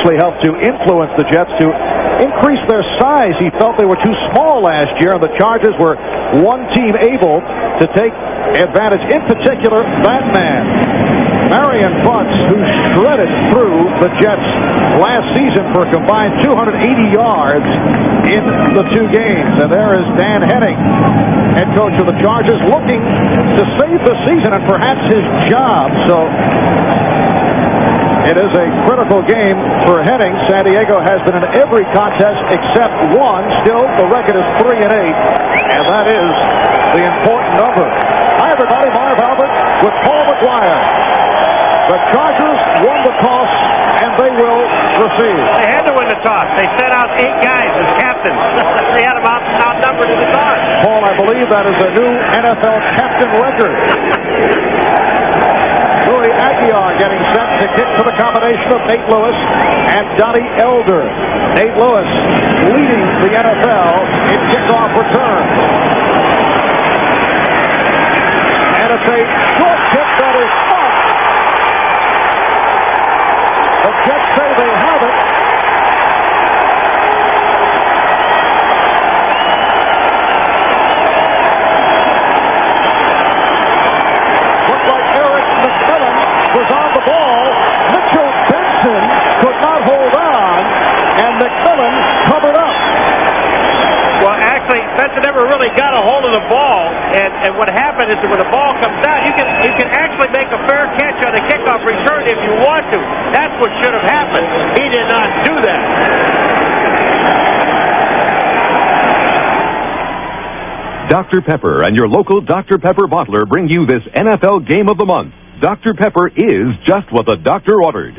actually helped to influence the Jets to increase their size. He felt they were too small last year, and the Chargers were one team able to take advantage. In particular, that man, Marion Bunce, who shredded through the Jets last season for a combined 280 yards in the two games. And there is Dan Henning, head coach of the Chargers, looking to save the season and perhaps his job. So it is a critical game for Henning. San Diego has been in every contest except one. Still, the record is 3-8, and that is the important number. Hi, everybody. Marv Albert with Paul McGuire. The Chargers won the toss, and they will receive. They had to win the toss. They sent out 8 guys as captains. They had them outnumbered in the toss. Paul, I believe that is a new NFL captain record. Louis Aguiar getting set to kick for the combination of Nate Lewis and Donnie Elder. Nate Lewis leading the NFL in kickoff return. And it's a short kick that is off. The Jets say they have it. Looked like Eric McMillan was on the ball. Mitchell Benson could not hold on, and McMillan covered up. Well, actually, Benson never really got a hold of the ball, and what happened is that when the ball comes down, you can actually make a fair catch on a kickoff return if you want to. That's what should have happened. He did not do that. Dr. Pepper and your local Dr. Pepper bottler bring you this NFL Game of the Month. Dr. Pepper is just what the doctor ordered.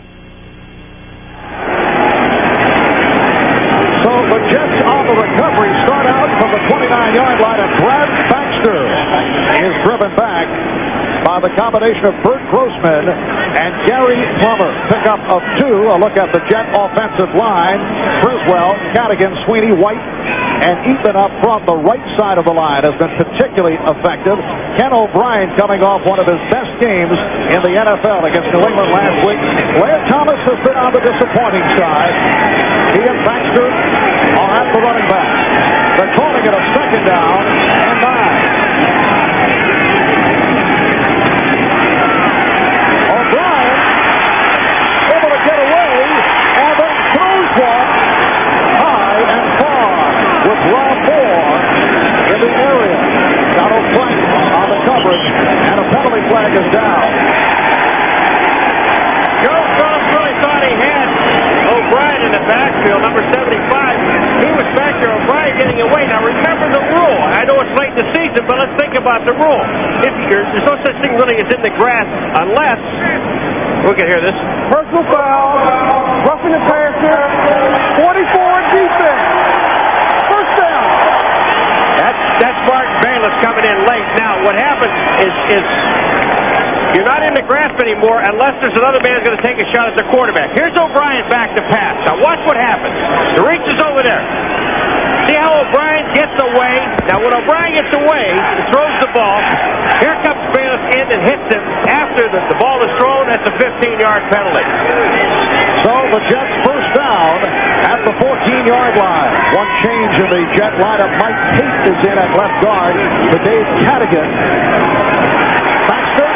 So the Jets on the recovery start out from the 29-yard line, and Brad Baxter is driven back by the combination of Bert Grossman and Gary Plummer. Pickup of 2. A look at the Jet offensive line. Criswell, Cadigan, Sweeney, White, and Ethan up front. The right side of the line has been particularly effective. Ken O'Brien coming off one of his best games in the NFL against New England last week. Blair Thomas has been on the disappointing side. He and Baxter are at the running back. They're calling it a second down and 9. O'Brien able to get away and then throws one high and far with Rob Moore in the area. Donald Frank on the coverage, and a penalty flag is down. Joe Cross really thought he had O'Brien in the backfield, number 75. He was back there, O'Brien getting away. Now remember the rule. I know it's late in the season, but let's think about the rule. There's no such thing really as in the grass unless, we can hear this, personal foul, roughing the passer, 44 defense, first down. That's Martin Bayless coming in late. Now what happens is you're not in the grasp anymore unless there's another man who's going to take a shot at the quarterback. Here's O'Brien back to pass. Now watch what happens. The reach is over there. See how O'Brien gets away? Now when O'Brien gets away, he throws the ball. Here comes Bayless in and hits him after the ball is thrown. That's a 15-yard penalty. So the Jets first down at the 14-yard line. One change in the Jet lineup. Mike Tate is in at left guard to Dave Cadigan. Baxter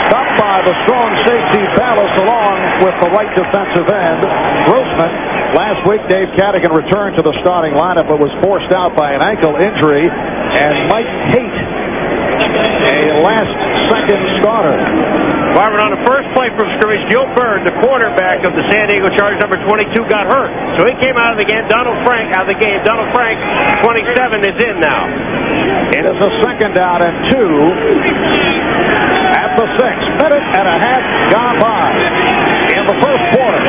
stopped by the strong safety Ballas along with the right defensive end Grossman. Last week Dave Cadigan returned to the starting lineup but was forced out by an ankle injury, and Mike Tate, a last-second starter. Barbara, on the first play from scrimmage, Joe Bird, the quarterback of the San Diego Chargers, number 22, got hurt. So he came out of the game. Donald Frank, 27, is in now. It is a second down and 2 at the 6. Minute and a half gone by in the first quarter.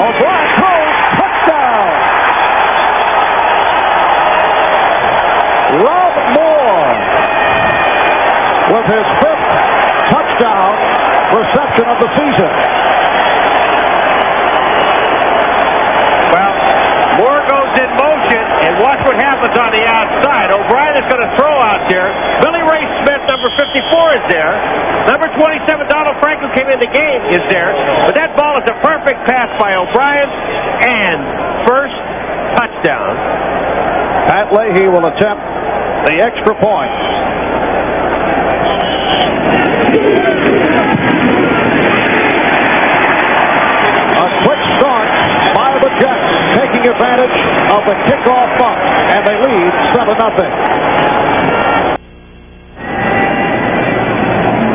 O'Brien throws, touchdown. Rob Moore with his 5th touchdown reception of the season. Well, Moore goes in motion, and here. Billy Ray Smith, number 54, is there. Number 27, Donald Frank, who came in the game, is there. But that ball is a perfect pass by O'Brien, and first touchdown. Pat Leahy will attempt the extra point. A quick start by the Jets, taking advantage of the kickoff bump, and they lead 7-0.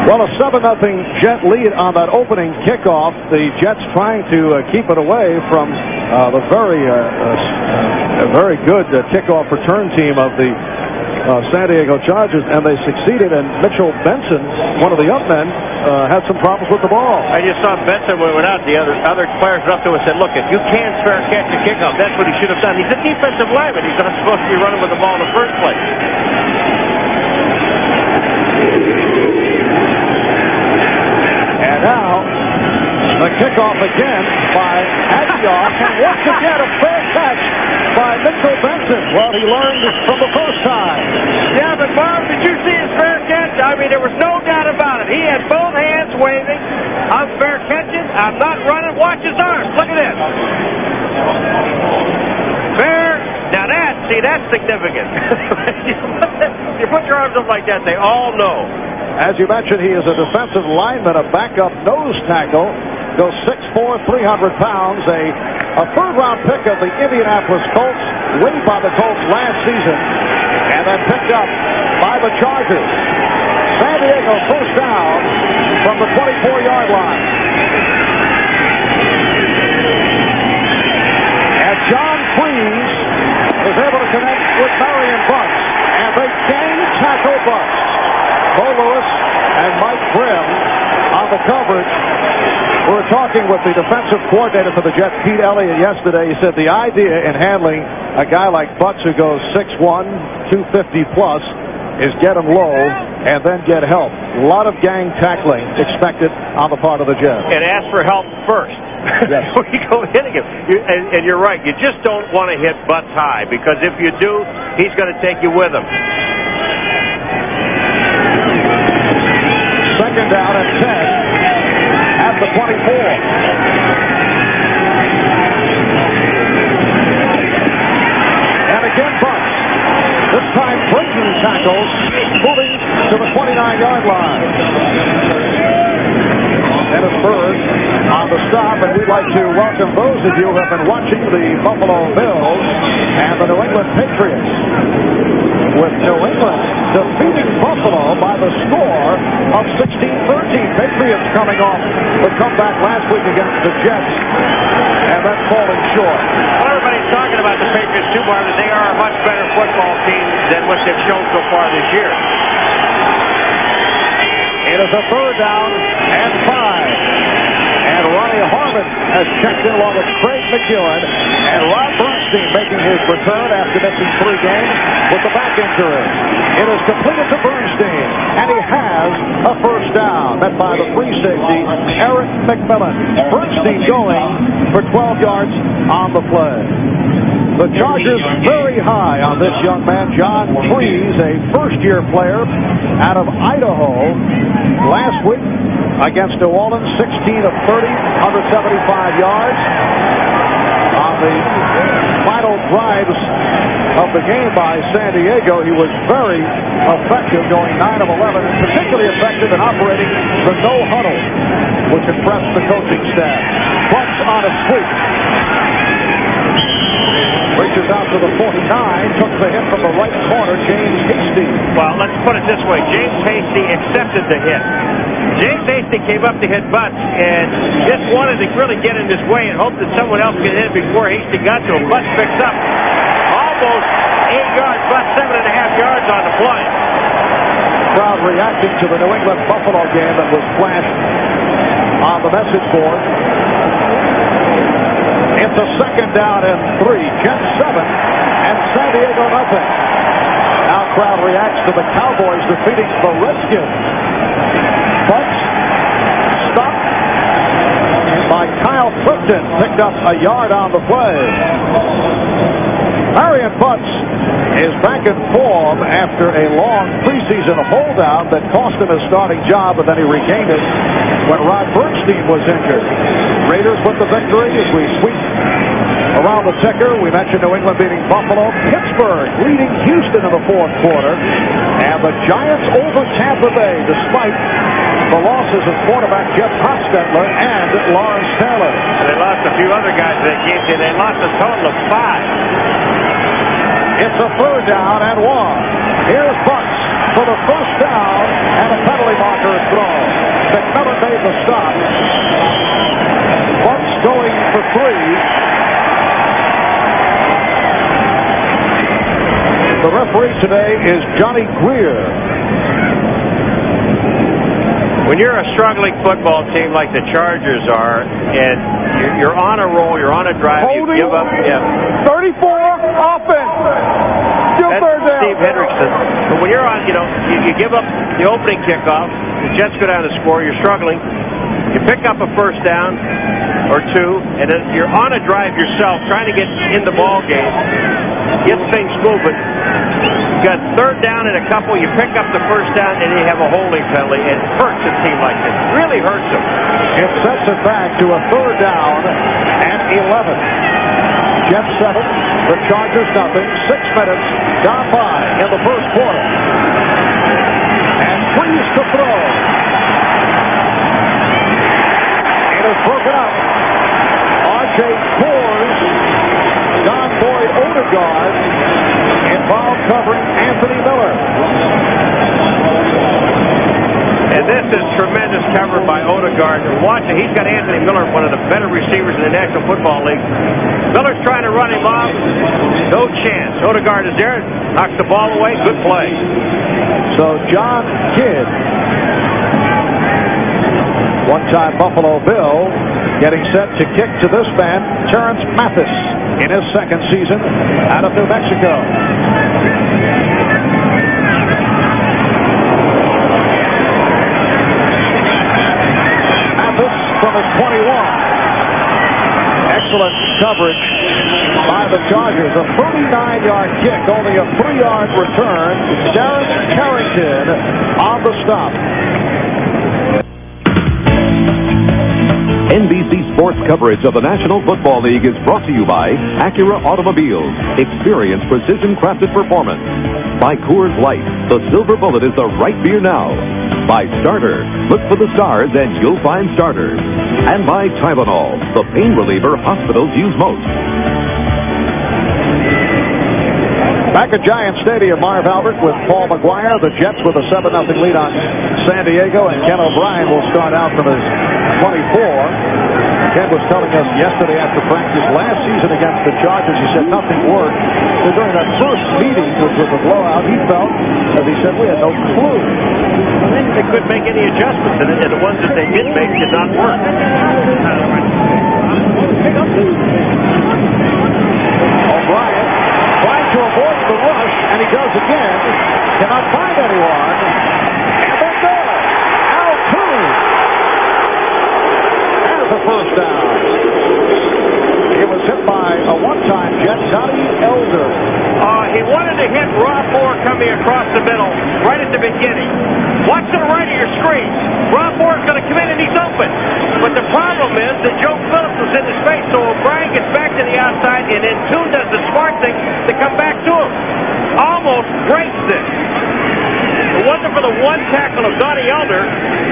Well, a 7-0 Jet lead on that opening kickoff. The Jets trying to keep it away from the very good kickoff return team of the San Diego Chargers, and they succeeded. And Mitchell Benson, one of the young men, had some problems with the ball. I just saw Benson when we went out. The other players went up to him and said, "Look, if you can spare catch a kickoff, that's what he should have done." He's a defensive lineman. He's not supposed to be running with the ball in the first place. And now, the kickoff again by Aguilar, and once again a fair catch by Mitchell Benson. Well, he learned from the first time. Yeah, but Bob, did you see his fair catch? I mean, there was no doubt about it. He had both hands waving. I'm fair catching. I'm not running. Watch his arms. Look at this. Fair. Now that's significant. You put your arms up like that, they all know. As you mentioned, he is a defensive lineman, a backup nose tackle, goes 6'4", 300 pounds, a third-round pick of the Indianapolis Colts, waived by the Colts last season, and then picked up by the Chargers. San Diego first down from the 24-yard line. And John Freeze is able to connect with Marion Butts, and they gang tackle Butts. Bo Lewis and Mike Grimm on the coverage. We were talking with the defensive coordinator for the Jets, Pete Elliott, yesterday. He said the idea in handling a guy like Butts who goes 6'1", 250 plus is get him low and then get help. A lot of gang tackling expected on the part of the Jets. And ask for help first. Yes. Before you go hitting him. And you're right. You just don't want to hit Butts high, because if you do, he's going to take you with him. Second down and 10 at the 24. And again, Butts. This time breaking tackles, moving to the 29-yard line. Dennis Bird on the stop, and we'd like to welcome those of you who have been watching the Buffalo Bills and the New England Patriots, with New England defeating Buffalo by the score of 16-13. Patriots coming off the comeback last week against the Jets, and then falling short. Well, everybody's talking about the Patriots too, Marvin. They are a much better football team than what they've shown so far this year. It is a third down and 5. And Ronnie Harmon has checked in along with Craig McEwen, and Rob Bernstein making his return after missing 3 games with a back injury. It is completed to Bernstein, and he has a first down. Met by the free safety, Eric McMillan. Bernstein going for 12 yards on the play. The Chargers very high on this young man, John Freeze, a first-year player out of Idaho. Last week against New Orleans, 16 of 30, 175 yards. On the final drives of the game by San Diego, he was very effective, going 9 of 11, and particularly effective in operating the no-huddle, which impressed the coaching staff. Butts on a sweep. Reaches out to the 49, took the hit from the right corner, James Hasty. Well, let's put it this way. James Hasty accepted the hit. James Hasty came up to hit Butts and just wanted to really get in his way and hope that someone else could hit him before Hasty got to him. Butts picked up almost 8 yards, Butts 7.5 yards on the play. Crowd reacting to the New England Buffalo game that was flashed on the message board. It's a second down and 3. Jets 7 and San Diego nothing. Now crowd reacts to the Cowboys defeating the Redskins. Butts stopped by Kyle Clifton. Picked up a yard on the play. Marion Butts is back in form after a long preseason holdout that cost him his starting job, but then he regained it when Rod Bernstein was injured. Raiders with the victory as we sweep around the ticker. We mentioned New England beating Buffalo. Pittsburgh leading Houston in the fourth quarter. And the Giants over Tampa Bay despite the losses of quarterback Jeff Hostetler and Lawrence Taylor. They lost a few other guys that game. They lost a total of 5. It's a third down and 1. Here's Bucks for the first down, and a penalty marker is thrown. McMillan made the stop. Bucks going for 3. The referee today is Johnny Greer. When you're a struggling football team like the Chargers are, and you're on a roll, you're on a drive, you give up. 34 offense. Still That's third down. Steve Hendrickson. But when you're on, you give up the opening kickoff. The Jets go down to score. You're struggling. You pick up a first down or 2, and then you're on a drive yourself, trying to get in the ball game, get things moving. You got third down and a couple. You pick up the first down, and you have a holding penalty. It hurts a team like this. It really hurts them. It sets it back to a third down and 11. Jets 7, the Chargers nothing. 6 minutes gone by in the first quarter. And Brees to throw. It is broken up. R.J. Coors, Don Boyd Odegaard involved covering Anthony Miller. And this is tremendous cover by Odegaard. Watch it. He's got Anthony Miller, one of the better receivers in the National Football League. Miller's trying to run him off. No chance. Odegaard is there. Knocks the ball away. Good play. So John Kidd, one-time Buffalo Bill, getting set to kick to this man, Terrence Mathis, in his second season out of New Mexico. Mathis from his 21. Excellent coverage by the Chargers. A 39-yard kick, only a 3-yard return. Darren Carrington on the stop. NBC Sports coverage of the National Football League is brought to you by Acura Automobiles. Experience precision-crafted performance. By Coors Light, the Silver Bullet is the right beer now. By Starter, look for the stars and you'll find starters. And by Tylenol, the pain reliever hospitals use most. Back at Giant Stadium, Marv Albert with Paul McGuire. The Jets with a 7-0 lead on San Diego, and Ken O'Brien will start out from his 24. Ken was telling us yesterday after practice last season against the Chargers, he said nothing worked. So during that first meeting, which was a blowout, he felt, as he said, we had no clue. They couldn't make any adjustments, and the ones that they did make did not work. O'Brien trying to avoid the rush, and he does again. Cannot find anyone. And then there, Al Toon has a first down. He was hit by a one-time Jet, Donnie Elder. He wanted to hit Rob Moore coming across the middle right at the beginning. Watch to the right of your screen. Rob Moore's going to come in and he's open. But the problem is that Joe Phillips was in his face, so O'Brien gets back to the outside, and then Toon does the smart thing to come back to him. Almost breaks it. If it wasn't for the one tackle of Donnie Elder,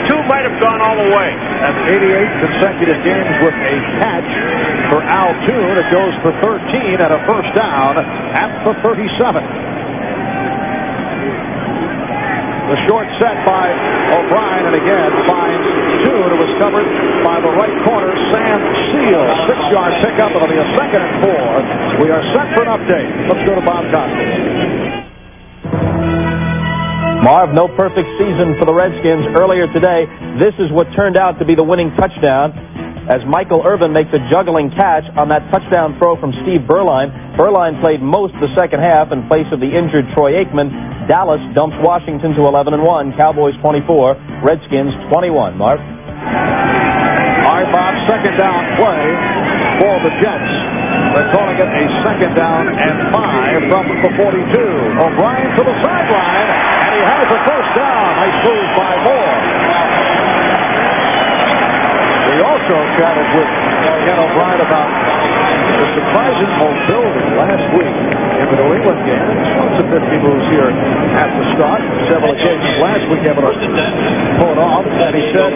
Toon might have gone all the way. That's 88 consecutive games with a catch for Al Toon. It goes for 13 and a first down at the 37. The short set by O'Brien, and again finds Toon, who was covered by the right corner, Sam Seal. 6-yard pickup. It'll be a 2nd and 4. We are set for an update. Let's go to Bob Costas. Marv, no perfect season for the Redskins earlier today. This is what turned out to be the winning touchdown as Michael Irvin makes a juggling catch on that touchdown throw from Steve Berline. Berline played most of the second half in place of the injured Troy Aikman. Dallas dumps Washington to 11-1. Cowboys 24, Redskins 21. Marv? All right, Bob, second down play for the Jets. They're calling it a second down and 5 from the 42. O'Brien to the sideline, and he has a first down. Nice move by Moore. We also chatted with Ken O'Brien about the surprising mobility last week in the New England game. And he saw some 50 moves here at the start. Several occasions last week able to pull it off. And he said,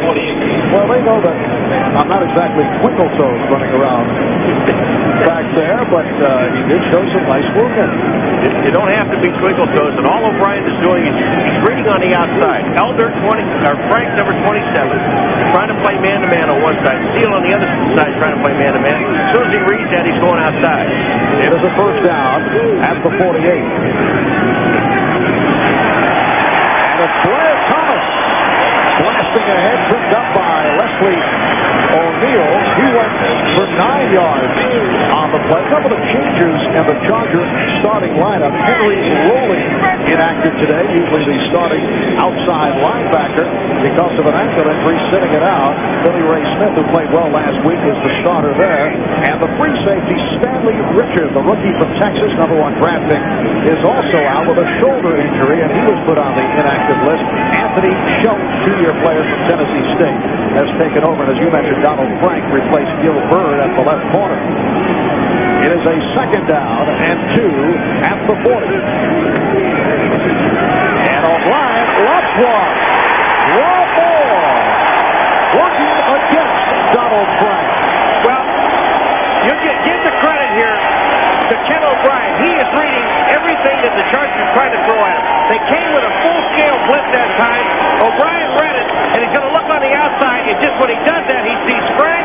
well, they know that I'm not exactly twinkle toes running around back there, but he did show some nice movement. You don't have to be twinkle toes, and all O'Brien is doing is he's reading on the outside. Frank, number 27, trying to play man-to-man on one side. Steele on the other side trying to play man-to-man. As soon as he reads that, he's going outside. It is a first down at the 48. And it's Blair Thomas blasting ahead, picked up by Leslie O'Neal. He went for 9 yards on the play. A couple of changes in the Charger starting lineup. Henry Rowley inactive today, usually the starting outside linebacker because of an ankle injury, sitting it out. Billy Ray Smith, who played well last week, is the starter there. And the free safety, Stanley Richard, the rookie from Texas, number 1 draft pick, is also out with a shoulder injury, and he was put on the inactive list. Anthony Schultz, 2-year player from Tennessee State, has taken over. And as you mentioned, Donald Frank replaced Gil Byrd at the left corner. It is a second down and 2 at the 40. And O'Brien loves one. Rob Moore working against Donald Frank. Well, you give the credit here to Ken O'Brien. He is reading everything that the Chargers are trying to throw at him. They came with a full-scale blitz that time. O'Brien read it, and he's going to look on the outside, and just when he does that, he sees Frank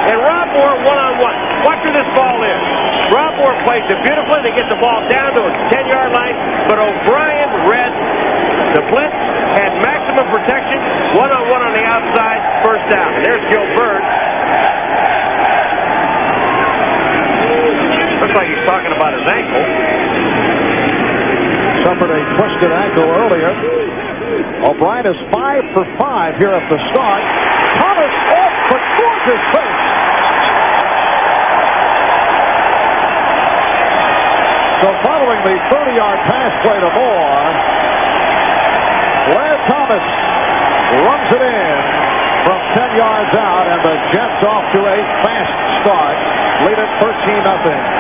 and Rob Moore one-on-one. Watch where this ball is. Rob Moore plays it beautifully. They get the ball down to a 10-yard line, but O'Brien read the blitz, had maximum protection, one-on-one on the outside, first down. And there's Gil Byrd. Looks like he's talking about his ankle. Suffered a twisted ankle earlier. O'Brien is 5 for 5 here at the start. Thomas off the gorgeous face. So following the 30-yard pass play to Moore, Blair Thomas runs it in from 10 yards out, and the Jets off to a fast start. Lead it 13-0.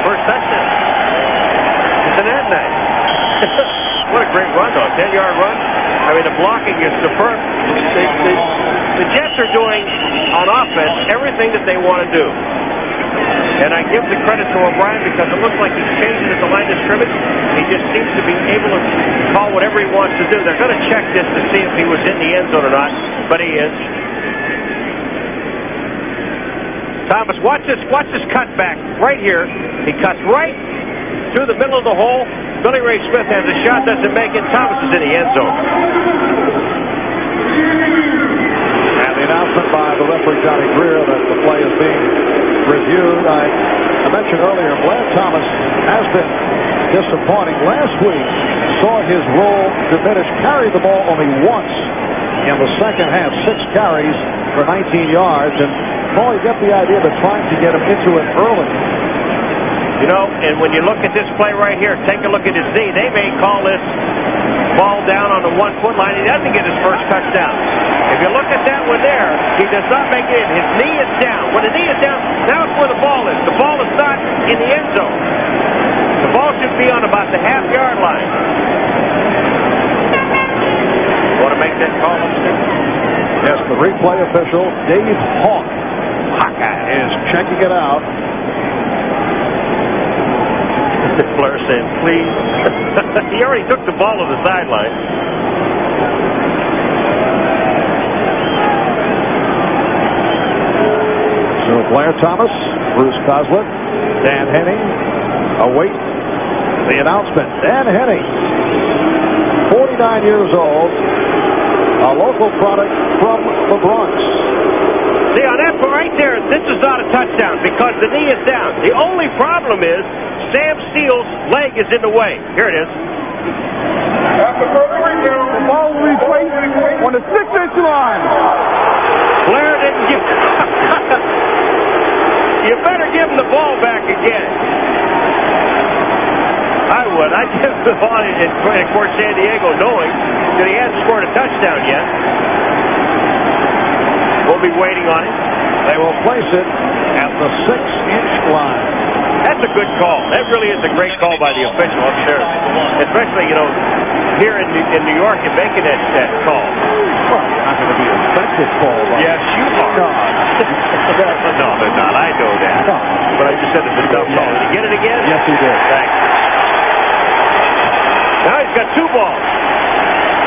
First touchdown. Isn't that nice? What a great run, though. 10-yard run. I mean, the blocking is superb. The Jets are doing, on offense, everything that they want to do. And I give the credit to O'Brien because it looks like he's changing at the line of scrimmage. He just seems to be able to call whatever he wants to do. They're going to check this to see if he was in the end zone or not, but he is. Thomas, watch this cut back right here. He cuts right through the middle of the hole. Billy Ray Smith has a shot, doesn't make it. Thomas is in the end zone. And the announcement by the referee, Johnny Greer, that the play is being reviewed. I mentioned earlier, Blair Thomas has been disappointing. Last week, saw his role diminish, carried the ball only once in the second half, 6 carries for 19 yards. And Paul, you get the idea that trying to get him into it early. You know, and when you look at this play right here, take a look at his knee. They may call this ball down on the 1-foot line. He doesn't get his first touchdown. If you look at that one there, he does not make it in. His knee is down. When the knee is down, now it's where the ball is. The ball is not in the end zone. The ball should be on about the half-yard line. Want to make that call? Yes, the replay official, Dave Hawkeye, is checking it out. Blair saying, please. He already took the ball to the sideline. So Blair Thomas, Bruce Coslett, Dan Henning await the announcement. Dan Henning, 49 years old, a local product from the Bronx. See, on that point right there, this is not a touchdown because the knee is down. The only problem is Sam Steele's leg is in the way. Here it is. After further review, the ball will be placed on the 6-inch line. Blair didn't give... You better give him the ball back again. I would. I'd give him the ball, and of course, San Diego, knowing that he hasn't scored a touchdown yet, we'll be waiting on him. They will place it at the 6-inch line. That's a good call. That really is a great call by the official upstairs. Especially, here in New York and making that call. Well, you're not going to be a defensive call. Yes, you are. No, they're not. I know that. No. But I just said it's a dumb call. Did he get it again? Yes, he did. Thanks. Now he's got 2 balls.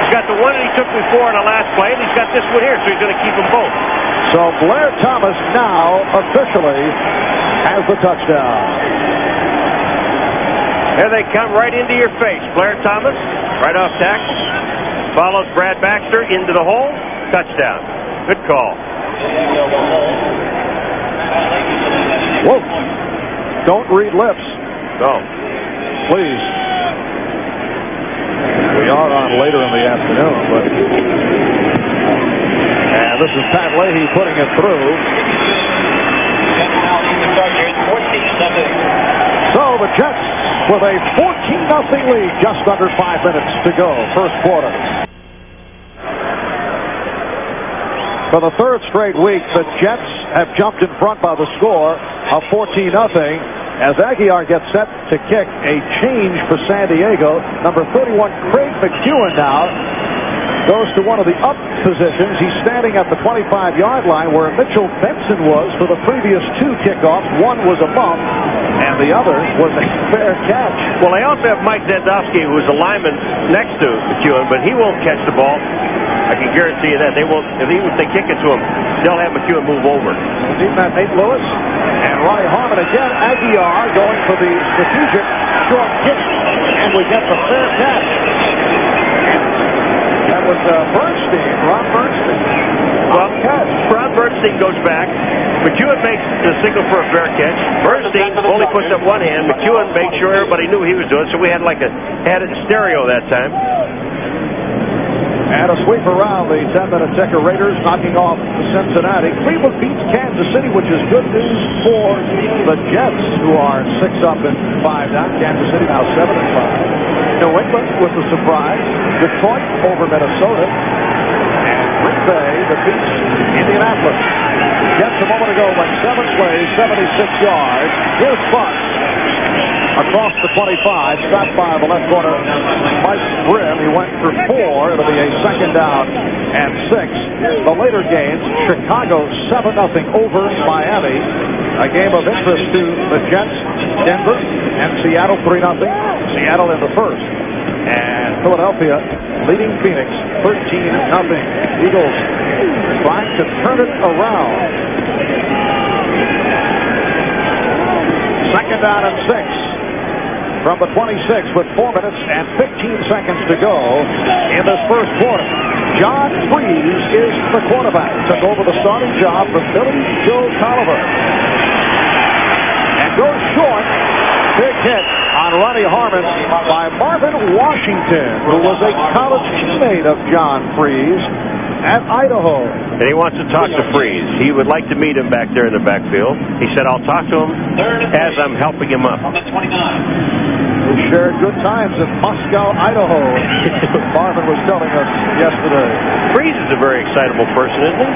He's got the one that he took before on the last play, and he's got this one here, so he's going to keep them both. So Blair Thomas now officially has the touchdown. There they come right into your face. Blair Thomas, right off tackle. Follows Brad Baxter into the hole. Touchdown. Good call. Whoa. Don't read lips. No. Please. We are on later in the afternoon, but... And this is Pat Leahy putting it through. So the Jets with a 14-0 lead, just under 5 minutes to go, first quarter. For the third straight week, the Jets have jumped in front by the score of 14-0 as Aguilar gets set to kick a change for San Diego. Number 31, Craig McEwen now goes to one of the up positions. He's standing at the 25-yard line where Mitchell Benson was for the previous 2 kickoffs. One was a bump, and the other was a fair catch. Well, they also have Mike Zandowski, who's a lineman next to McEwen, but he won't catch the ball. I can guarantee you that. They won't. Even if they kick it to him, they'll have McEwen move over. Deep man Nate Lewis and Ronnie Harmon again. Aguilar going for the strategic short kick, and we get the fair catch. That was Bernstein, Ron Bernstein. Well, Ron Bernstein goes back. McEwen makes the signal for a fair catch. Bernstein only puts up one hand. McEwen made sure everybody knew he was doing it, so we had had it in stereo that time. And a sweep around the 10-minute ticker. Raiders knocking off Cincinnati. Cleveland beats Kansas City, which is good news for the Jets, who are 6 up and 5 down. Kansas City now 7 and 5. New England with the surprise. Detroit over Minnesota. And Green Bay defeats Indianapolis. Jets a moment ago went 7 plays, 76 yards. Here's Fox across the 25, stopped by the left corner Mike Grimm. He went for 4. It'll be a second down and 6. The later games, Chicago 7-0 over Miami. A game of interest to the Jets, Denver, and Seattle 3-0. Seattle in the first. And Philadelphia leading Phoenix 13-0. Eagles trying to turn it around. Second down and 6. From the 26 with 4 minutes and 15 seconds to go in this first quarter. John Freeze is the quarterback. Took over the starting job from Billy Joe Tolliver. And goes short. Big hit on Ronnie Harmon by Marvin Washington, who was a college teammate of John Freeze at Idaho. And he wants to talk to Freeze. He would like to meet him back there in the backfield. He said, I'll talk to him as I'm helping him up. We shared good times in Moscow, Idaho. Marvin was telling us yesterday. Freeze is a very excitable person, isn't he?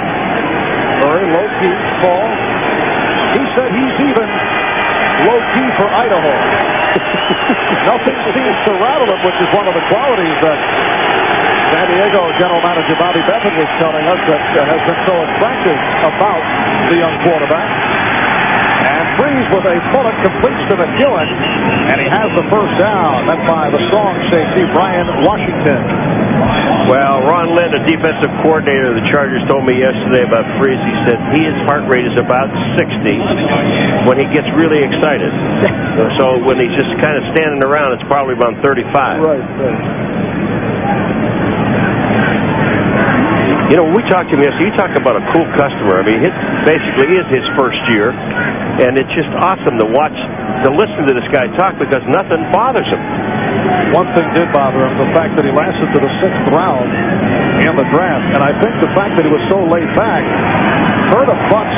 Very low-key, small. He said he's even low-key for Idaho. Nothing seems to rattle him, which is one of the qualities that San Diego general manager Bobby Bevan was telling us that has been so attractive about the young quarterback. And Freeze with a bullet completes to McEwen, and he has the first down. That's by the strong safety, Brian Washington. Well, Ron Lynn, the defensive coordinator of the Chargers, told me yesterday about Freeze. He said his heart rate is about 60 when he gets really excited. So when he's just kind of standing around, it's probably around 35. Right. You know, when we talked to him yesterday, you talk about a cool customer. I mean, it basically is his first year, and it's just awesome to watch, to listen to this guy talk because nothing bothers him. One thing did bother him, the fact that he lasted to the 6th round in the draft, and I think the fact that he was so laid back hurt a bunch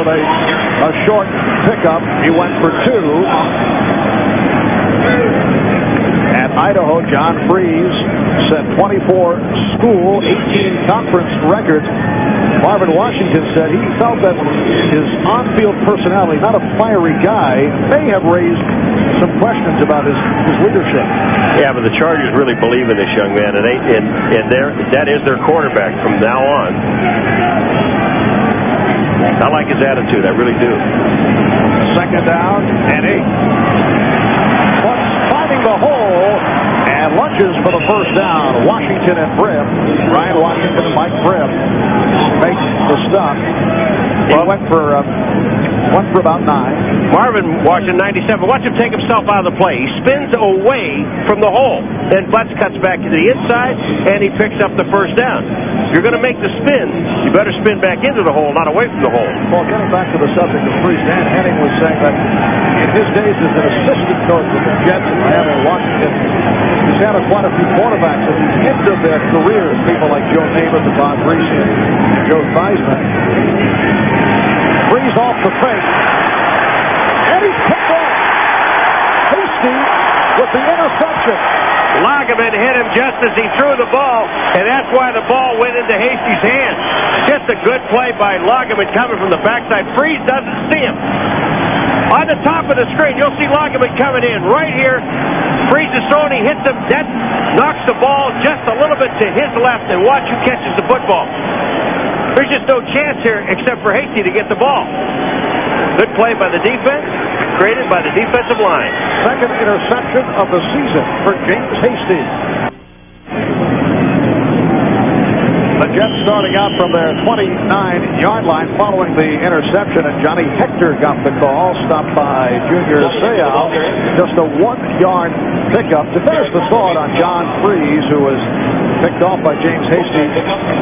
with a short pickup. He went for 2. At Idaho, John Freeze set 24 school, 18 conference records. Marvin Washington said he felt that his on-field personality, not a fiery guy, may have raised some questions about his leadership. Yeah, but the Chargers really believe in this young man, and that is their quarterback from now on. I like his attitude, I really do. 2nd down and 8. What's finding the hole and lunges for the 1st down. Washington and Brim. Ryan Washington and Mike Brim make the stop. Well, went for about 9. Marvin Washington, 97. Watch him take himself out of the play. He spins away from the hole. Then Butts cuts back to the inside, and he picks up the 1st down. If you're going to make the spin, you better spin back into the hole, not away from the hole. Well, getting back to the subject of Freeze, Dan Henning was saying that in his days as an assistant coach with the Jets in Miami and Washington, he's had quite a few quarterbacks at the end of their careers, people like Joe Namath and Bob Greasy and Joe Theismann. Freeze off the fake. And he's picked off. Hasty with the interception. Lageman hit him just as he threw the ball, and that's why the ball went into Hasty's hands. Just a good play by Lageman coming from the backside. Freeze doesn't see him. On the top of the screen, you'll see Lageman coming in right here. Freeze is throwing, he hits him, that knocks the ball just a little bit to his left, and watch who catches the football. There's just no chance here except for Hasty to get the ball. Good play by the defense, created by the defensive line. 2nd interception of the season for James Hasty. The Jets starting out from their 29-yard line following the interception, and Johnny Hector got the call, stopped by Junior Seau. Just a 1-yard pickup to finish the thought on John Freeze, who was picked off by James Hasty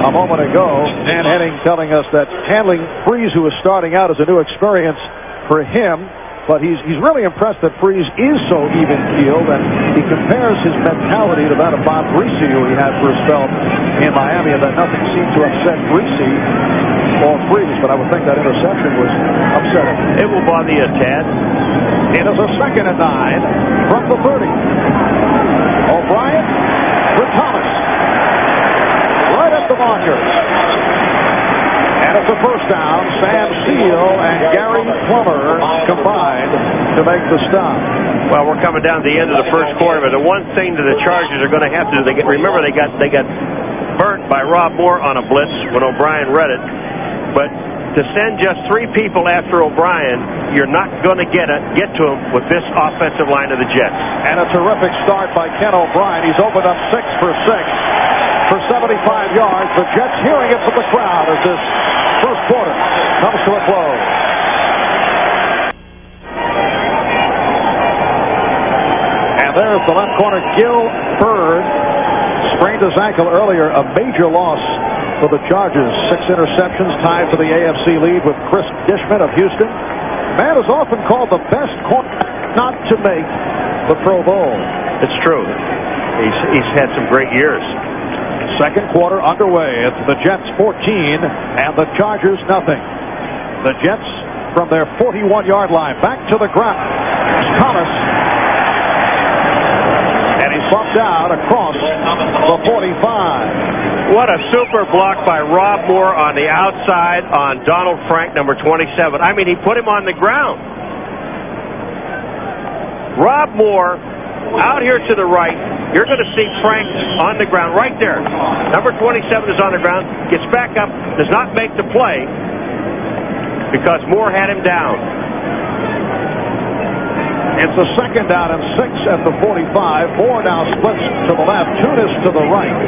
a moment ago. Dan Henning telling us that handling Freeze, who was starting out, is a new experience for him. But he's really impressed that Freeze is so even-keeled, and he compares his mentality to that of Bob Greasy, who he had for a spell in Miami, and that nothing seemed to upset Greasy or Freeze. But I would think that interception was upsetting. It will bother you a tad. It is a 2nd and 9 from the 30. O'Brien for Thomas. Right at the marker. And it's a 1st down. Sam Steele and Gary Plummer combined to make the stop. Well, we're coming down to the end of the 1st quarter, but the one thing that the Chargers are going to have to do, remember they got burnt by Rob Moore on a blitz when O'Brien read it. But to send just 3 people after O'Brien, you're not going to get to him with this offensive line of the Jets. And a terrific start by Ken O'Brien. He's opened up 6 for 6 for 75 yards. The Jets hearing it from the crowd as this 1st quarter comes to a close. And there's the left corner, Gil Bird. Sprained his ankle earlier, a major loss for the Chargers. 6 interceptions, tied for the AFC lead with Chris Dishman of Houston. Man is often called the best cornerback not to make the Pro Bowl. It's true. He's had some great years. 2nd quarter underway. It's the Jets 14 and the Chargers nothing. The Jets from their 41-yard line back to the ground. Thomas. And he's bumped out across the 45. What a super block by Rob Moore on the outside on Donald Frank, number 27. I mean, he put him on the ground. Rob Moore out here to the right. You're going to see Frank on the ground right there. Number 27 is on the ground, gets back up, does not make the play because Moore had him down. It's a 2nd down and 6 at the 45. Moore now splits to the left, Tunis to the right.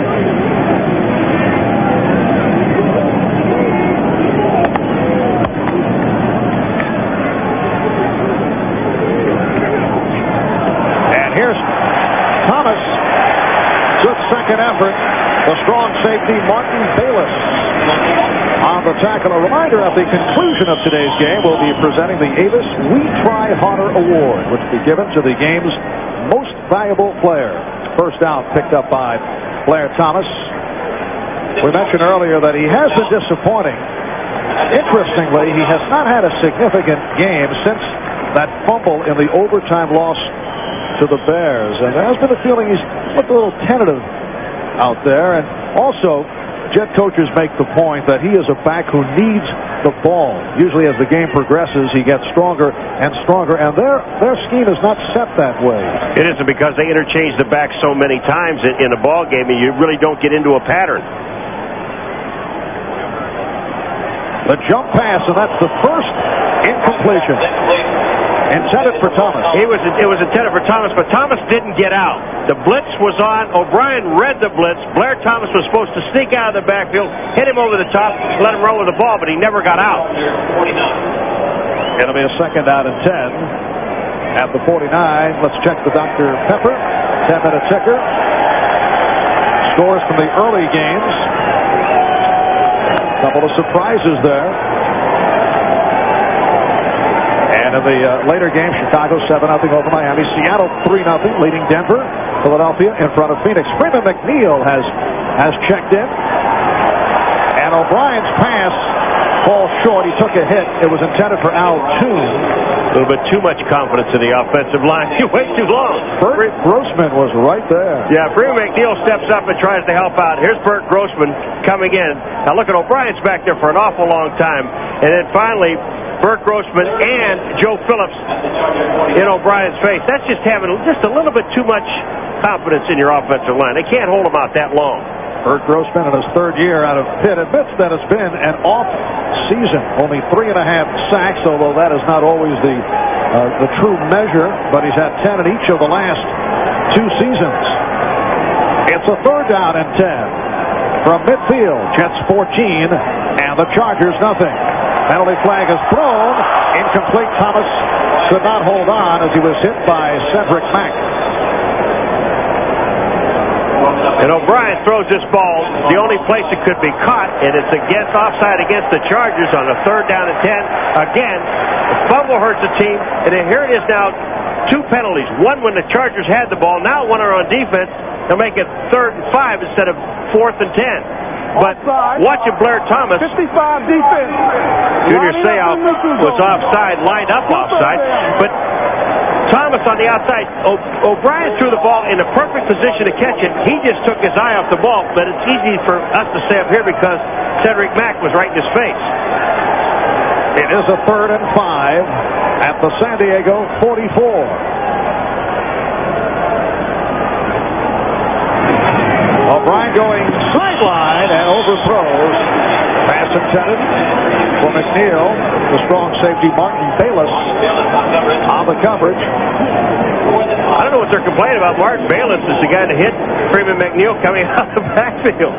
And here's Thomas. Good 2nd effort. The strong safety, Martin Bayless, on the tackle. A reminder at the conclusion of today's game, we'll be presenting the Avis We Try Harder Award, which will be given to the game's most valuable player. First down picked up by Blair Thomas. We mentioned earlier that he has been disappointing. Interestingly, he has not had a significant game since that fumble in the overtime loss to the Bears. And there has been a feeling he's looked a little tentative out there. And also, Jet coaches make the point that he is a back who needs the ball. Usually as the game progresses, he gets stronger and stronger, and their scheme is not set that way. It isn't, because they interchange the back so many times in a ball game, and you really don't get into a pattern. The jump pass, and that's the first incompletion. Intended for Thomas. It was intended for Thomas, but Thomas didn't get out. The blitz was on. O'Brien read the blitz. Blair Thomas was supposed to sneak out of the backfield, hit him over the top, let him run with the ball, but he never got out. It'll be a second down and 10 at the 49. Let's check the Dr. Pepper 10-minute ticker. Scores from the early games. Couple of surprises there. And in the later game, Chicago 7-0 over Miami. Seattle 3-0 leading Denver. Philadelphia in front of Phoenix. Freeman McNeil has checked in. And O'Brien's pass falls short. He took a hit. It was intended for Al Toon. A little bit too much confidence in the offensive line. You wait too long. Bert Grossman was right there. Yeah, Freeman McNeil steps up and tries to help out. Here's Bert Grossman coming in. Now look at O'Brien's back there for an awful long time. And then finally, Bert Grossman and Joe Phillips in O'Brien's face. That's just having just a little bit too much confidence in your offensive line. They can't hold them out that long. Bert Grossman in his third year out of Pitt admits that it's been an off season. Only 3.5 sacks, although that is not always the true measure, but he's had 10 in each of the last 2 seasons. It's a third down and 10 from midfield. Jets 14 and the Chargers nothing. Penalty flag is thrown. Incomplete. Thomas could not hold on as he was hit by Cedric Mack. And O'Brien throws this ball the only place it could be caught, and it's offside against the Chargers on a third down and 10. Again, the fumble hurts the team, and then here it is now, 2 penalties. One when the Chargers had the ball, now one are on defense. They'll make it 3rd and 5 instead of 4th and 10. But watching Blair Thomas, 55 defense. Junior Seau was offside, lined up offside, but Thomas on the outside. O'Brien threw the ball in the perfect position to catch it. He just took his eye off the ball, but it's easy for us to say up here because Cedric Mack was right in his face. It is a 3rd and 5 at the San Diego 44. O'Brien going sideline and overthrows. Pass intended for McNeil. The strong safety Martin Bayless on the coverage. I don't know what they're complaining about. Martin Bayless is the guy to hit Freeman McNeil coming out of the backfield.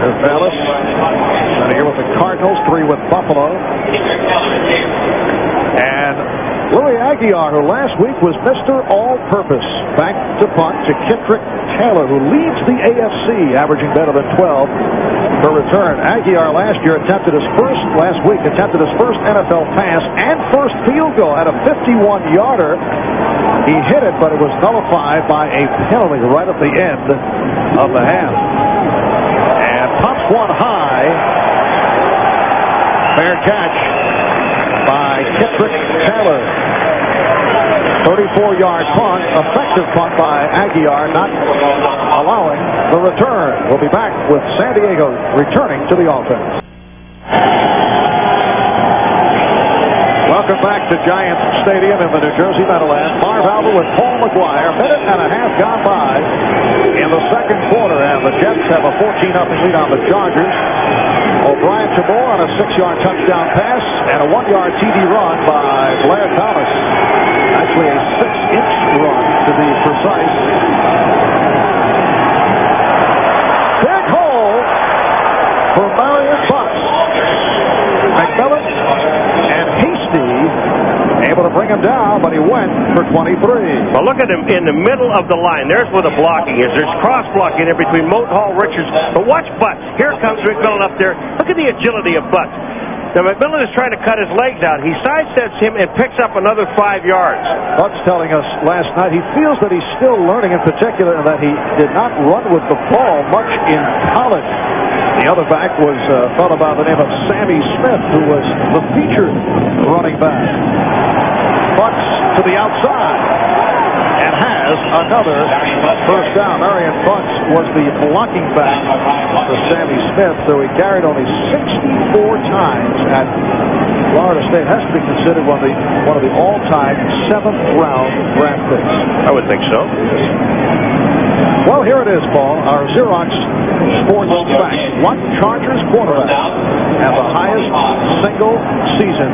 There's Bayless. And here with the Cardinals, 3 with Buffalo. And Louis Aguiar, who last week was Mr. All-Purpose, back to punt to Kendrick Taylor, who leads the AFC, averaging better than 12 per return. Aguiar last week attempted his first NFL pass and first field goal at a 51-yarder. He hit it, but it was nullified by a penalty right at the end of the half. And pumps one high. Fair catch by Kendrick Taylor. 34-yard punt, effective punt by Aguiar, not allowing the return. We'll be back with San Diego returning to the offense. Welcome back to Giants Stadium in the New Jersey Meadowlands. Marv Albert with Paul McGuire. Minute and a half gone by in the second quarter, and the Jets have a 14-0 lead on the Chargers. O'Brien to Moore on a 6-yard touchdown pass and a 1-yard TD run by Blair Thomas. Actually a 6-inch run to be precise. Big hole for Marion Bucks. McMillan and Hasty able to bring it him down, but he went for 23. Well, look at him in the middle of the line. There's where the blocking is. There's cross-blocking there between Moton Hall, Richards. But watch Butts. Here comes McMillan up there. Look at the agility of Butts. Now, McMillan is trying to cut his legs out. He sidesteps him and picks up another 5 yards. Butts telling us last night he feels that he's still learning, in particular that he did not run with the ball much in college. The other back was a fellow by the name of Sammy Smith, who was the featured running back. Butts to the outside and has another first down. Marion Butts was the blocking back for Sammy Smith, so he carried only 64 times at Florida State. Has to be considered one of the all-time 7th-round draft picks. I would think so. Well, here it is, Paul, our Xerox Sports fact. What Chargers quarterback has the highest single-season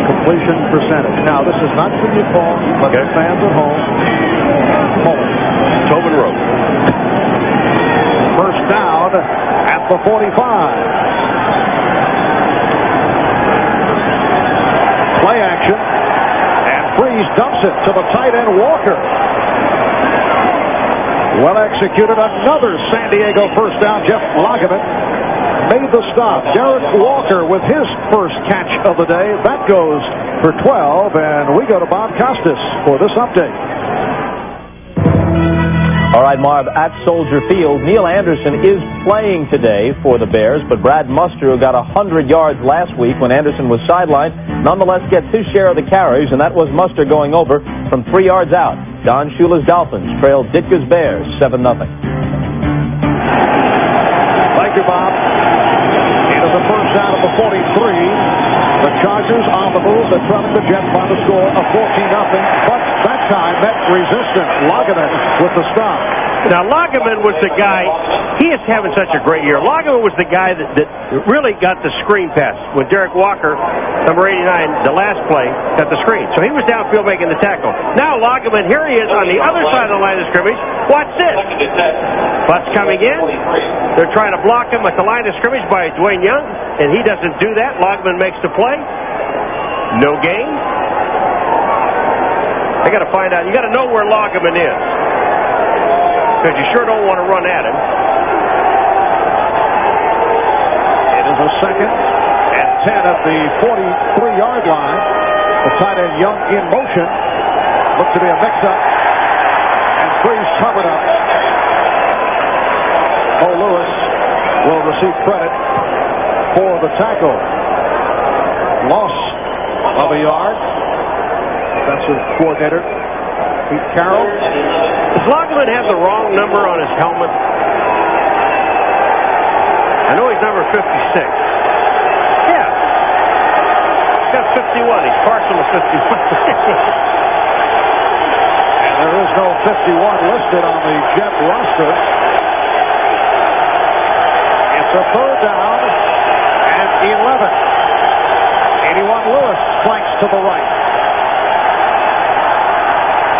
completion percentage? Now, this is not for you, Paul, but the fans at home. Tobin Rowe. First down at the 45. Play action, and Freeze dumps it to the tight end, Walker. Well executed, another San Diego first down. Jeff Lageman made the stop. Derek Walker with his first catch of the day. That goes for 12, and we go to Bob Costas for this update. All right, Marv, at Soldier Field, Neil Anderson is playing today for the Bears, but Brad Muster, who got 100 yards last week when Anderson was sidelined, nonetheless gets his share of the carries, and that was Muster going over from 3 yards out. Don Shula's Dolphins trailed Ditka's Bears 7-0. Thank you, Bob. It is the first down of the 43. The Chargers on the move. They're trailing the Jets by the score of 14-0. But that time met resistance. Lageman with the stop. Now, Lageman was the guy, he is having such a great year. Lageman was the guy that really got the screen pass when Derek Walker, number 89, the last play, got the screen. So he was downfield making the tackle. Now Lageman, here he is on the other side of the line of scrimmage. Watch this. Butts coming in. They're trying to block him at the line of scrimmage by Dwayne Young, and he doesn't do that. Lageman makes the play. No gain. They got to find out. You got to know where Lageman is, because you sure don't want to run at him. It is a second and 10 at the 43-yard line. The tight end Young in motion. Looks to be a mix-up. And Freeze covered up. Mo Lewis will receive credit for the tackle. Loss of a yard. Defensive coordinator Pete Carroll. Does Lageman have the wrong number on his helmet? I know he's number 56. Yeah. He's got 51. He's partial to 51. And there is no 51 listed on the Jet roster. It's a third down and 11. 81 Lewis flanks to the right.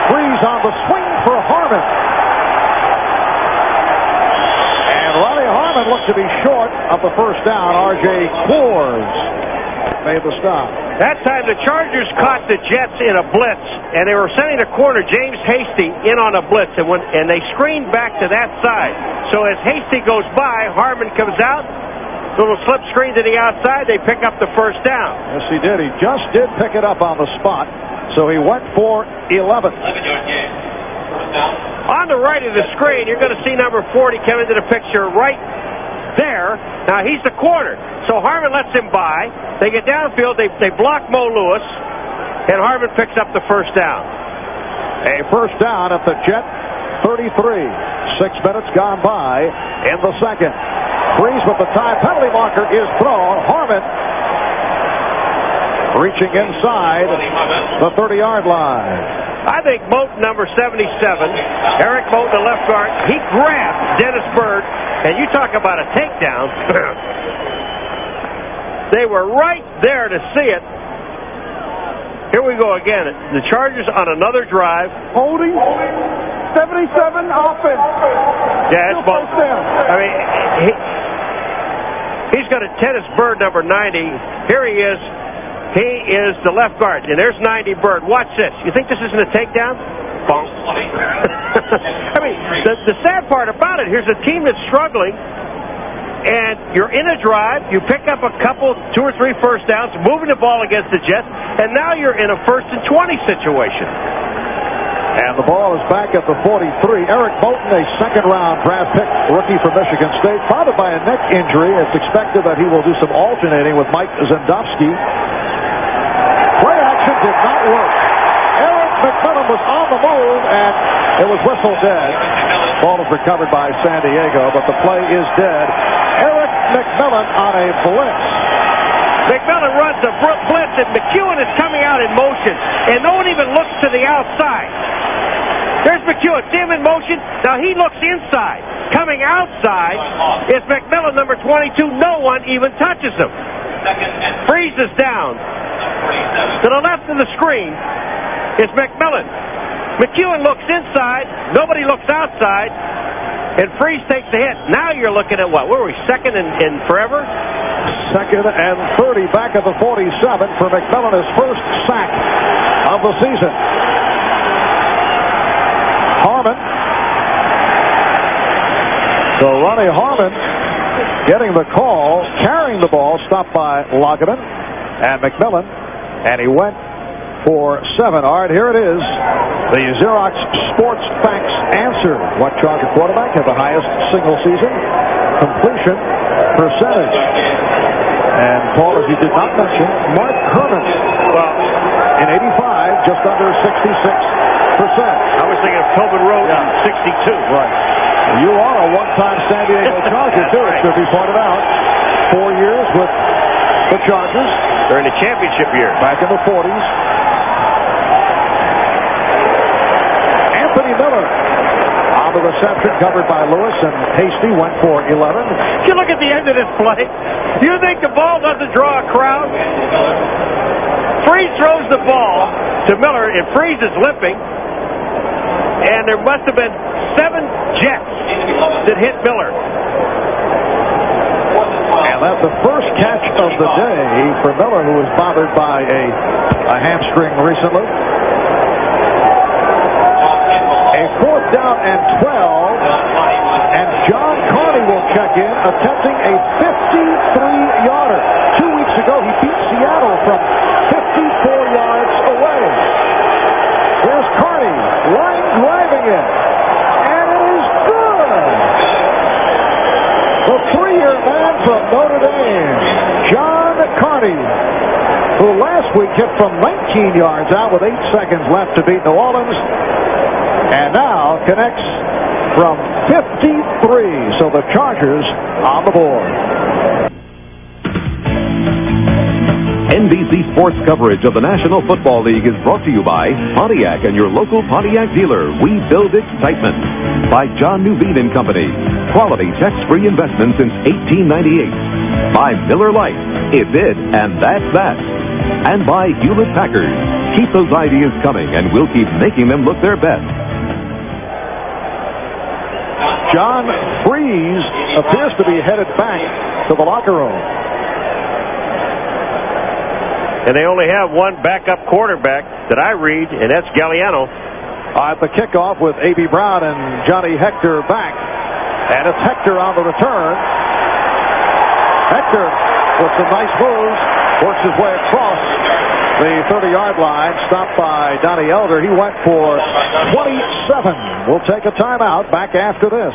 Freeze on the swing for Harmon. And Ronnie Harmon looked to be short of the first down. R.J. Coors made the stop. That time the Chargers caught the Jets in a blitz, and they were sending the corner, James Hasty, in on a blitz, and they screened back to that side. So as Hasty goes by, Harmon comes out, little slip screen to the outside, they pick up the first down. Yes, he did. He just did pick it up on the spot, so he went for 11. On the right of the screen, you're going to see number 40 come into the picture right there. Now, he's the corner. So Harmon lets him by. They get downfield. They block Mo Lewis, and Harmon picks up the first down. A first down at the Jet 33. 6 minutes gone by in the second. Freeze with the time penalty marker is thrown. Harmon reaching inside the 30-yard line. I think Moton, number 77, Eric Moton, the left guard, he grabbed Dennis Byrd, and you talk about a takedown. They were right there to see it. Here we go again. The Chargers on another drive. Holding 77 offense. Yeah, it's both. I mean, he's got a Dennis Byrd, number 90. Here he is. He is the left guard, and there's 90 Bird. Watch this. You think this isn't a takedown? Bonk. I mean, the sad part about it, here's a team that's struggling, and you're in a drive, you pick up a couple, 2 or 3 first downs, moving the ball against the Jets, and now you're in a 1st and 20 situation. And the ball is back at the 43. Eric Moulton, a second-round draft pick, rookie from Michigan State, bothered by a neck injury. It's expected that he will do some alternating with Mike Zendowski. Play action did not work. Eric McMillan was on the move, and it was whistled dead. Ball is recovered by San Diego, but the play is dead. Eric McMillan on a blitz. McMillan runs a blitz, and McEwen is coming out in motion, and no one even looks to the outside. There's McEwen. See him in motion? Now he looks inside. Coming outside is McMillan, number 22. No one even touches him. Freezes down. To the left of the screen is McMillan. McEwen looks inside. Nobody looks outside. And Freeze takes the hit. Now you're looking at what? Where are we? Second and forever? Second and 30 back at the 47 for McMillan, his first sack of the season. Harmon. So Ronnie Harmon getting the call, carrying the ball, stopped by Loggeman and McMillan, and he went for 7. All right, here it is. The Xerox Sports Facts answer. What Charger quarterback had the highest single season completion percentage? And Paul, as you did not mention, Mark Herman. Well, in 85, just under 66%. I was thinking of Tobin Road in 62. Right. You are a one-time San Diego Charger, too, it should be pointed out. 4 years with the Chargers. During the championship year. Back in the 40s. Anthony Miller on the reception, covered by Lewis, and Hasty went for 11. You look at the end of this play. You think the ball doesn't draw a crowd? Freeze throws the ball to Miller, and Freeze is limping. And there must have been 7 jets that hit Miller. And that's the first catch of the day for Miller, who was bothered by a hamstring recently. A 4th down and 12, and John Carney will check in, attempting a 53-yarder. 2 weeks ago, he beat Seattle from 54 yards away. There's Carney, line driving it, and it is good. The 3-year man from Notre Dame, John Carney, who last week hit from 19 yards out with 8 seconds left to beat New Orleans, and now connects from 53. So the Chargers on the board. NBC Sports coverage of the National Football League is brought to you by Pontiac and your local Pontiac dealer. We build excitement. By John Newbean and Company. Quality tax-free investment since 1898. By Miller Lite. It's it, and that's that. And by Hewlett Packard. Keep those ideas coming, and we'll keep making them look their best. John Freeze appears to be headed back to the locker room. And they only have one backup quarterback that I read, and that's Galliano. At the kickoff with A.B. Brown and Johnny Hector back. And it's Hector on the return. Hector with some nice moves, works his way across the 30-yard line, stopped by Donnie Elder. He went for 27. We'll take a timeout. Back after this.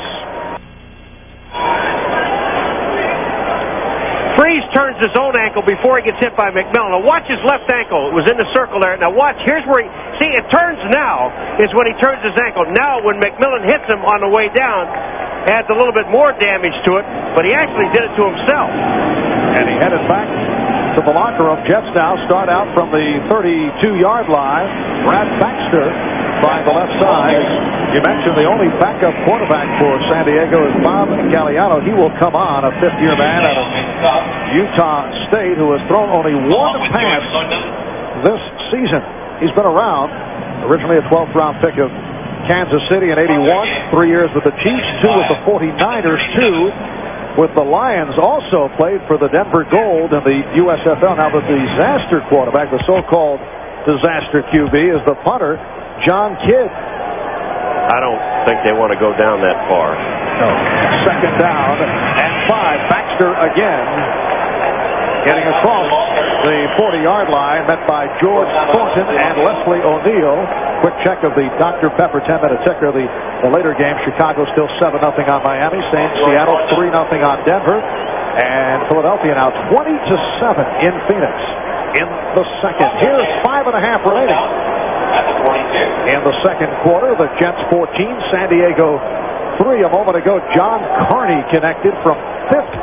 Freeze turns his own ankle before he gets hit by McMillan. Now watch his left ankle. It was in the circle there. Now watch. Here's where he... See, it turns now is when he turns his ankle. Now when McMillan hits him on the way down, adds a little bit more damage to it, but he actually did it to himself. And he headed back to the locker room. Jets now start out from the 32-yard line. Brad Baxter by the left side. You mentioned the only backup quarterback for San Diego is Bob Galliano. He will come on, a fifth-year man out of Utah State who has thrown only one pass this season. He's been around, originally a 12th-round pick of Kansas City in '81, 3 years with the Chiefs, 2 with the 49ers, 2 with the Lions, also played for the Denver Gold in the USFL. Now the disaster quarterback, the so-called disaster QB, is the punter, John Kidd. I don't think they want to go down that far. No. Second down and 5. Baxter again getting across the 40-yard line, met by George Thornton and Leslie O'Neal. Quick check of the Dr. Pepper 10-minute ticker. The later game, Chicago still 7-0 on Miami. Same Seattle 3-0 on Denver. And Philadelphia now 20-7 in Phoenix in the second. Here's 5.5 remaining. In the second quarter, the Jets 14, San Diego 3. A moment ago, John Carney connected from 53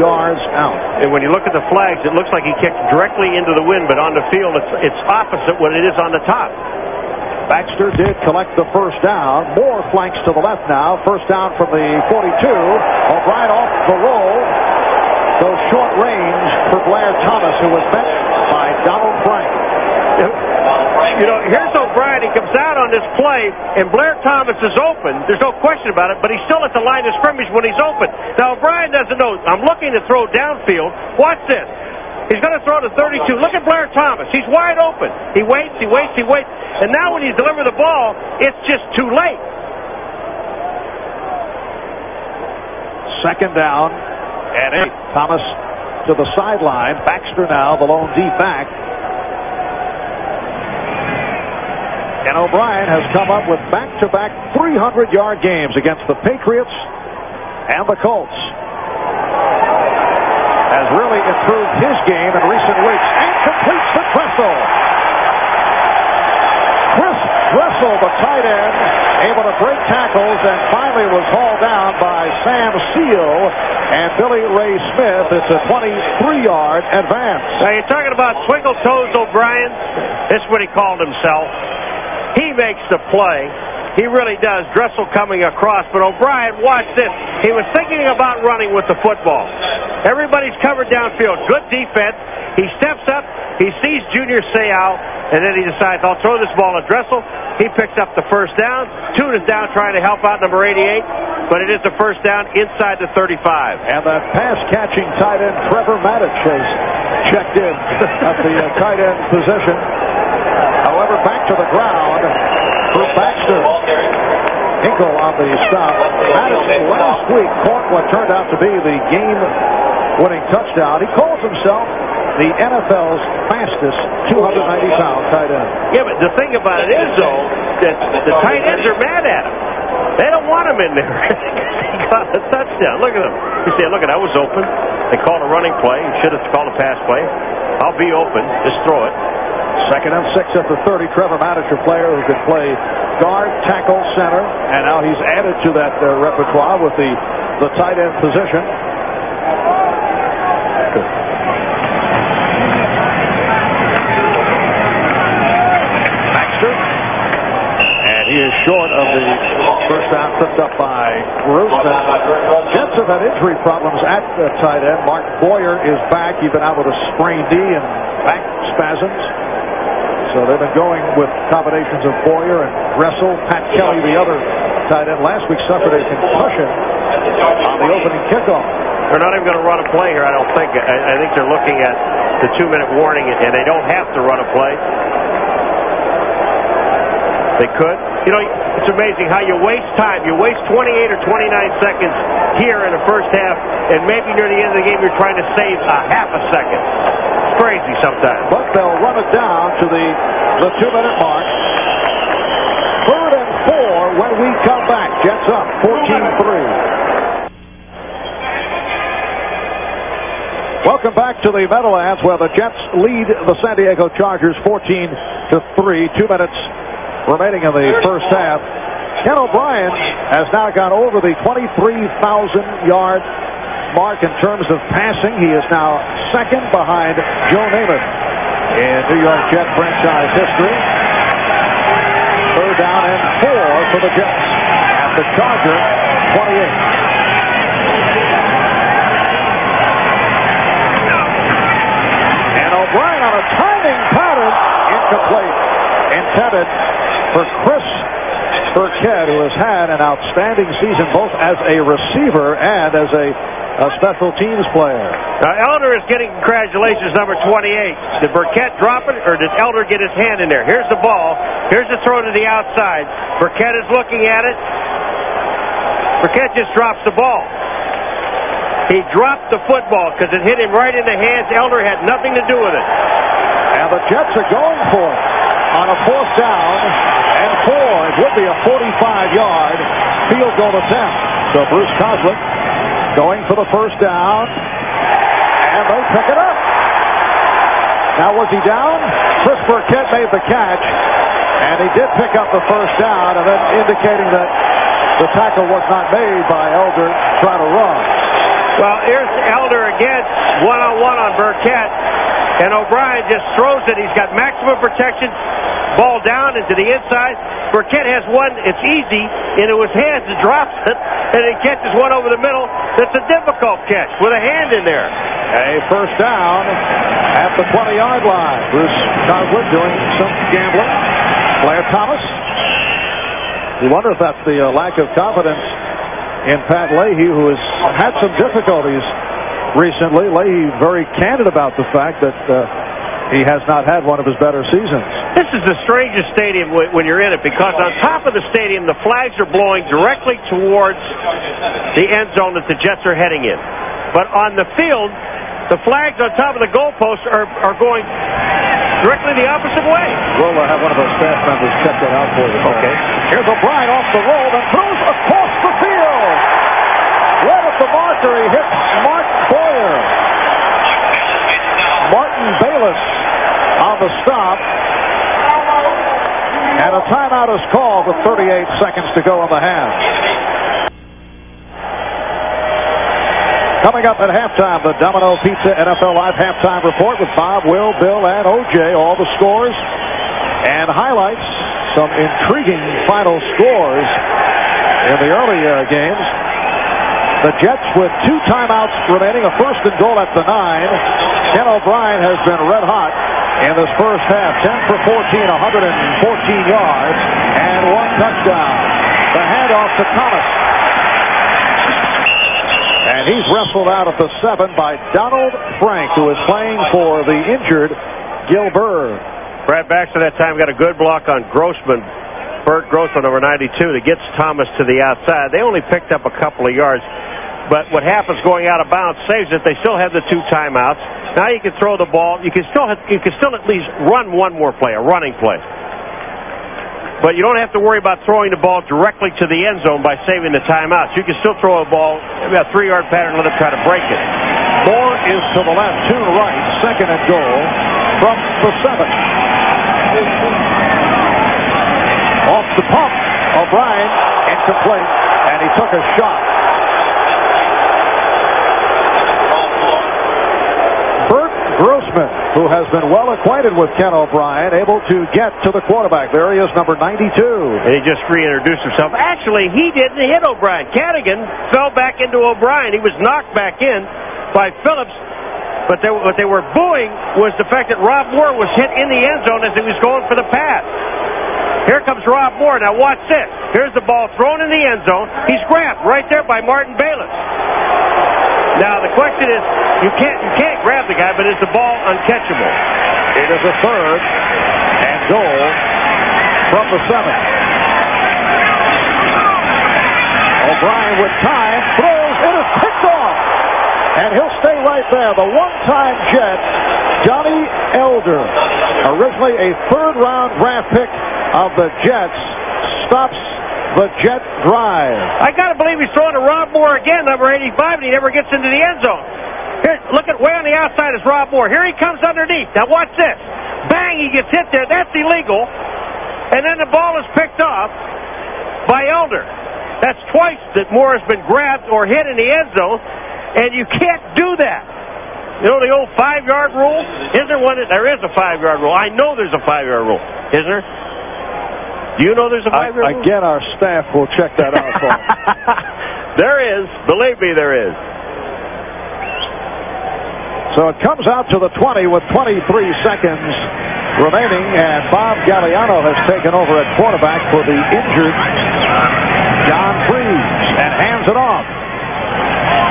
yards out. And when you look at the flags, it looks like he kicked directly into the wind, but on the field, it's opposite what it is on the top. Baxter did collect the first down. More flanks to the left now. First down from the 42. O'Brien off the roll. Goes short range for Blair Thomas, who was met by Donald Frank. You know, here's O'Brien. He comes out on this play, and Blair Thomas is open. There's no question about it, but he's still at the line of scrimmage when he's open. Now, O'Brien doesn't know. I'm looking to throw downfield. Watch this. He's going to throw to 32. Look at Blair Thomas. He's wide open. He waits. And now when you deliver the ball, it's just too late. Second down and 8. Thomas to the sideline. Baxter now, the lone D back. And O'Brien has come up with back-to-back 300-yard games against the Patriots and the Colts. Has really improved his game in recent weeks and completes the Dressel. Chris Dressel, the tight end, able to break tackles and finally was hauled down by Sam Seal and Billy Ray Smith. It's a 23-yard advance. Now you're talking about Twinkle Toes O'Brien. This is what he called himself. He makes the play. He really does. Dressel coming across. But O'Brien, watch this. He was thinking about running with the football. Everybody's covered downfield. Good defense. He steps up. He sees Junior Seau. And then he decides, I'll throw this ball at Dressel. He picks up the first down. Toon is down trying to help out number 88. But it is the first down inside the 35. And that pass-catching tight end, Trevor Maddich, has checked in at the tight end position. However, back to the ground for Baxter. Hinkle on the stop. Madison last week caught what turned out to be the game-winning touchdown. He calls himself the NFL's fastest 290-pound tight end. Yeah, but the thing about it is, though, that the tight ends are mad at him. They don't want him in there. He got a touchdown. Look at him. He said, look, I was open. They called a running play. He should have called a pass play. I'll be open. Just throw it. Second and 6 at the 30. Trevor Maddich, a player who can play guard, tackle, center, and now he's added to that repertoire with the tight end position. Baxter, and he is short of the first down, tripped up by Grossman. Jets have had injury problems at the tight end. Mark Boyer is back. He's been out with a sprained knee and back spasms. So they've been going with combinations of Boyer and Dressel. Pat Kelly, the other tight end, last week suffered a concussion on the opening kickoff. They're not even going to run a play here, I don't think. I think they're looking at the 2-minute warning, and they don't have to run a play. They could. You know, it's amazing how you waste time. You waste 28 or 29 seconds here in the first half, and maybe near the end of the game you're trying to save a half a second. It's crazy sometimes. But they'll run it down to the 2-minute mark. 3rd and 4 when we come back. Jets up 14-3. Welcome back to the Meadowlands, where the Jets lead the San Diego Chargers 14-3. 2 minutes remaining in the first half. Ken O'Brien has now gone over the 23,000-yard mark in terms of passing. He is now second behind Joe Namath in New York Jet franchise history. 3rd down and 4 for the Jets at the Charger 28. And O'Brien on a timing pattern, incomplete, intended for Chris Burkett, who has had an outstanding season both as a receiver and as a special teams player. Now, Elder is getting congratulations, number 28. Did Burkett drop it, or did Elder get his hand in there? Here's the ball. Here's the throw to the outside. Burkett is looking at it. Burkett just drops the ball. He dropped the football because it hit him right in the hands. Elder had nothing to do with it. And the Jets are going for it on a 4th down and 4. It would be a 45-yard field goal attempt. So Bruce Coslet going for the 1st down, and they pick it up. Now, was he down? Chris Burkett made the catch, and he did pick up the 1st down, and then indicating that the tackle was not made by Elder trying to run. Well, here's Elder again, one-on-one on Burkett, and O'Brien just throws it. He's got maximum protection, ball down into the inside. Burkett has one, it's easy, into his hands and drops it, and he catches one over the middle. That's a difficult catch with a hand in there. A 1st down at the 20-yard line. Bruce Coslet doing some gambling. Blair Thomas. You wonder if that's the lack of confidence in Pat Leahy, who has had some difficulties recently. Leahy very candid about the fact that he has not had one of his better seasons. This is the strangest stadium when you're in it, because on top of the stadium, the flags are blowing directly towards the end zone that the Jets are heading in. But on the field, the flags on top of the goalposts are going directly the opposite way. We'll have one of our staff members check that out for you. Okay. Here's O'Brien off the roll and throws across the field. Right at the marker, he hits Mark Boyer. Martin Bayless on the stop. And a timeout is called with 38 seconds to go in the half. Coming up at halftime, the Domino Pizza NFL Live Halftime Report with Bob, Will, Bill, and O.J. All the scores and highlights. Some intriguing final scores in the early games. The Jets with 2 timeouts remaining, a 1st and goal at the 9. Ken O'Brien has been red hot in this first half. 10 for 14, 114 yards, and 1 touchdown. The handoff to Thomas. And he's wrestled out at the 7 by Donald Frank, who is playing for the injured Gil Bird. Brad Baxter that time got a good block on Grossman, Bert Grossman, number 92, that gets Thomas to the outside. They only picked up a couple of yards, but what happens going out of bounds saves it. They still have the 2 timeouts. Now you can throw the ball. You can still at least run one more play, a running play. But you don't have to worry about throwing the ball directly to the end zone by saving the timeouts. You can still throw a ball, a 3-yard pattern, let them try to break it. Moore is to the left, 2 to the right, 2nd and goal from the 7. Off the pump, O'Brien, incomplete, and he took a shot. Bert Grossman, who has been well acquainted with Ken O'Brien, able to get to the quarterback. There he is, number 92. And he just reintroduced himself. Actually, he didn't hit O'Brien. Cadigan fell back into O'Brien. He was knocked back in by Phillips. But what they were booing was the fact that Rob Moore was hit in the end zone as he was going for the pass. Here comes Rob Moore. Now watch this. Here's the ball thrown in the end zone. He's grabbed right there by Martin Bayless. Now the question is, you can't grab the guy, but is the ball uncatchable? It is a 3rd and goal from the 7. O'Brien with time, throws, it is picked off. And he'll stay right there. The one-time Jet, Johnny Elder, originally a 3rd-round draft pick of the Jets, stops the Jet drive. I got to believe he's throwing to Rob Moore again, number 85, and he never gets into the end zone. Here, look at way on the outside is Rob Moore. Here he comes underneath. Now watch this. Bang, he gets hit there. That's illegal. And then the ball is picked off by Elder. That's twice that Moore has been grabbed or hit in the end zone. And you can't do that. You know the old 5-yard rule? Is there one? There is a 5-yard rule. I know there's a 5-yard rule. Isn't there? Do you know there's a 5-yard rule? Again, our staff will check that out for us. There is. Believe me, there is. So it comes out to the 20 with 23 seconds remaining, and Bob Galliano has taken over at quarterback for the injured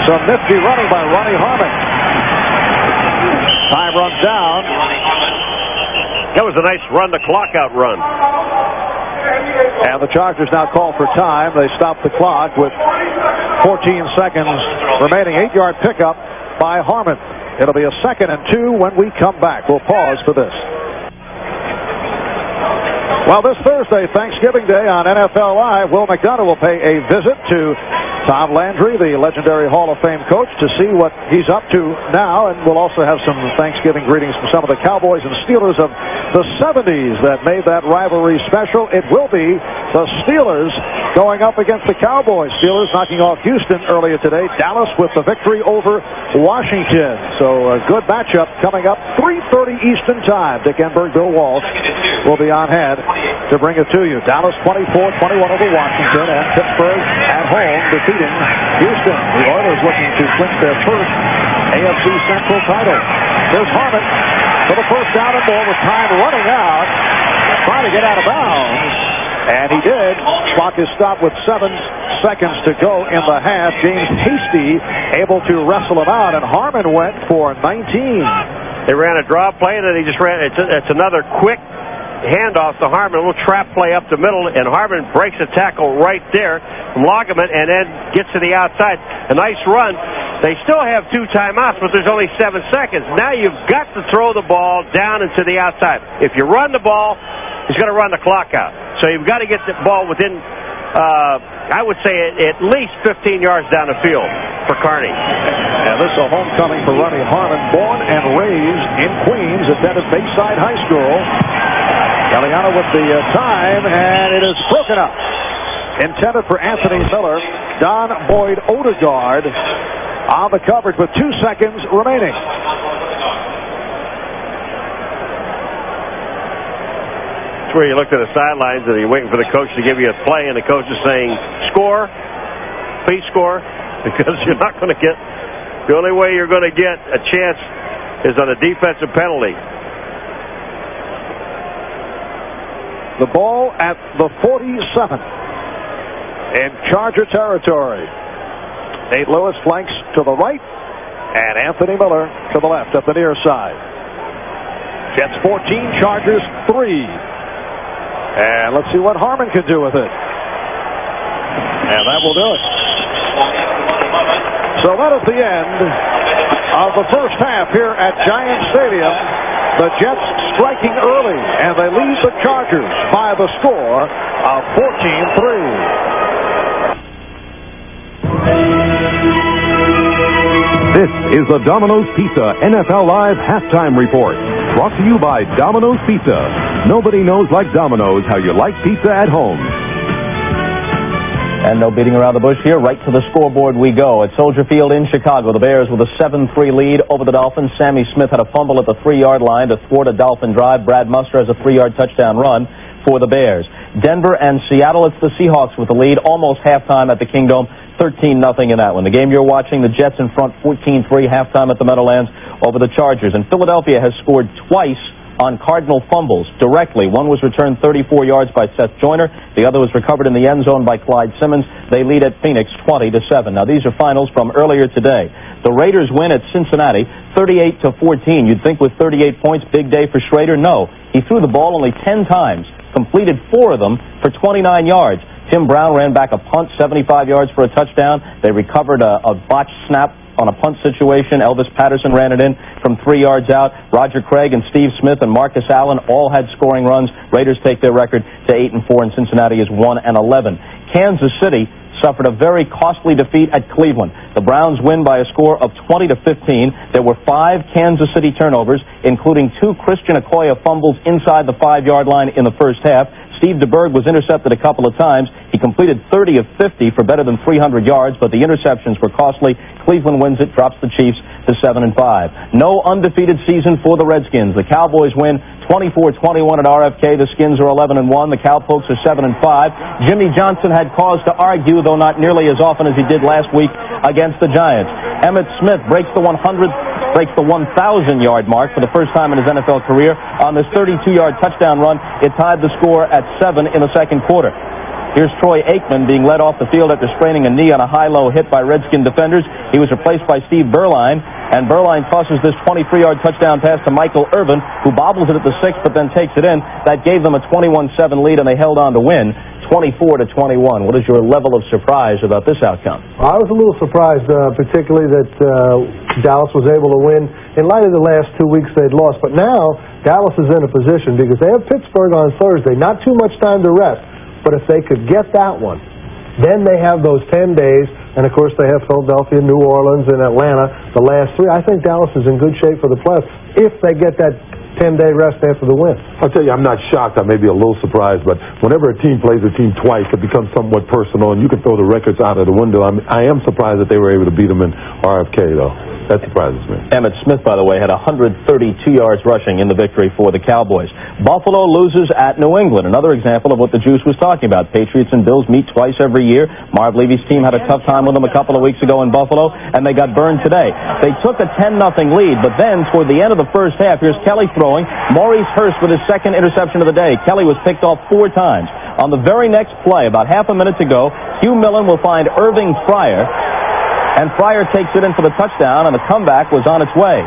Some nifty running by Ronnie Harmon. Time runs down. That was a nice run the clock out run. And the Chargers now call for time. They stop the clock with 14 seconds remaining. 8-yard pickup by Harmon. It'll be a 2nd and 2 when we come back. We'll pause for this. Well, this Thursday, Thanksgiving Day on NFL Live, Will McDonough will pay a visit to Tom Landry, the legendary Hall of Fame coach, to see what he's up to now, and we'll also have some Thanksgiving greetings from some of the Cowboys and Steelers of the 70s that made that rivalry special. It will be the Steelers going up against the Cowboys. Steelers knocking off Houston earlier today. Dallas with the victory over Washington. So a good matchup coming up, 3:30 Eastern Time. Dick Enberg, Bill Walsh will be on hand to bring it to you. Dallas 24-21 over Washington, and Pittsburgh at home defeating Houston. The Oilers looking to clinch their first AFC Central title. Here's Harmon for the first down and more with time running out, trying to get out of bounds, and he did. Clock is stopped with 7 seconds to go in the half. James Hasty able to wrestle him out, and Harmon went for 19. They ran a draw play, and then he just ran. It's another quick handoff to Harmon, a little trap play up the middle, and Harmon breaks a tackle right there from Lageman and then gets to the outside. A nice run. They still have 2 timeouts, but there's only 7 seconds. Now you've got to throw the ball down and to the outside. If you run the ball, he's going to run the clock out. So you've got to get the ball within, I would say, at least 15 yards down the field for Kearney. And this is a homecoming for Ronnie Harmon, born and raised in Queens, attended Bayside High School. Galliano with the time, and it is broken up. Intended for Anthony Miller. Don Boyd Odegaard on the coverage with 2 seconds remaining. That's where you look to the sidelines and you're waiting for the coach to give you a play, and the coach is saying, score, please score, because you're not going to get, the only way you're going to get a chance is on a defensive penalty. The ball at the 47 in Charger territory. Nate Lewis flanks to the right, and Anthony Miller to the left up the near side. Jets 14, Chargers 3. And let's see what Harmon can do with it. And that will do it. So that is the end of the first half here at Giant Stadium. The Jets striking early, and they lead the Chargers by the score of 14-3. This is the Domino's Pizza NFL Live Halftime Report, brought to you by Domino's Pizza. Nobody knows like Domino's how you like pizza at home. And no beating around the bush here. Right to the scoreboard we go. At Soldier Field in Chicago, the Bears with a 7-3 lead over the Dolphins. Sammy Smith had a fumble at the 3-yard line to thwart a Dolphin drive. Brad Muster has a 3-yard touchdown run for the Bears. Denver and Seattle, it's the Seahawks with the lead. Almost halftime at the Kingdome. 13-0 in that one. The game you're watching, the Jets in front 14-3 halftime at the Meadowlands over the Chargers. And Philadelphia has scored twice on Cardinal fumbles directly. One was returned 34 yards by Seth Joyner. The other was recovered in the end zone by Clyde Simmons. They lead at Phoenix 20-7. Now these are finals from earlier today. The Raiders win at Cincinnati 38-14. You'd think with 38 points, big day for Schrader. No, he threw the ball only 10 times, completed 4 of them for 29 yards. Tim Brown ran back a punt, 75 yards for a touchdown. They recovered a botched snap on a punt situation. Elvis Patterson ran it in from 3 yards out. Roger Craig and Steve Smith and Marcus Allen all had scoring runs. Raiders take their record to 8-4, and Cincinnati is 1-11. Kansas City suffered a very costly defeat at Cleveland. The Browns win by a score of 20-15. There were 5 Kansas City turnovers, including 2 Christian Okoye fumbles inside the 5-yard line in the first half. Steve DeBerg was intercepted a couple of times. He completed 30 of 50 for better than 300 yards, but the interceptions were costly. Cleveland wins it, drops the Chiefs to 7-5. No undefeated season for the Redskins. The Cowboys win 24-21 at RFK. The Skins are 11-1. The Cowpokes are 7-5. Jimmy Johnson had cause to argue, though not nearly as often as he did last week against the Giants. Emmitt Smith breaks the 1,000-yard mark for the first time in his NFL career on this 32-yard touchdown run. It tied the score at 7 in the second quarter. Here's Troy Aikman being led off the field after spraining a knee on a high-low hit by Redskin defenders. He was replaced by Steve Berline, and Berline tosses this 23-yard touchdown pass to Michael Irvin, who bobbles it at the 6 but then takes it in. That gave them a 21-7 lead, and they held on to win 24-21. What is your level of surprise about this outcome? I was a little surprised, particularly that Dallas was able to win in light of the last 2 weeks they'd lost. But now Dallas is in a position because they have Pittsburgh on Thursday. Not too much time to rest, but if they could get that one, then they have those 10 days, and of course they have Philadelphia, New Orleans, and Atlanta, the last 3. I think Dallas is in good shape for the playoffs if they get that 10-day rest after the win. I'll tell you, I'm not shocked. I may be a little surprised, but whenever a team plays a team twice, it becomes somewhat personal, and you can throw the records out of the window. I am surprised that they were able to beat them in RFK, though. That surprises me. Emmitt Smith, by the way, had 132 yards rushing in the victory for the Cowboys. Buffalo loses at New England. Another example of what the Juice was talking about. Patriots and Bills meet twice every year. Marv Levy's team had a tough time with them a couple of weeks ago in Buffalo, and they got burned today. They took a 10-0 lead, but then toward the end of the first half, here's Kelly throwing. Maurice Hurst with his second interception of the day. Kelly was picked off 4 times. On the very next play, about half a minute to go, Hugh Millen will find Irving Fryer, and Fryer takes it in for the touchdown, and the comeback was on its way.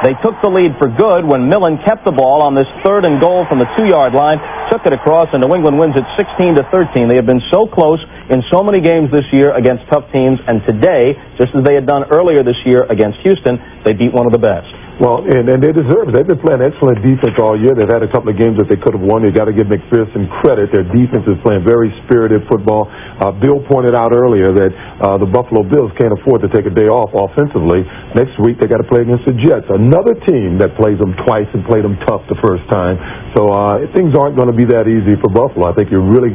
They took the lead for good when Millen kept the ball on this 3rd and goal from the 2-yard line, took it across, and New England wins it 16-13. They have been so close in so many games this year against tough teams, and today, just as they had done earlier this year against Houston, they beat one of the best. Well, and they deserve it. They've been playing excellent defense all year. They've had a couple of games that they could have won. You got to give McPherson credit. Their defense is playing very spirited football. Bill pointed out earlier that the Buffalo Bills can't afford to take a day off offensively. Next week they got to play against the Jets, another team that plays them twice and played them tough the first time. So things aren't going to be that easy for Buffalo. I think you really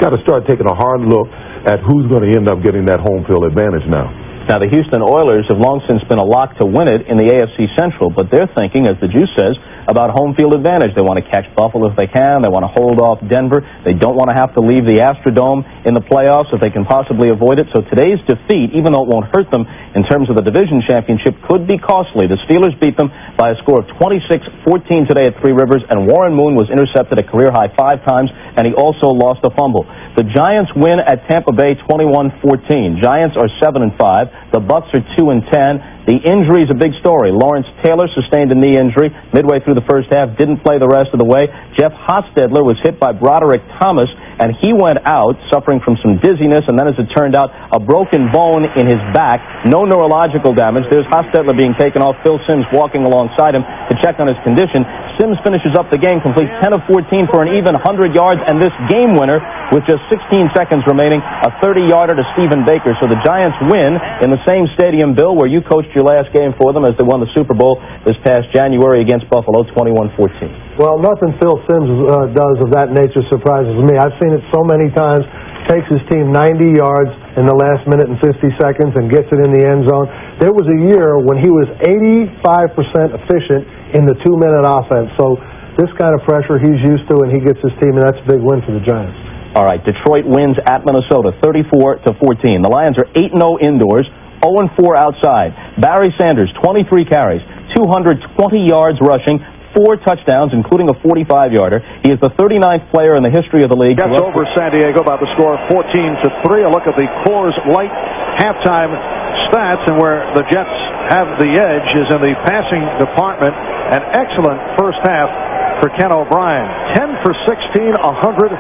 got to start taking a hard look at who's going to end up getting that home field advantage now. Now, the Houston Oilers have long since been a lock to win it in the AFC Central, but they're thinking, as the Juice says, about home field advantage. They want to catch Buffalo if they can. They want to hold off Denver. They don't want to have to leave the Astrodome in the playoffs if they can possibly avoid it. So today's defeat, even though it won't hurt them in terms of the division championship, could be costly. The Steelers beat them by a score of 26-14 today at Three Rivers, and Warren Moon was intercepted a career-high 5 times, and he also lost a fumble. The Giants win at Tampa Bay 21-14. Giants are 7-5. The Bucs are 2-10. The injury is a big story. Lawrence Taylor sustained a knee injury midway through the first half, didn't play the rest of the way. Jeff Hostetler was hit by Broderick Thomas, and he went out suffering from some dizziness, and then as it turned out, a broken bone in his back. No neurological damage. There's Hostetler being taken off. Phil Simms walking alongside him to check on his condition. Simms finishes up the game, completes 10 of 14 for an even 100 yards, and this game winner with just 16 seconds remaining, a 30-yarder to Stephen Baker. So the Giants win in the same stadium, Bill, where you coached your last game for them as they won the Super Bowl this past January against Buffalo, 21-14. Well, nothing Phil Simms does of that nature surprises me. I've seen it so many times. Takes his team 90 yards in the last minute and 50 seconds and gets it in the end zone. There was a year when he was 85% efficient in the 2-minute offense. So this kind of pressure he's used to, and he gets his team, and that's a big win for the Giants. All right, Detroit wins at Minnesota, 34-14. The Lions are 8-0 indoors, 0-4 outside. Barry Sanders, 23 carries, 220 yards rushing, 4 touchdowns, including a 45-yarder. He is the 39th player in the history of the league. Gets over San Diego by the score of 14-3. A look at the Coors Light halftime stats, and where the Jets have the edge is in the passing department. An excellent first half for Ken O'Brien. 10 for 16, 114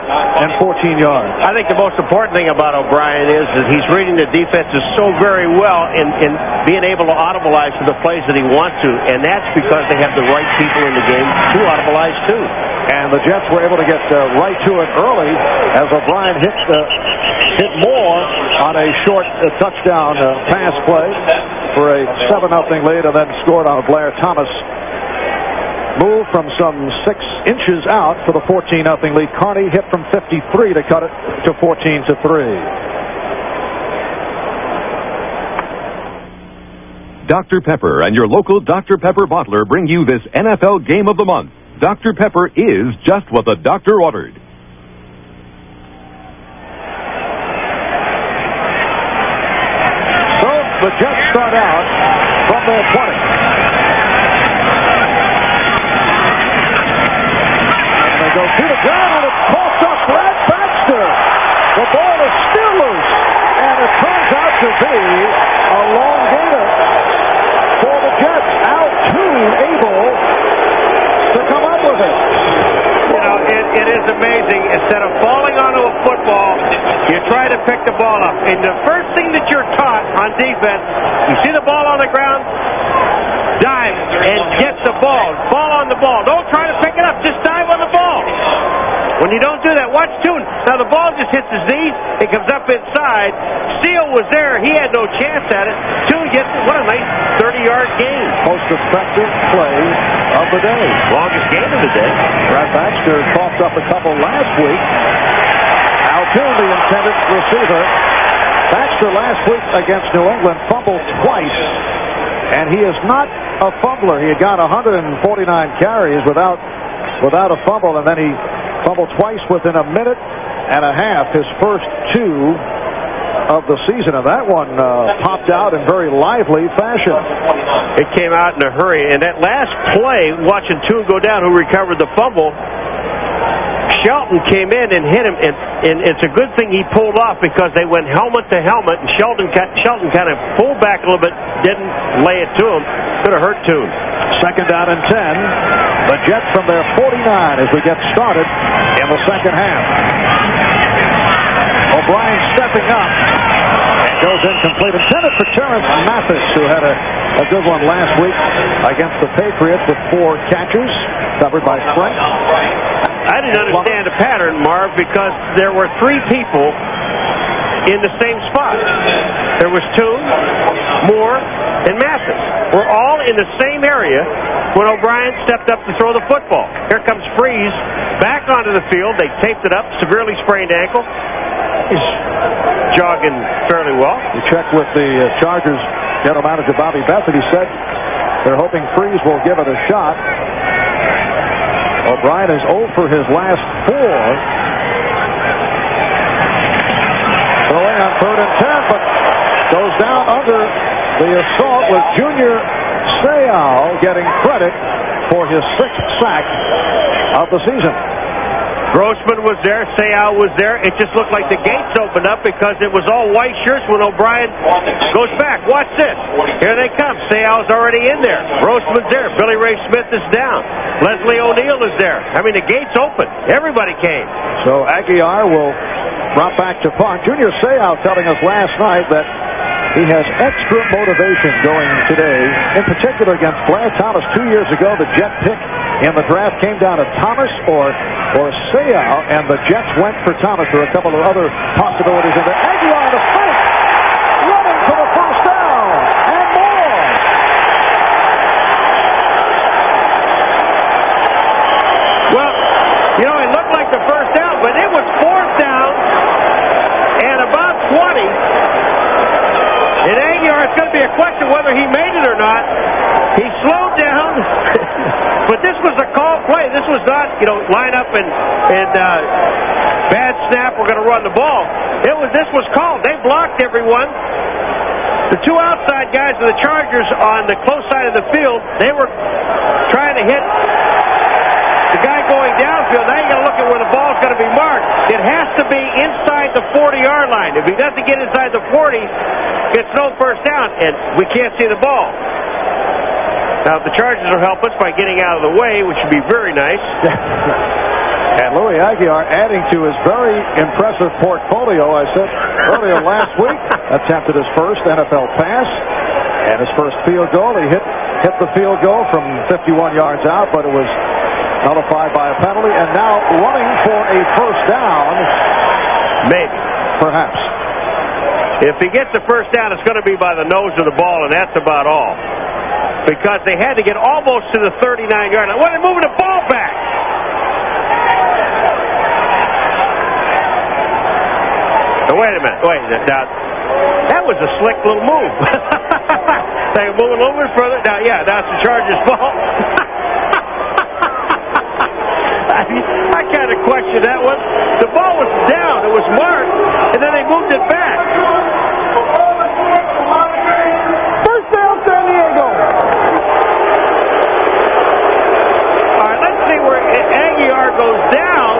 yards. I think the most important thing about O'Brien is that he's reading the defenses so very well in being able to audibilize to the plays that he wants to, and that's because they have the right people in the game to audibilize too. And the Jets were able to get right to it early as O'Brien hit Moore on a short touchdown pass play for a 7-0 lead, and then scored on a Blair Thomas move from some 6 inches out for the 14-0 lead. Carney hit from 53 to cut it to 14-3. Dr. Pepper and your local Dr. Pepper bottler bring you this NFL Game of the Month. Dr. Pepper is just what the doctor ordered. So the Jets start out from their 20. And they go to the ground, and it's tossed up. Brad Baxter still loose. And it turns out to be a long gainer for the Jets. Al Toon able to come up with it. You know, it is amazing. Instead of falling onto a football, you try to pick the ball up. And the first thing that you're taught on defense, you see the ball on the ground, dive and get the ball. Fall on the ball. Don't try to pick it up. Just dive on the ball. When you don't do that, watch Toon. Now the ball just hits his knees. It comes up inside. Steele was there. He had no chance at it. Toon gets it. What a nice 30-yard gain. Most effective play of the day. Longest game of the day. Brad Baxter coughed up a couple last week. Al Toon, the intended receiver. Baxter last week against New England fumbled twice, and he is not a fumbler. He had got 149 carries without a fumble, and then he fumbled twice within a minute and a half, his first two of the season, and that one popped out in very lively fashion. It came out in a hurry, and that last play, watching Toon go down, who recovered the fumble, Shelton came in and hit him, and it's a good thing he pulled off because they went helmet to helmet, and Shelton kind of pulled back a little bit, didn't lay it to him. Could have hurt Toon. Second down and 10. The Jets from their 49 as we get started in the second half. O'Brien stepping up and goes incomplete. Intended for Terrence Mathis, who had a good one last week against the Patriots with 4 catches covered by Frank. I didn't understand the pattern, Marv, because there were 3 people in the same spot. There was Toon, Moore, and Mathis. We're all in the same area when O'Brien stepped up to throw the football. Here comes Freeze back onto the field. They taped it up, severely sprained ankle. He's jogging fairly well. We checked with the Chargers general manager Bobby Bethard. He said they're hoping Freeze will give it a shot. O'Brien is 0 for his last 4. Throwing on 3rd and 10, but goes down under the assault with Junior Seau getting credit for his 6th sack of the season. Grossman was there, Seau was there. It just looked like the gates opened up because it was all white shirts when O'Brien goes back. Watch this. Here they come. Seau's already in there. Grossman's there. Billy Ray Smith is down. Leslie O'Neal is there. I mean, the gates open. Everybody came. So Aguiar will drop back to punt. Junior Seau telling us last night that he has extra motivation going today, in particular against Blair Thomas 2 years ago. The Jet pick in the draft came down to Thomas or Seau, and the Jets went for Thomas. There are a couple of other possibilities in there. Aguiar the first, running for the first down, and more. Well, you know, it looked like the first down, but it was 4th down and about 20. And Aguiar, it's going to be a question whether he made it or not. He slowed down, but this was a call play. This was not, line up and bad snap, we're going to run the ball. This was called. They blocked everyone. The 2 outside guys of the Chargers on the close side of the field, they were trying to hit the guy going downfield. Now you got to look at where the ball's going to be marked. It has to be inside the 40-yard line. If he doesn't get inside the 40, it's no first down, and we can't see the ball. Now, the Chargers will help us by getting out of the way, which would be very nice. And Louis Aguiar adding to his very impressive portfolio. I said earlier last week, attempted his first NFL pass and his first field goal. He hit the field goal from 51 yards out, but it was nullified by a penalty. And now running for a first down. Maybe. Perhaps. If he gets the first down, it's going to be by the nose of the ball, and that's about all. Because they had to get almost to the 39-yard line. Well, they're moving the ball back. Now, wait a minute. Now, that was a slick little move. They were moving a little bit further. Now, that's the Chargers' ball. I kind of questioned that one. The ball was down. It was marked, and then they moved it back. First down, San Diego. All right, let's see where Aguiar goes down.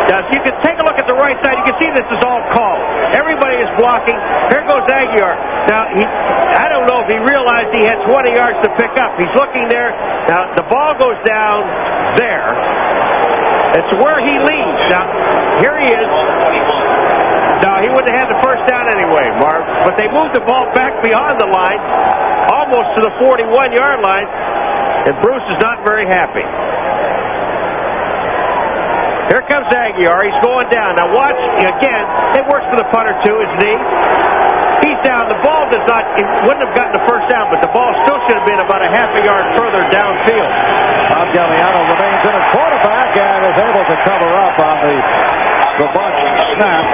Now, if you can take a look at the right right side. You can see this is all called. Everybody is blocking. Here goes Aguiar. Now, I don't know if he realized he had 20 yards to pick up. He's looking there. Now, the ball goes down there. It's where he leads. Now, here he is. No, he wouldn't have had the first down anyway, Marv. But they moved the ball back beyond the line, almost to the 41-yard line, and Bruce is not very happy. Here comes Aguiar. He's going down. Now watch, again, it works for the punter too, his knee. He's down. The ball does not, it wouldn't have gotten the first down, but the ball still should have been about a half a yard further downfield. Bob Galliano remains in at quarterback and is able to cover up on the botched snap.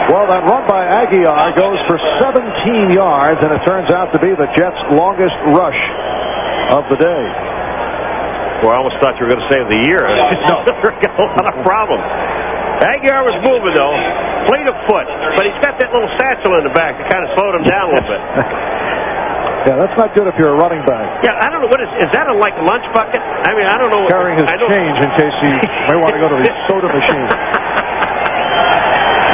Well, that run by Aguiar goes for 17 yards, and it turns out to be the Jets' longest rush of the day. Well, I almost thought you were going to say of the year. No, they've got a lot of problems. Aguiar was moving, though. Fleet of foot. But he's got that little satchel in the back that kind of slowed him down a little bit. Yeah, that's not good if you're a running back. Yeah, I don't know. What is that, a like lunch bucket? I mean, I don't know. Carrying his change in case he may want to go to the soda machine.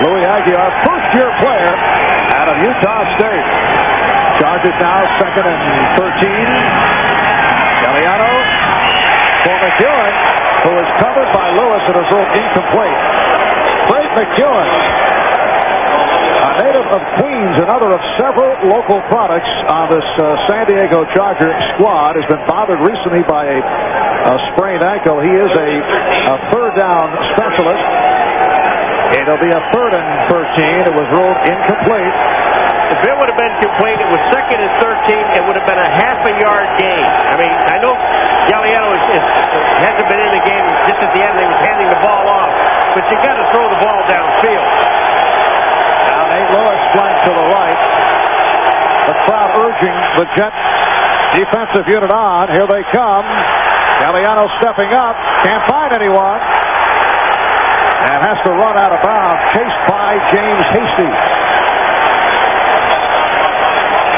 Louis Aguiar, first-year player out of Utah State. Chargers now 2nd and 13. Galliano for McEwen, who is covered by Lewis and is ruled incomplete. Craig McEwen, a native of Queens, another of several local products on this San Diego Charger squad, has been bothered recently by a sprained ankle. He is a third down specialist. It'll be a 3rd and 13. It was ruled incomplete. If it would have been complete, it was 2nd and 13. It would have been a half a yard gain. I mean, I know Galliano hasn't been in the game just at the end. He was handing the ball off, but you got to throw the ball downfield. Now Nate Lewis flanked to the right. The crowd urging the Jet defensive unit on. Here they come. Galliano stepping up. Can't find anyone. And has to run out of bounds. Chased by James Hasty.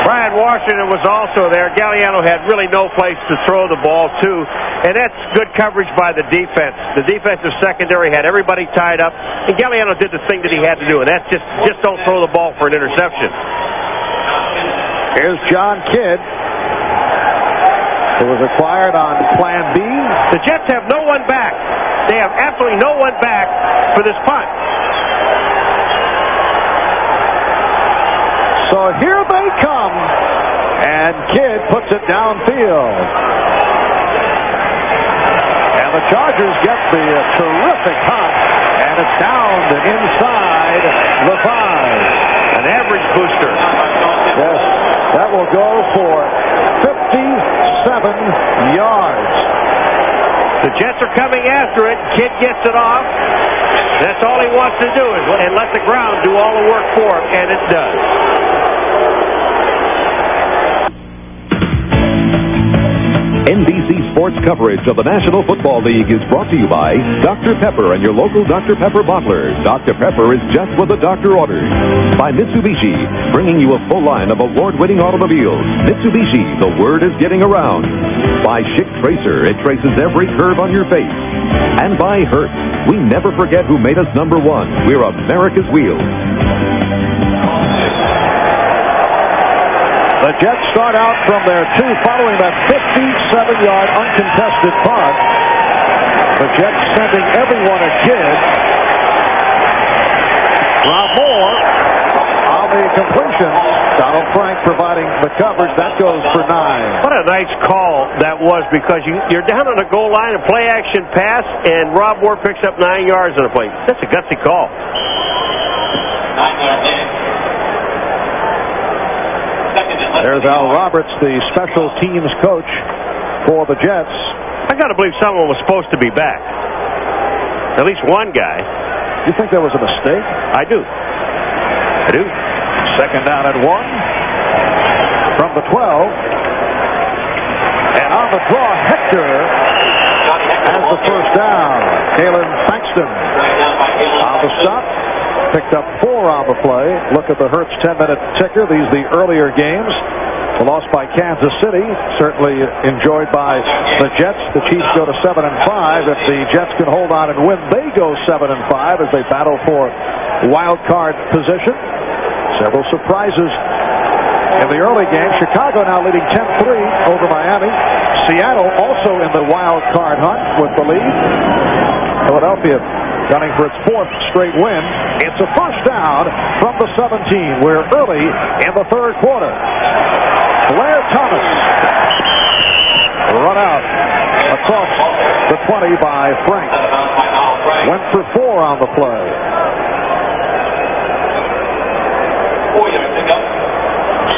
Brian Washington was also there. Galliano had really no place to throw the ball to, and that's good coverage by the defense. The defensive secondary had everybody tied up, and Galliano did the thing that he had to do, and that's just don't throw the ball for an interception. Here's John Kidd, who was acquired on Plan B. The Jets have no one back. They have absolutely no one back for this punt. So here they come, and Kidd puts it downfield. And the Chargers get the terrific hunt, and it's down to inside the 5. An average booster. Yes, that will go for 57 yards. The Jets are coming after it. Kidd gets it off. That's all he wants to do is and let the ground do all the work for him, and it does. NBC Sports coverage of the National Football League is brought to you by Dr. Pepper and your local Dr. Pepper bottler. Dr. Pepper is just what the doctor orders. By Mitsubishi, bringing you a full line of award-winning automobiles. Mitsubishi, the word is getting around. By Schick Tracer, it traces every curve on your face. And by Hertz, we never forget who made us number one. We're America's wheels. The Jets start out from their 2 following that 57-yard uncontested punt. The Jets sending everyone a Kidd. Rob Moore on the completion. Donald Frank providing the coverage. That goes for 9. What a nice call that was, because you're down on the goal line, a play action pass, and Rob Moore picks up 9 yards on the play. That's a gutsy call. 9 yards. There's Al Roberts, the special teams coach for the Jets. I got to believe someone was supposed to be back. At least one guy. You think there was a mistake? I do. 2nd down at 1 from the 12. And on the draw, Hector has the first down. Kalen Paxton on the stop. Picked up 4 on the play. Look at the Hertz 10-minute ticker. These are the earlier games. The loss by Kansas City, certainly enjoyed by the Jets. The Chiefs go to 7-5. If the Jets can hold on and win, they go 7-5 as they battle for wild card position. Several surprises in the early game. Chicago now leading 10-3 over Miami. Seattle also in the wild card hunt with the lead. Philadelphia gunning for its 4th straight win. It's a first down from the 17. We're early in the 3rd quarter. Blair Thomas run out across the 20 by Frank. Went for 4 on the play.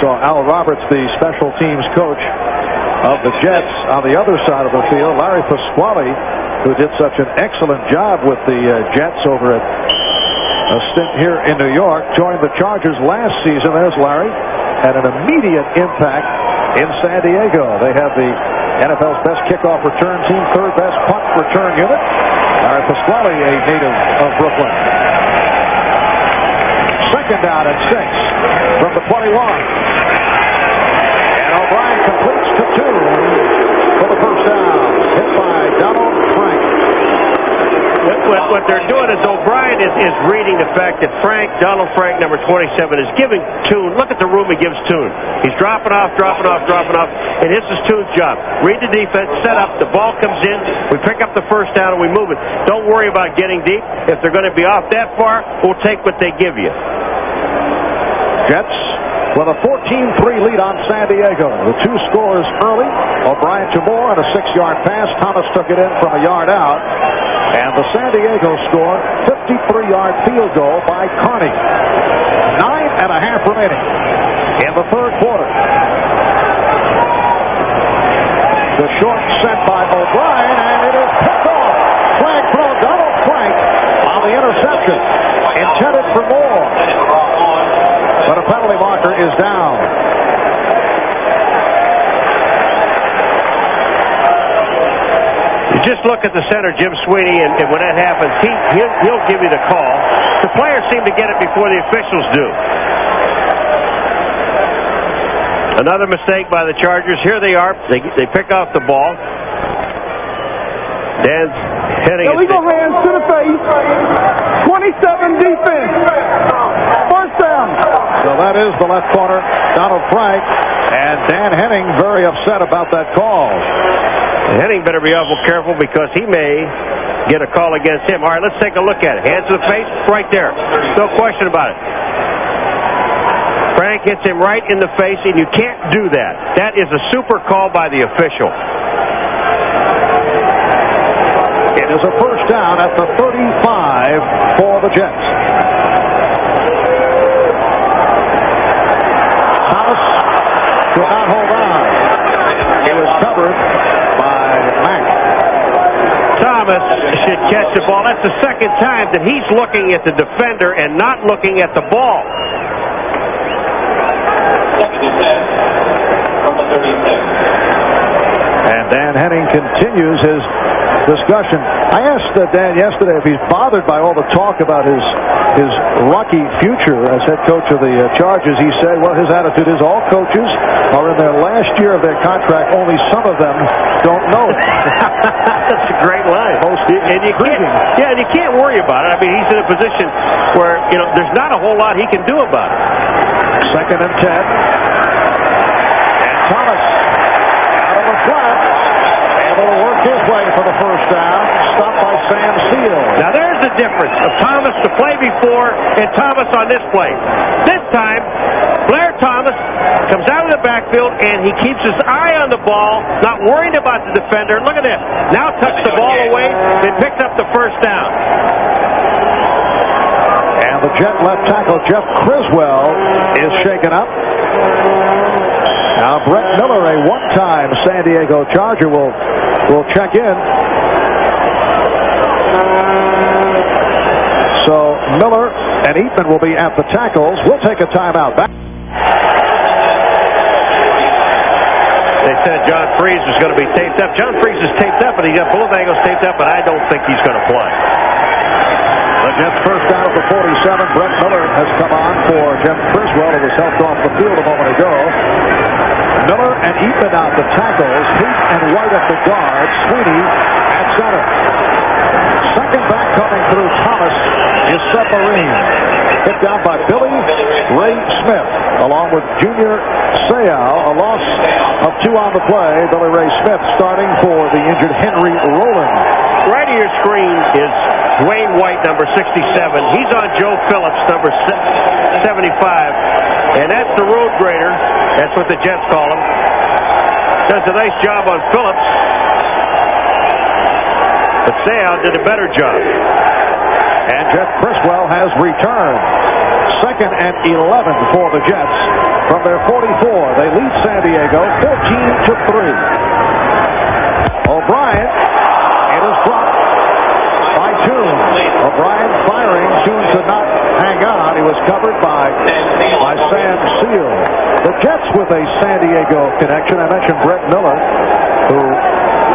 So Al Roberts, the special teams coach of the Jets, on the other side of the field. Larry Pasquale, who did such an excellent job with the Jets over at a stint here in New York, joined the Chargers last season. There's Larry. Had an immediate impact in San Diego. They have the NFL's best kickoff return team, 3rd best punt return unit. Larry Pasquale, a native of Brooklyn. 2nd down and 6 from the 21. And O'Brien completes to 2 for the first down. Hit by Donald Frank. What they're doing is O'Brien is reading the fact that Donald Frank, number 27, is giving Tune. Look at the room he gives Tune. He's dropping off. And this is Tune's job. Read the defense, set up, the ball comes in, we pick up the first down and we move it. Don't worry about getting deep. If they're going to be off that far, we'll take what they give you. Jets with a 14-3 lead on San Diego. The 2 scores early. O'Brien to Moore on a 6-yard pass. Thomas took it in from a yard out. And the San Diego score, 53-yard field goal by Carney. 9.5 remaining in the 3rd quarter. The short sent by O'Brien, and it is picked off. Flag throw, Donald Frank on the interception. Intended for Moore. But a penalty marker is down. You just look at the center, Jim Sweeney, and when that happens, he'll give you the call. The players seem to get it before the officials do. Another mistake by the Chargers. Here they are. They pick off the ball. Dan Henning. Illegal hands to the face. 27 defense. First down. So that is the left corner, Donald Frank. And Dan Henning very upset about that call. Henning better be awful careful because he may get a call against him. All right, let's take a look at it. Hands to the face, right there. No question about it. Frank hits him right in the face, and you can't do that. That is a super call by the official. It is a first down at the 35 for the Jets. Thomas could not hold on. He was covered by Mack. Thomas should catch the ball. That's the second time that he's looking at the defender and not looking at the ball. And Dan Henning continues his discussion. I asked Dan yesterday if he's bothered by all the talk about his rocky future as head coach of the Chargers. He said, well, his attitude is all coaches are in their last year of their contract. Only some of them don't know it. That's a great line. And you can't worry about it. I mean, he's in a position where, there's not a whole lot he can do about it. 2nd and 10. And Thomas out of the flat, able to work his way for the first down. Stopped by Sam Seals. Now there's the difference of Thomas the play before and Thomas on this play. This time, Blair Thomas comes out of the backfield and he keeps his eye on the ball, not worried about the defender. Look at this. Now tucks the ball away. They picked up the first down. And the Jet left tackle, Jeff Criswell, is shaken up. Now Brett Miller, a one-time San Diego Charger, will check in. So Miller and Eatman will be at the tackles. We'll take a timeout. They said John Freeze was going to be taped up. John Freeze is taped up, and he got both ankles taped up, but I don't think he's going to play. The Jets first down for 47. Brett Miller has come on for Jeff Criswell, who was helped off the field a moment ago. Miller and Eatman out the tackles. Heath and White at the guard. Sweeney at center. Second back coming through Thomas is Submarine. Hit down by Billy Ray Smith, along with Junior Seau. A loss of 2 on the play. Billy Ray Smith starting for the injured Henry Rowland. Right of your screen is Dwayne White, number 67. He's on Joe Phillips, number 75. And that's the road grader. That's what the Jets call him. Does a nice job on Phillips. But Seau did a better job. And Jeff Criswell has returned. 2nd and 11 for the Jets. From their 44, they lead San Diego 14-3. O'Brien, it is dropped by Toon. O'Brien firing. Toon could not hang on. He was covered by Sam Seal. The Jets with a San Diego connection. I mentioned Brett Miller, who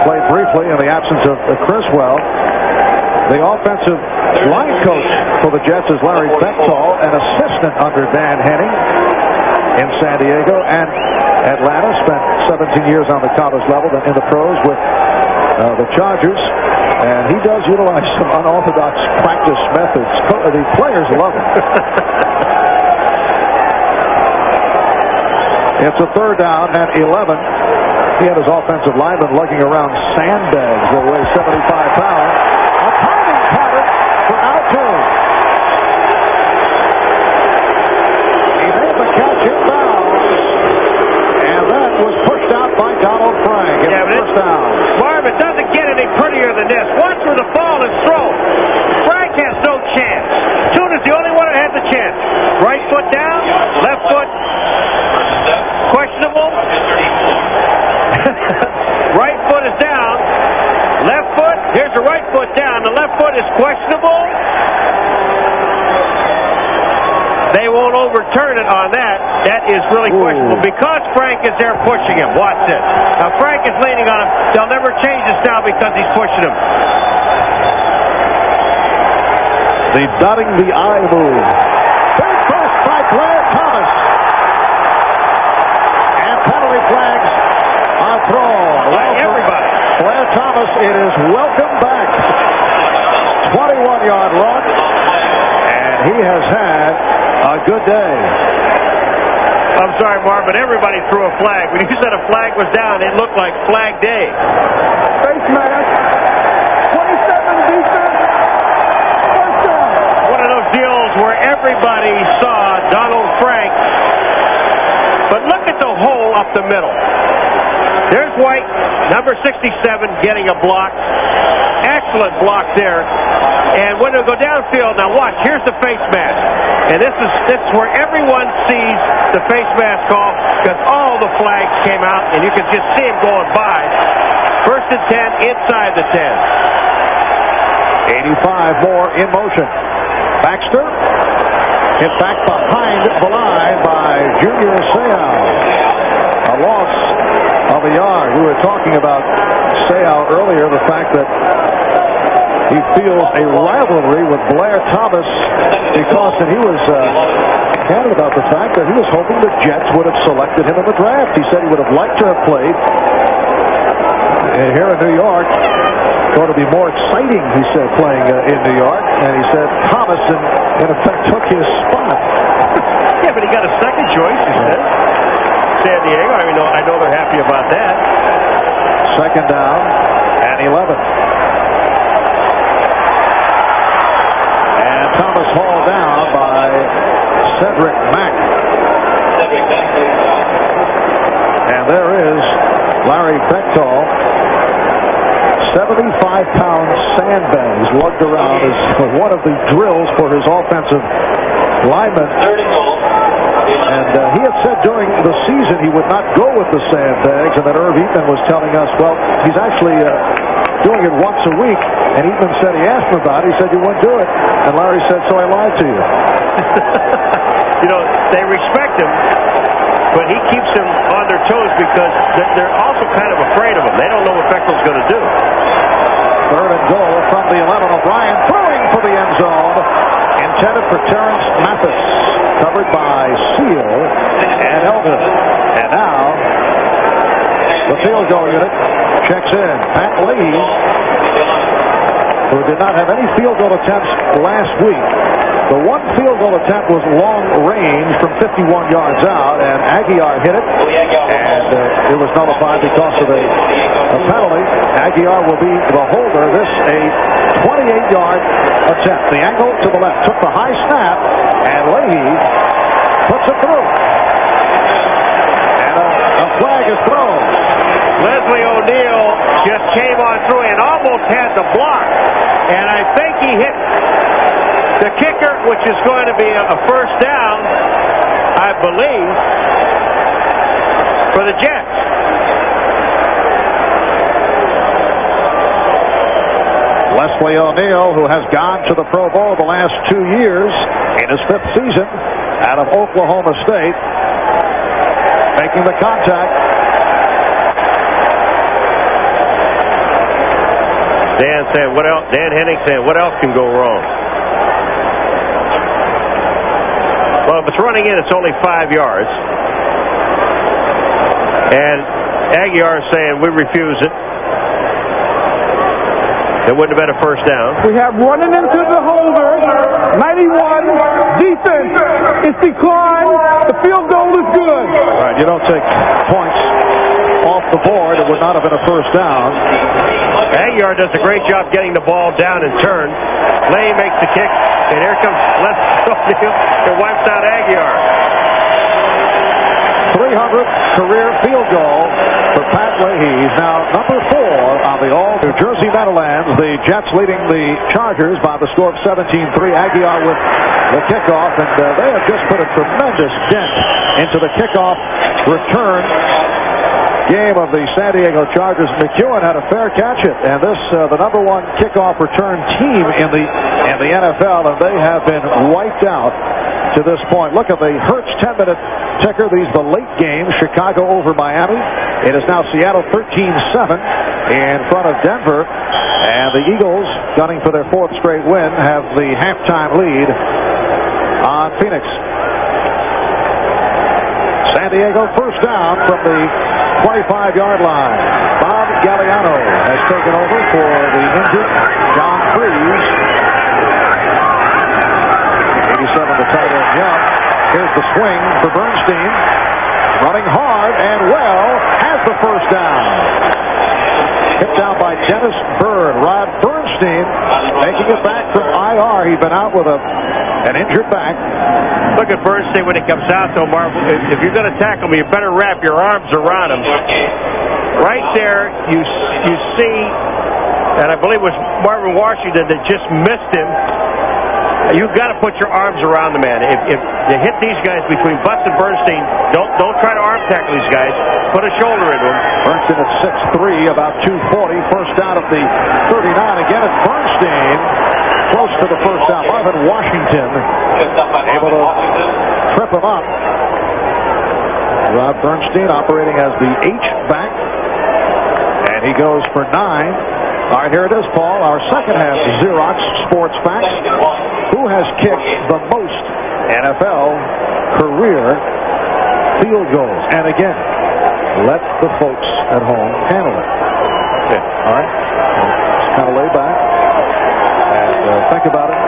played briefly in the absence of Criswell. The offensive line coach for the Jets is Larry Bechtel, an assistant under Dan Henning in San Diego and Atlanta. Spent 17 years on the college level, then in the pros with the Chargers. And he does utilize some unorthodox practice methods. The players love it. It's a 3rd down and 11. He had his offensive lineman lugging around sandbags that weigh 75 pounds. A timing pattern for Altoon. He made the catch inbounds, and that was pushed out by Donald Frank. Yeah, but first down. Marv, it doesn't get any prettier than this. Watch where the ball is thrown. Frank has no chance. Toon is the only one who has a chance. Right foot down, left foot questionable. Right foot is down. Left foot, here's the right foot down. The left foot is questionable. They won't overturn it on that. That is really questionable because Frank is there pushing him. Watch this. Now Frank is leaning on him. They'll never change this now because he's pushing him. The dotting the I move. Big cross by Blair Thomas. And penalty flags are thrown. Everybody. Blair Thomas, it is welcome back. 21-yard run. And he has had a good day. I'm sorry, Marv, but everybody threw a flag. When you said a flag was down, it looked like Flag Day. Face mask. 27 defense. First down. One of those deals where everybody saw Donald Frank. But look at the hole up the middle. There's White, number 67, getting a block. Excellent block there. And when they go downfield, now watch, here's the face mask. And this is where everyone sees the face mask call because all the flags came out and you can just see him going by. 1st and 10 inside the 10. 85 more in motion. Baxter hit back behind the line by Junior Seau. A loss of a yard. We were talking about Seau earlier, the fact that he feels a rivalry with Blair Thomas because he was candid about the fact that he was hoping the Jets would have selected him in the draft. He said he would have liked to have played here in New York. Thought it would be more exciting, he said, playing in New York. And he said Thomas, in effect, took his spot. Yeah, but he got a second choice, he said. San Diego, I know they're happy about that. 2nd down and 11. And Thomas hauled down by Cedric Mack. And there is Larry Bechtel. 75-pound sandbags lugged around as one of the drills for his offensive linemen. And he had said during the season he would not go with the sandbags, and that Irv Eatman was telling us, well, he's actually doing it once a week. And Eatman said he asked him about it. He said, you wouldn't do it. And Larry said, so I lied to you. They respect him, but he keeps them on their toes because they're also kind of afraid of him. They don't know what Bechtel's going to do. 3rd and goal from the 11. O'Brien throwing for the end zone. Intended for Terrence Mathis. Covered by Seal and Elvin. And now the field goal unit checks in. Pat Lee who did not have any field goal attempts last week. The one field goal attempt was long range from 51 yards out, and Aguiar hit it, and it was nullified because of a penalty. Aguiar will be the holder. This a 28-yard attempt. The angle to the left took the high snap, and Leahy puts it through. And a flag is thrown. Leslie O'Neal just came on through and almost had the block, and I think he hit the kicker, which is going to be a first down, I believe, for the Jets. Leslie O'Neal, who has gone to the Pro Bowl the last 2 years in his 5th season out of Oklahoma State, making the contact. Dan said, "What else?" Dan Henning said, "What else can go wrong?" Well, if it's running in, it's only 5 yards. And Aguiar is saying, "We refuse it." It wouldn't have been a first down. We have running into the holder. 91. Defense. It's declined. The field goal is good. Right, you don't take points off the board. It would not have been a first down. Aguiar does a great job getting the ball down and turn. Leahy makes the kick, and here comes Leslie O'Neal and wipes out Aguiar. 300th career field goal for Pat Leahy. He's now number 4 on the All-New Jersey Meadowlands. The Jets leading the Chargers by the score of 17-3. Aguiar with the kickoff, and they have just put a tremendous dent into the kickoff return game of the San Diego Chargers. McEwen had a fair catch it, and this the number 1 kickoff return team in the NFL, and they have been wiped out to this point. Look at the Hertz 10-minute ticker. These are the late games. Chicago over Miami. It is now Seattle 13-7 in front of Denver, and the Eagles, gunning for their 4th straight win, have the halftime lead on Phoenix. San Diego first down from the 25-yard line. Bob Galliano has taken over for the injured John Freeze. 87 to tight end Young. Here's the swing for Bernstein. Running hard and well, has the first down. Hit down by Dennis Byrd. Rod Bernstein making it back from IR. He's been out with an injured back. Look at Bernstein when he comes out, though, Marv. If you're going to tackle him, you better wrap your arms around him. Right there, you see, and I believe it was Marvin Washington that just missed him. You've got to put your arms around the man. If you hit these guys between Butts and Bernstein, don't try to arm tackle these guys. Put a shoulder into them. Bernstein at 6'3", about 240. First down at the 39. Again, it's Bernstein close to the first down. Marvin Washington able to trip him up. Rod Bernstein operating as the H-back, and he goes for 9. All right, here it is, Paul. Our second half Xerox Sports Facts. Who has kicked the most NFL career field goals? And again, let the folks at home handle it. Okay. All right. Just kind of lay back and think about it.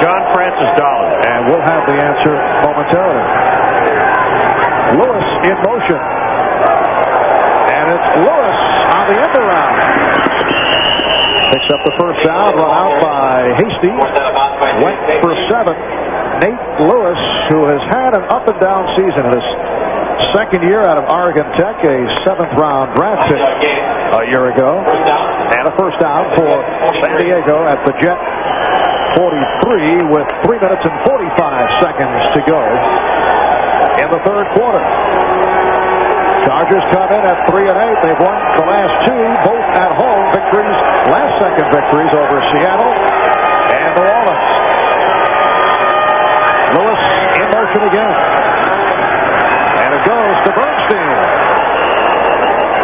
John Francis Dollars. And we'll have the answer momentarily. Lewis in motion. And it's Lewis on the end around. Picks up the first down, run out by Hasty. Went for 7. Nate Lewis, who has had an up and down season in his second year out of Oregon Tech, a 7th-round draft pick a year ago. And a first down for San Diego at the Jet 43 with 3 minutes and 45 seconds to go in the third quarter. Chargers come in at 3-8. They've won the last 2, both at home victories, last-second victories over Seattle and New Orleans. Lewis in motion again. And it goes to Bernstein.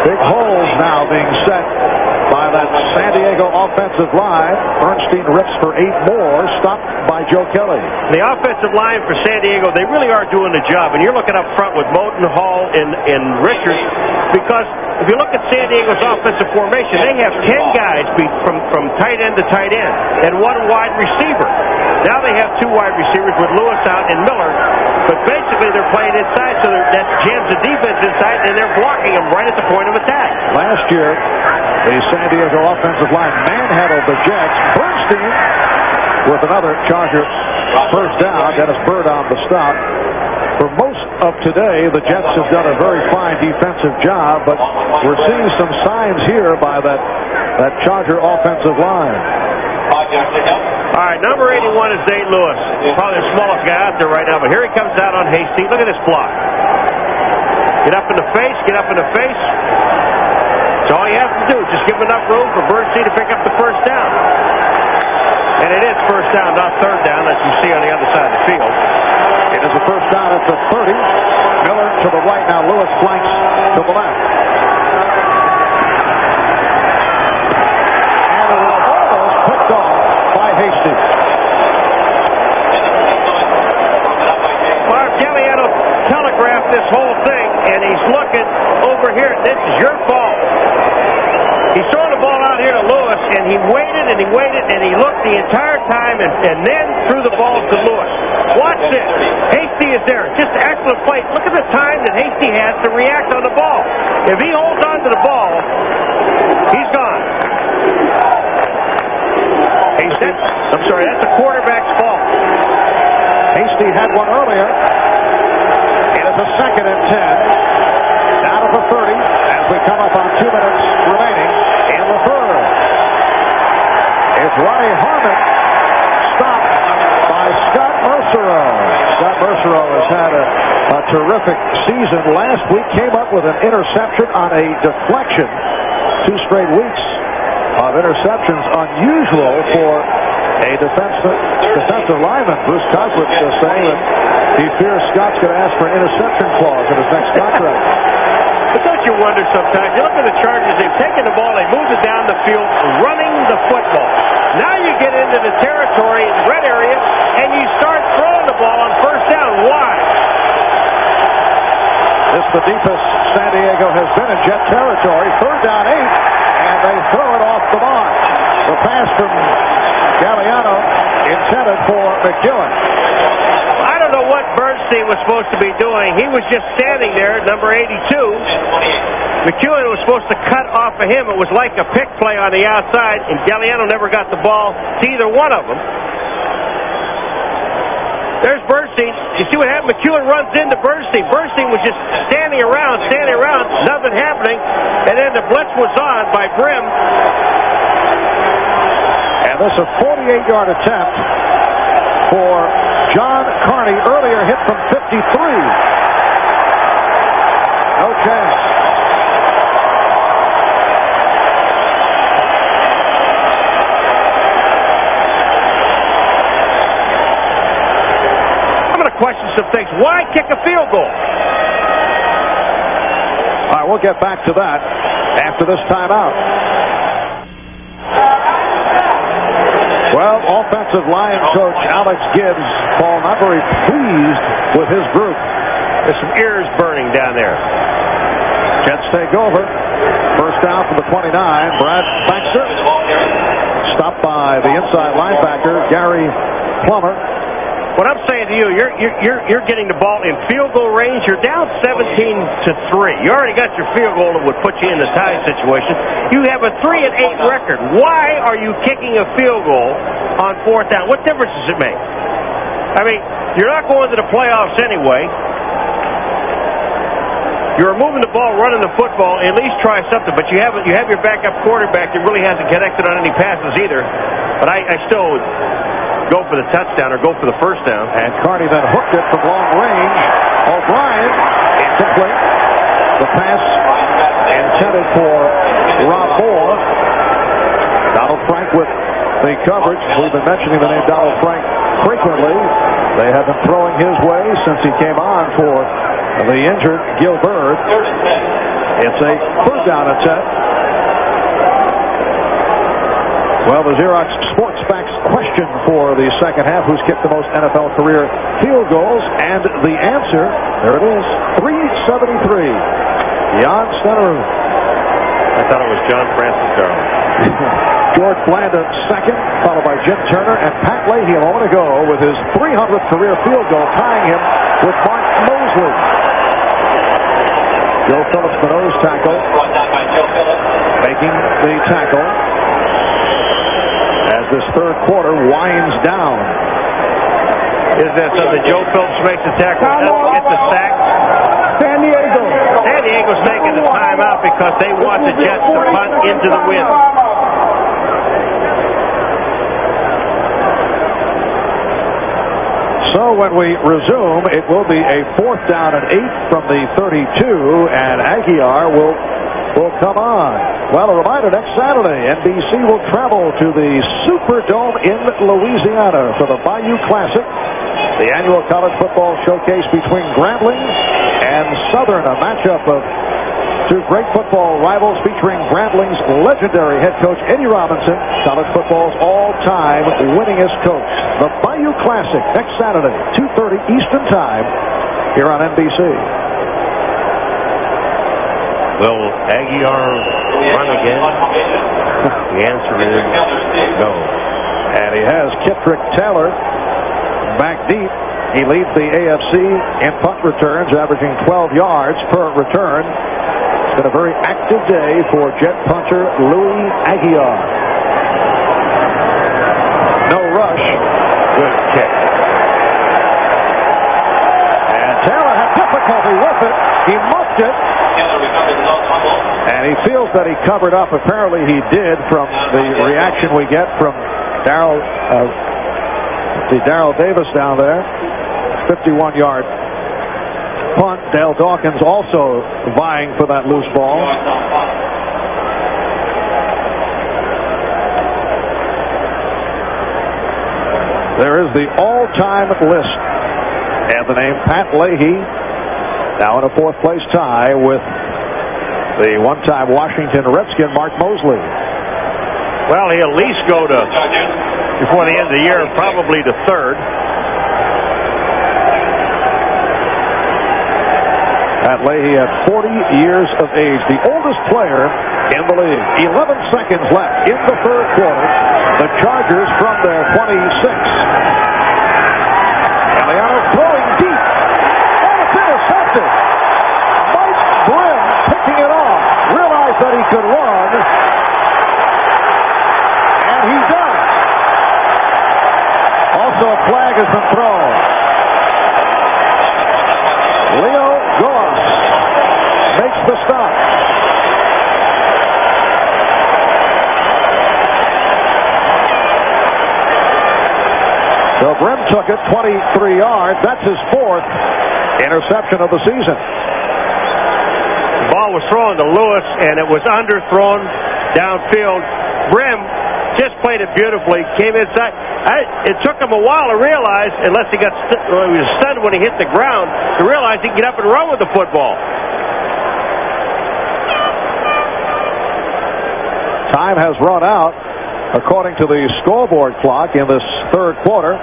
Big holes now being set by by that San Diego offensive line. Bernstein rips for 8 more, stopped by Joe Kelly. The offensive line for San Diego, they really are doing the job. And you're looking up front with Moton, Hall, and Richards, because if you look at San Diego's offensive formation, they have 10 guys from tight end to tight end and 1 wide receiver. Now they have 2 wide receivers with Lewis out and Miller, but basically they're playing inside, so that jams the defense inside, and they're blocking them right at the point of attack. Last year, the San Diego offensive line manhandled the Jets. Bernstein with another Charger first down. Dennis Byrd on the stop. For most of today, the Jets have done a very fine defensive job, but we're seeing some signs here by that Charger offensive line. All right, number 81 is Zane Lewis. Probably the smallest guy out there right now, but here he comes out on Hasty. Look at this block. Get up in the face, get up in the face. That's all you have to do. Just give him enough room for Bernstein to pick up the first down. And it is first down, not third down, as you see on the other side of the field. It is a first down at the 30. Miller to the right now. Lewis flanks to the left. And it was almost picked off by Hasty. Mark Galliano telegraphed this whole thing, and he's looking over here. This is your fault. He's throwing the ball out here to Lewis, and he waited and he waited and he looked the entire time and then threw the ball to Lewis. Watch this. Hasty is there. Just excellent play. Look at the time that Hasty has to react on the ball. If he holds on to the ball, he's gone. I'm sorry, that's the quarterback's fault. Hasty had one earlier. It is a 2nd and 10. Down at the 30 as we come up on 2 minutes remaining in the third. It's Ronnie Harmon, stopped by Scott Mercereau. Scott Mercereau has had a terrific season. Last week came up with an interception on a deflection. 2 straight weeks of interceptions, unusual for a defensive lineman. Bruce Cosworth is saying that he fears Scott's going to ask for an interception clause in his next contract. But don't you wonder sometimes? You look at the Chargers, they've taken the ball, they moved it down the field, running the football. Now you get into the territory in the red area, and you start throwing the ball on first down. Why? This is the deepest San Diego has been in Jet territory. 3rd down 8, and they throw it off the mark. The pass from Galliano intended for McEwen. I don't know what Bernstein was supposed to be doing. He was just standing there, number 82. McEwen was supposed to cut off of him. It was like a pick play on the outside, and Galliano never got the ball to either one of them. There's Bernstein. You see what happened? McEwen runs into Bernstein. Bernstein was just standing around, nothing happening, and then the blitz was on by Brim. And this is a 48-yard attempt for John Carney. Earlier hit from 53. No chance. Question some things. Why kick a field goal? All right, we'll get back to that after this timeout. Well, offensive line coach Alex Gibbs, Paul, not very pleased with his group. There's some ears burning down there. Jets take over. First down from the 29. Brad Baxter stopped by the inside linebacker Gary Plummer. What I'm saying to you, you're getting the ball in field goal range. You're down 17-3. You already got your field goal that would put you in the tie situation. You have a 3-8 record. Why are you kicking a field goal on 4th down? What difference does it make? I mean, you're not going to the playoffs anyway. You're moving the ball, running the football. At least try something. But you have your backup quarterback that really hasn't connected on any passes either. But I still would go for the touchdown or go for the first down. And Carney then hooked it from long range. O'Brien, incomplete. The pass intended for Rob Moore. Donald Frank with the coverage. We've been mentioning the name Donald Frank frequently. They have been throwing his way since he came on for the injured Gil Byrd. It's a 3rd down attempt Well, the Xerox Sports Facts question for the second half: who's kicked the most NFL career field goals? And the answer, there it is, 373. Jan Stenerud. I thought it was John Francis Darling. George Blanda second, followed by Jim Turner, and Pat Leahy a moment ago with his 300th career field goal, tying him with Mark Mosley. Joe Phillips, the nose tackle, making the tackle as this third quarter winds down. Is that something? Joe Phillips makes the tackle, doesn't get the sack. San Diego. San Diego's taking the timeout because they want the Jets to punt into the wind. So when we resume, it will be a 4th down and 8 from the 32, and Aguiar will come on. Well, a reminder, next Saturday, NBC will travel to the Superdome in Louisiana for the Bayou Classic, the annual college football showcase between Grambling and Southern, a matchup of two great football rivals featuring Grambling's legendary head coach Eddie Robinson, college football's all-time winningest coach. The Bayou Classic next Saturday, 2:30 Eastern Time, here on NBC. Will Aguiar run again? The answer is no. And he has Kitrick Taylor back deep. He leads the AFC in punt returns, averaging 12 yards per return. It's been a very active day for Jet punter Louis Aguiar. No rush. Good kick. And Taylor had difficulty with it. He muffed it. And he feels that he covered up. Apparently he did, from the reaction we get from Darrell Davis down there. 51-yard punt. Dale Dawkins also vying for that loose ball. There is the all-time list. And the name Pat Leahy, now in a 4th place tie with the one-time Washington Redskin Mark Mosley. Well, he'll at least go to, before the end of the year, probably to 3rd. Pat Leahy at 40 years of age, the oldest player in the league. 11 seconds left in the third quarter. The Chargers from their 26. Eliano throwing deep. And it's intercepted. Mike Grimm picking it off. Realized that he could run. And he does. Also a flag has been thrown. Leo Goss makes the stop. So Grimm took it 23 yards. That's his 4th interception of the season. The ball was thrown to Lewis, and it was underthrown downfield. Grimm just played it beautifully, came inside. It took him a while to realize, unless he was stunned when he hit the ground, to realize he could get up and run with the football. Time has run out, according to the scoreboard clock, in this third quarter.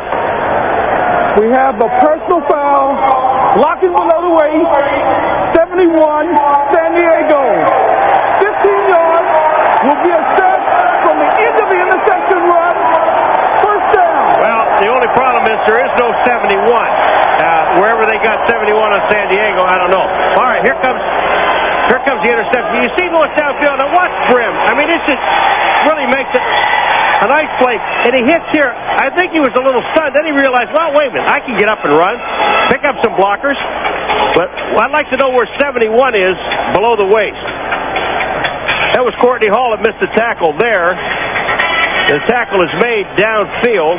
We have a personal foul, blocking below the waist, 71, San Diego. 15 yards will be assessed from the end of the interception run. First down. Well, the only problem is there is no 71. Wherever they got 71 on San Diego, I don't know. All right, here comes the interception. You see Lewis downfield. Now watch Grimm. I mean, this just really makes it a nice play. And he hits here. I think he was a little stunned. Then he realized, well, wait a minute. I can get up and run, pick up some blockers. But I'd like to know where 71 is below the waist. That was Courtney Hall that missed the tackle there. The tackle is made downfield.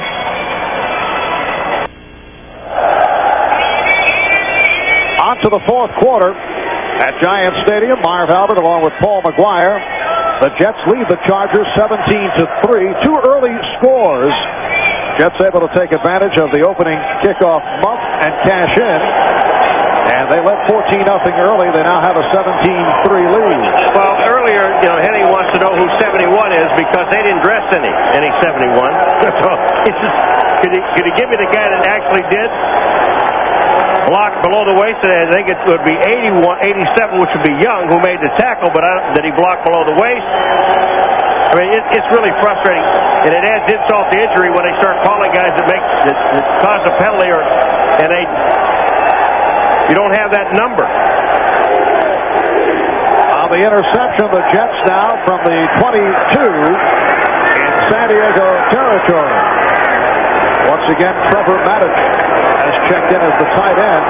On to the fourth quarter at Giants Stadium. Marv Albert along with Paul McGuire. The Jets lead the Chargers 17-3. Two early scores. Jets able to take advantage of the opening kickoff muff and cash in. And they led 14-0 early. They now have a 17-3 lead. Well, earlier, Henning wants to know who 71 is because they didn't dress any 71. So he says, could he give me the guy that actually did block below the waist? And I think it would be 87, which would be Young, who made the tackle, but did he block below the waist? I mean, it's really frustrating, and it adds insult to injury when they start calling guys that cause a penalty, and you don't have that number. On the interception, the Jets now from the 22 in San Diego territory. Once again, Trevor Maddich has checked in as the tight end.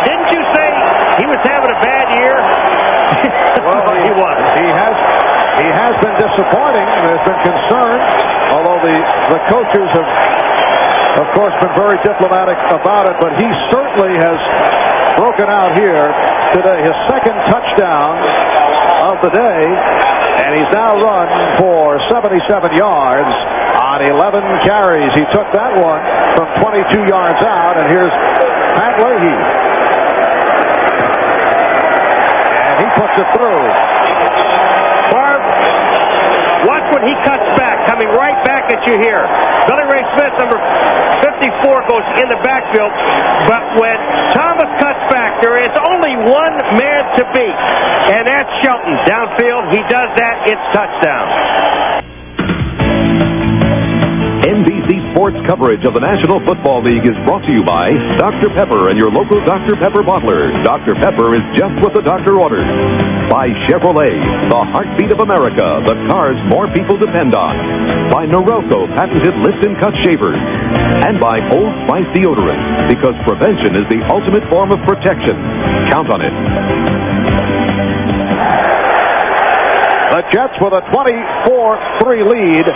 Didn't you say he was having a bad year? Well, he was. He has been disappointing. There's been concern, although the coaches have, of course, been very diplomatic about it. But he certainly has broken out here today. His second touchdown of the day, and he's now run for 77 yards on 11 carries. He took that one from 22 yards out, and here's Pat Leahy. And he puts it through. Barb, watch when he cuts back, coming right back at you here. Billy Ray Smith, number 54, goes in the backfield, but when Thomas cuts back, there is only one man to beat, and that's Shelton. Downfield, he does that, it's touchdown. NBC Sports coverage of the National Football League is brought to you by Dr. Pepper and your local Dr. Pepper bottler. Dr. Pepper is just what the doctor orders. By Chevrolet, the heartbeat of America, the cars more people depend on. By Norelco patented lift and cut shavers. And by Old Spice deodorant, because prevention is the ultimate form of protection. Count on it. The Jets with a 24-3 lead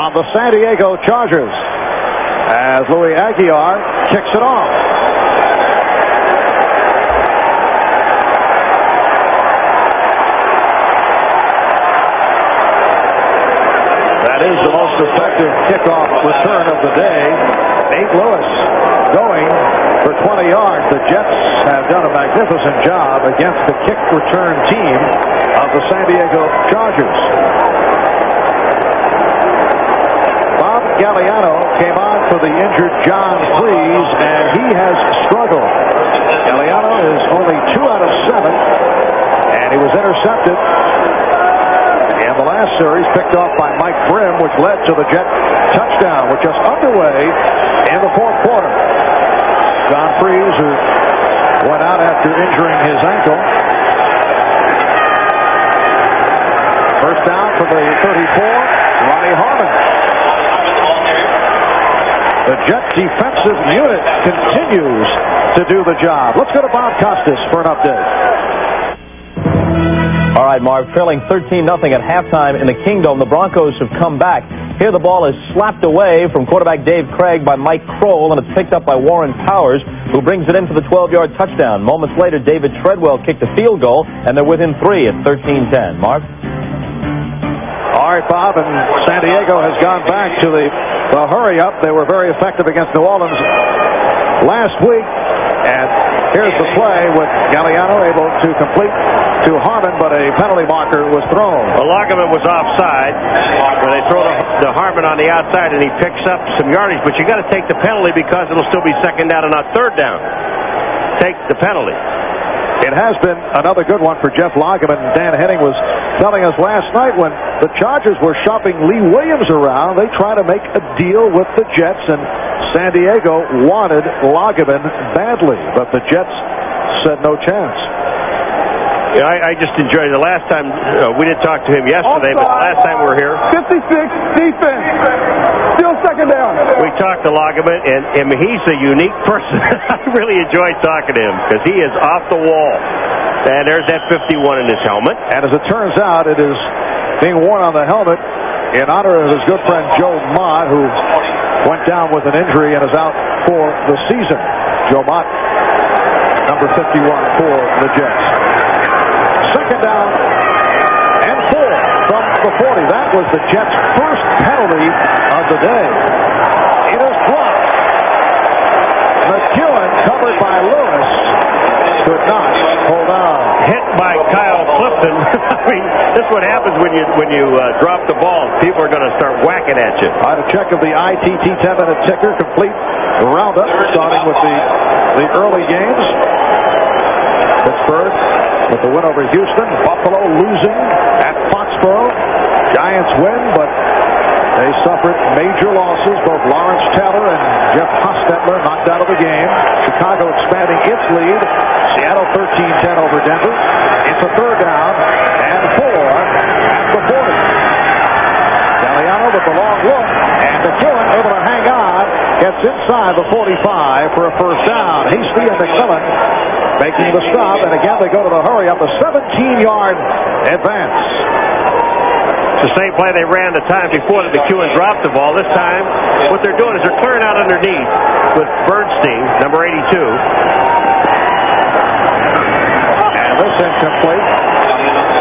on the San Diego Chargers as Louis Aguilar kicks it off. That is the most effective kickoff return of the day. Nate Lewis going for 20 yards. The Jets have done a magnificent job against the kick return team of the San Diego Chargers. Bob Galliano came on for the injured John Freeze, and he has struggled. Galliano is only 2 out of 7, and he was intercepted in the last series, picked off by Mike Grimm, which led to the Jet touchdown, which is underway in the fourth quarter. John Freeze, who went out after injuring his ankle. First down for the 34, Ronnie Harmon. The Jet defensive unit continues to do the job. Let's go to Bob Costas for an update. All right, Marv, trailing 13-0 at halftime in the Kingdome. The Broncos have come back. Here the ball is slapped away from quarterback Dave Craig by Mike Kroll, and it's picked up by Warren Powers, who brings it in for the 12-yard touchdown. Moments later, David Treadwell kicked a field goal, and they're within 3 at 13-10. Marv? All right, Bob, and San Diego has gone back to the hurry-up. They were very effective against New Orleans last week, and here's the play with Galliano able to complete to Harmon, but a penalty marker was thrown. Well, Lagerman was offside when they throw the Harmon on the outside, and he picks up some yardage, but you got to take the penalty because it'll still be second down and not third down. Take the penalty. It has been another good one for Jeff Lagerman. Dan Henning was telling us last night when the Chargers were shopping Lee Williams around, they tried to make a deal with the Jets, and San Diego wanted Lagerman badly, but the Jets said no chance. Yeah, I just enjoyed it. The last time, we didn't talk to him yesterday, but the last time we were here. 56, defense. Still second down. We talked to Lagerman, and he's a unique person. I really enjoyed talking to him because he is off the wall. And there's that 51 in his helmet. And as it turns out, it is being worn on the helmet in honor of his good friend Joe Mott, who went down with an injury and is out for the season. Joe Mott, number 51 for the Jets. Second down and 4 from the 40. That was the Jets' first penalty of the day. It is dropped. McEwen, covered by Lewis, could not hold on. Hit by Kyle Clifton. I mean, this is what happens when you drop the ball. People are going to start whacking at you. All right, a check of the ITT 10-minute ticker, complete roundup, starting with the early games. Pittsburgh with the win over Houston. Buffalo losing at Foxborough. Giants win, but they suffered major losses. Both Lawrence Taylor and Jeff Hostetler knocked out of the game. Chicago expanding its lead. Seattle 13-10 over Denver. It's a third down and 4 at the 40. Galliano with the long look, and McEwen able to hang on. Gets inside the 45 for a first down. Hasty and McMillan making the stop, and again they go to the hurry up, a 17-yard advance. It's the same play they ran the time before that McEwen dropped the ball. This time, what they're doing is they're clearing out underneath with Bernstein, number 82. And this incomplete.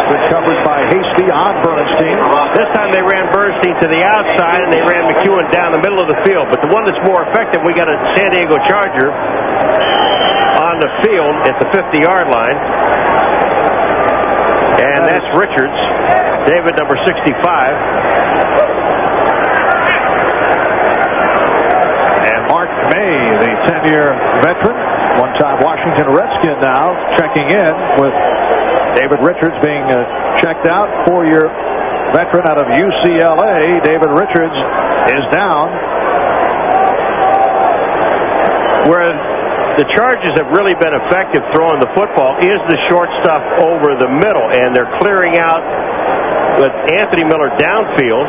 Good coverage by Hasty on Bernstein. This time they ran Bernstein to the outside and they ran McEwen down the middle of the field. But the one that's more effective, we got a San Diego Charger on the field at the 50-yard line. And that's Richards. David, number 65. And Mark May, the 10-year veteran, one-time Washington Redskin now, checking in with David Richards being checked out. 4-year veteran out of UCLA. David Richards is down. Where the Chargers have really been effective throwing the football is the short stuff over the middle, and they're clearing out with Anthony Miller downfield,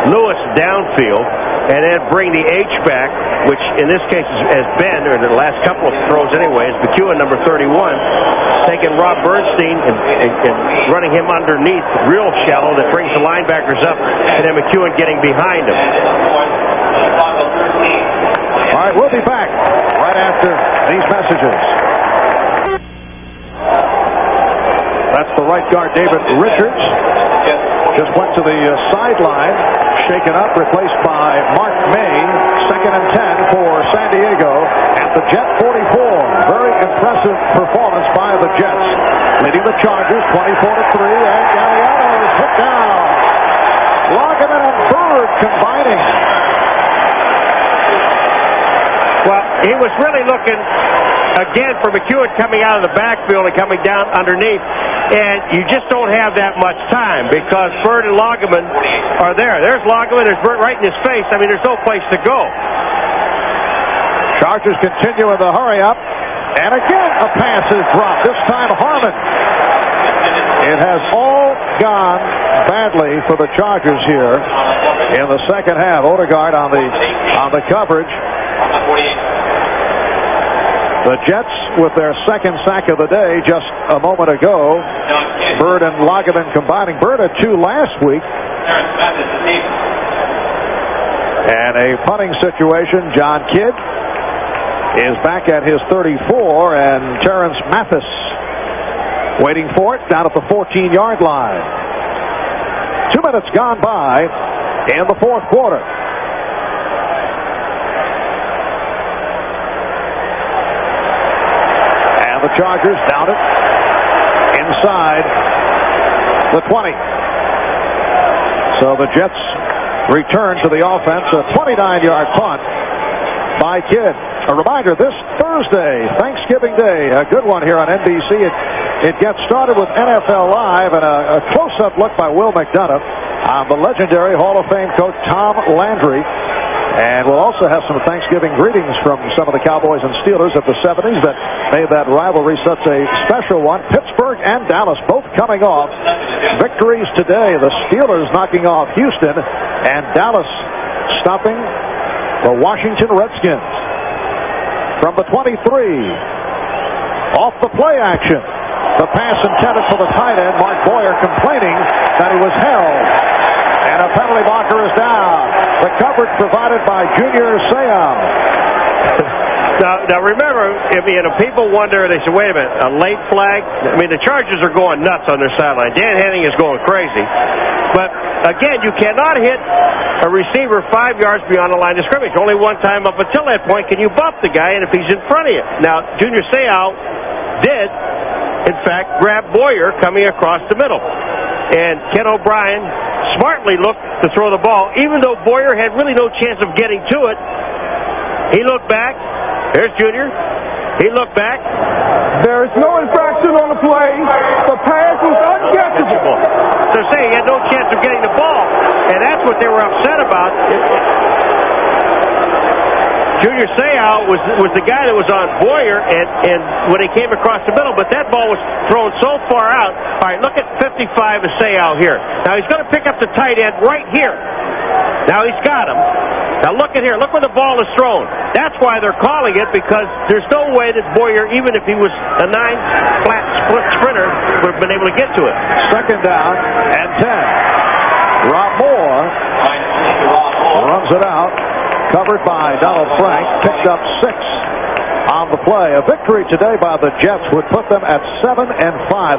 Lewis downfield, and then bring the H-back, which in this case has been, or the last couple of throws anyways, McEwen, number 31, taking Rob Bernstein and running him underneath real shallow that brings the linebackers up, and then McEwen getting behind him. All right, we'll be back right after these messages. That's the right guard, David Richards. Just went to the sideline, shaken up, replaced by Mark May. 2nd and 10 for San Diego at the Jet 44. Very impressive performance by the Jets, leading the Chargers 24-3. And Galliano is hit down. Loggeman and Bird combining. Well, he was really looking, again, for McEwen coming out of the backfield and coming down underneath. And you just don't have that much time because Bird and Loggeman are there. There's Loggeman, there's Bird right in his face. I mean, there's no place to go. Chargers continue in the hurry up. And again, a pass is dropped. This time, Harmon. It has all gone badly for the Chargers here in the second half. Odegaard on the coverage. The Jets with their second sack of the day just a moment ago. Bird and Loggeman combining. Bird had 2 last week. And a punting situation. John Kidd is back at his 34, and Terrence Mathis waiting for it down at the 14-yard line. 2 minutes gone by in the fourth quarter. The Chargers down it inside the 20. So the Jets return to the offense. A 29-yard punt by Kidd. A reminder, this Thursday, Thanksgiving Day, a good one here on NBC. It gets started with NFL Live and a close-up look by Will McDonough on the legendary Hall of Fame coach Tom Landry. And we'll also have some Thanksgiving greetings from some of the Cowboys and Steelers of the 70s that made that rivalry such a special one. Pittsburgh and Dallas both coming off victories today. The Steelers knocking off Houston, and Dallas stopping the Washington Redskins. From the 23, off the play action. The pass intended for the tight end, Mark Boyer, complaining that he was held. And a penalty blocker is down. The coverage provided by Junior Seau. Now remember, people wonder, they say, wait a minute, a late flag? The Chargers are going nuts on their sideline. Dan Henning is going crazy. But, again, you cannot hit a receiver 5 yards beyond the line of scrimmage. Only one time up until that point can you bump the guy, and if he's in front of you. Now, Junior Seau did, in fact, grab Boyer coming across the middle. And Ken O'Brien smartly looked to throw the ball, even though Boyer had really no chance of getting to it. He looked back. Here's Junior. He looked back. There is no infraction on the play. The pass was uncatchable. They're saying he had no chance of getting the ball, and that's what they were upset about. Junior Seau was the guy that was on Boyer, and when he came across the middle, but that ball was thrown so far out. All right, look at 55 of Seau here. Now he's going to pick up the tight end right here. Now he's got him. Now look at here. Look where the ball is thrown. That's why they're calling it, because there's no way that Boyer, even if he was a 9-flat split sprinter, would have been able to get to it. Second down and 10. Rob Moore runs it out. Covered by Donald Frank. Picked up 6 on the play. A victory today by the Jets would put them at 7-5.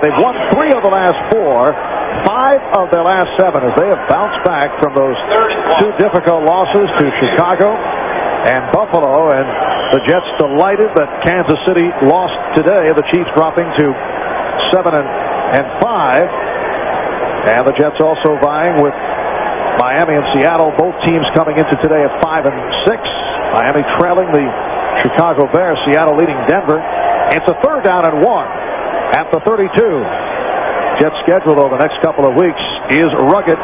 They've won 3 of the last 4. 5 of their last 7 as they have bounced back from those 2 difficult losses to Chicago and Buffalo. And the Jets delighted that Kansas City lost today. The Chiefs dropping to 7-5. And the Jets also vying with Miami and Seattle, both teams coming into today at 5-6. Miami trailing the Chicago Bears, Seattle leading Denver. It's a 3rd down and 1 at the 32. Jets schedule over the next couple of weeks is rugged.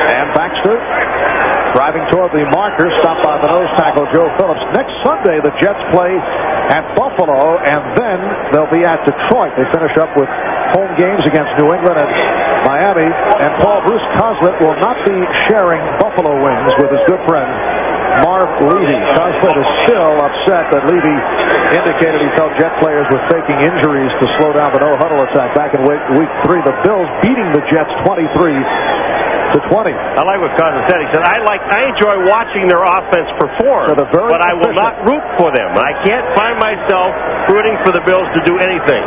And Baxter driving toward the marker, stopped by the nose tackle Joe Phillips. Next Sunday the Jets play at Buffalo, and then they'll be at Detroit. They finish up with home games against New England and Miami, and Paul Bruce Coslett will not be sharing Buffalo wings with his good friend Marv Levy. Coslett is still upset that Levy indicated he felt Jet players were faking injuries to slow down the no-huddle attack back in week 3. The Bills beating the Jets 23-20. I like what Coslett said. He said, I enjoy watching their offense perform, but I will not root for them. I can't find myself rooting for the Bills to do anything.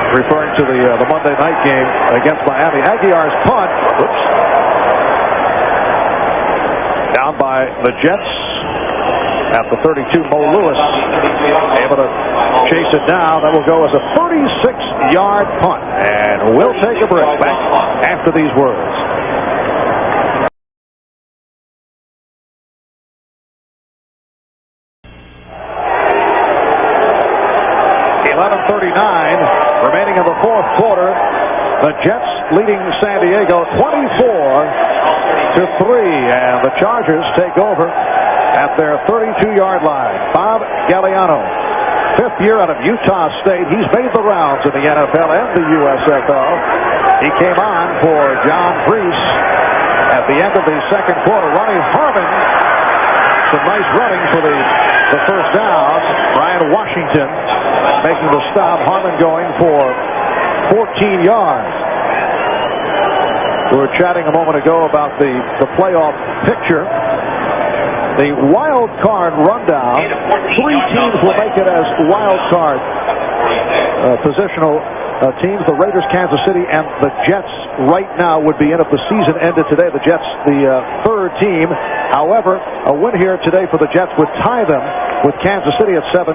Referring to the Monday night game against Miami. Aguiar's punt. Oops. Down by the Jets at the 32. Mo Lewis able to chase it down. That will go as a 36-yard punt. And we'll take a break back after these words. 11:39 remaining in the 4th quarter. The Jets leading San Diego 24-3, and the Chargers take over at their 32-yard line. Bob Galliano, 5th year out of Utah State. He's made the rounds in the NFL and the USFL. He came on for John Brees at the end of the 2nd quarter. Ronnie Harmon, some nice running for the first down. Brian Washington making the stop. Harmon going for 14 yards. We were chatting a moment ago about the playoff picture. The wild card rundown. 3 teams will make it as wild card positional teams. The Raiders, Kansas City, and the Jets right now would be in if the season ended today. The Jets, the 3rd team. However, a win here today for the Jets would tie them with Kansas City at 7-5.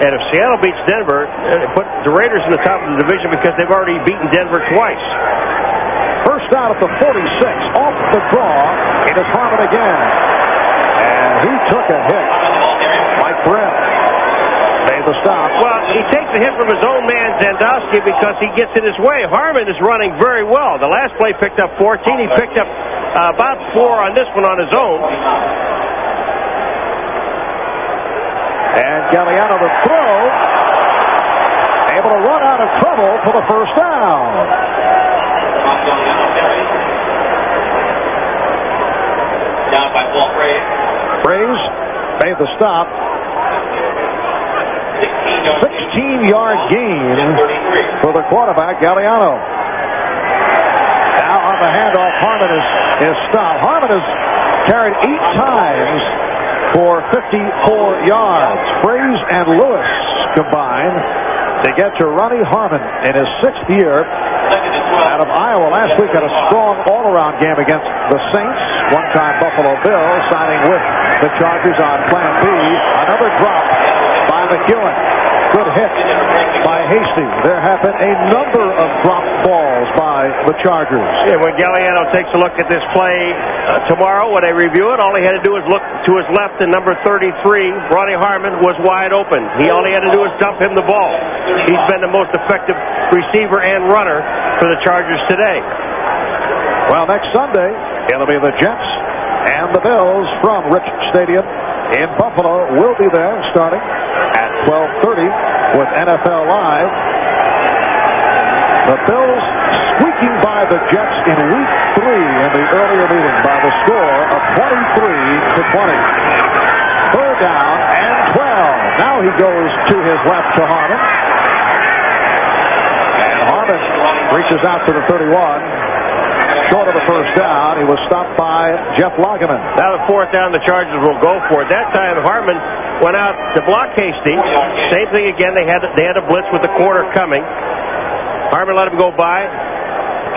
And if Seattle beats Denver, put the Raiders in the top of the division because they've already beaten Denver twice. First down at the 46. Off the draw. It is Harmon again. And he took a hit. Mike Brett made the stop. Well, he takes a hit from his own man, Zandowski, because he gets in his way. Harmon is running very well. The last play picked up 14. He picked up about 4 on this one on his own. And Galliano the throw. Able to run out of trouble for the first down. Down by Paul Fraze made the stop. 16-yard gain for the quarterback, Galliano. Now on the handoff, Harmon is stopped. Harmon has carried 8 times for 54 yards. Fraze and Lewis combined to get to Ronnie Harmon in his 6th year out of Iowa. Last week had a strong all-around game against the Saints. One-time Buffalo Bill signing with the Chargers on Plan B. Another drop by McEwen. Good hit by Hasty. There have been a number of dropped balls by the Chargers. Yeah, when Galliano takes a look at this play tomorrow, when they review it, all he had to do was look to his left, and number 33, Ronnie Harmon, was wide open. All he had to do was dump him the ball. He's been the most effective receiver and runner for the Chargers today. Well, next Sunday, it'll be the Jets and the Bills from Rich Stadium in Buffalo. We'll be there starting at 12:30 with NFL Live. The Bills squeaking by the Jets in Week 3 in the earlier meeting by the score of 23-20. Third down and 12. Now he goes to his left to Harmon. And Harmon reaches out to the 31. Short of the first down. He was stopped by Jeff Lageman. Now the 4th down, the Chargers will go for it. That time Harmon went out to block Hasty. Same thing again. They had a blitz with the corner coming. Harmon let him go by,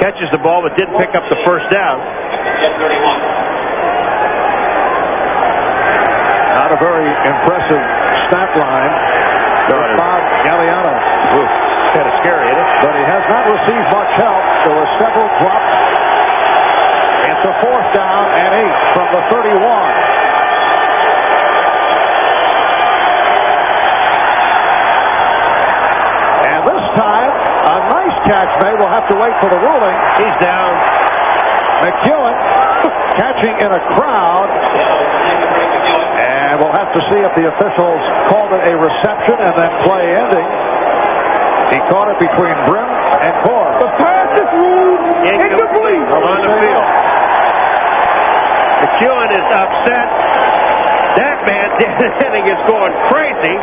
catches the ball, but didn't pick up the first down. Not a very impressive stat line. Bob Galliano. Kind of scary, isn't it? But he has not received much help. There were several drops. It's a 4th down and 8 from the 31. And this time, a nice catch made. We'll have to wait for the ruling. He's down. McEwen catching in a crowd. And we'll have to see if the officials called it a reception and then play ending. He caught it between Brim and Core. The pass is ruled incomplete. On the field. McEwen is upset. That man, Dan Henning, is going crazy.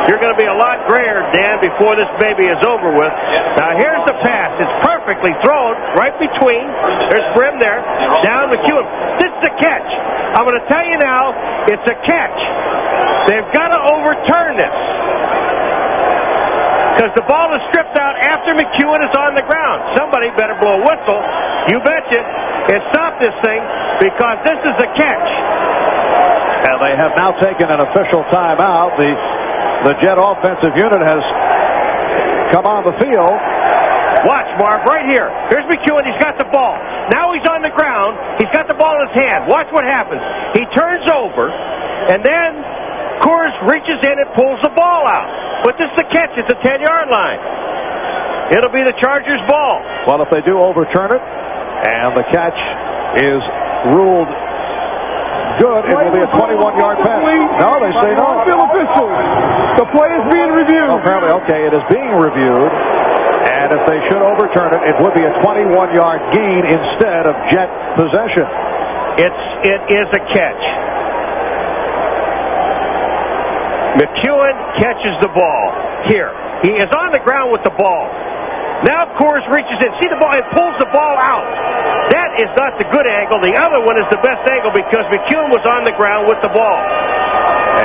You're going to be a lot grayer, Dan, before this baby is over with. Now here's the pass. It's perfectly thrown right between. There's Brim there. Down McEwen. This is a catch. I'm going to tell you now, it's a catch. They've got to overturn this. Because the ball is stripped out after McEwen is on the ground. Somebody better blow a whistle. You betcha. And stop this thing, because this is a catch. And they have now taken an official timeout. The Jet offensive unit has come on the field. Watch, Marv, right here. Here's McEwen. He's got the ball. Now he's on the ground. He's got the ball in his hand. Watch what happens. He turns over, and then Coors reaches in and pulls the ball out. But this is a catch. It's a 10-yard line. It'll be the Chargers' ball. Well, if they do overturn it, and the catch is ruled good, it will be a 21-yard pass. No, they say no. The play is being reviewed. Apparently, okay, it is being reviewed. And if they should overturn it, it would be a 21-yard gain instead of Jet possession. It is a catch. McEwen catches the ball. Here. He is on the ground with the ball. Now Coors reaches in. See the ball and pulls the ball out. That is not the good angle. The other one is the best angle because McEwen was on the ground with the ball.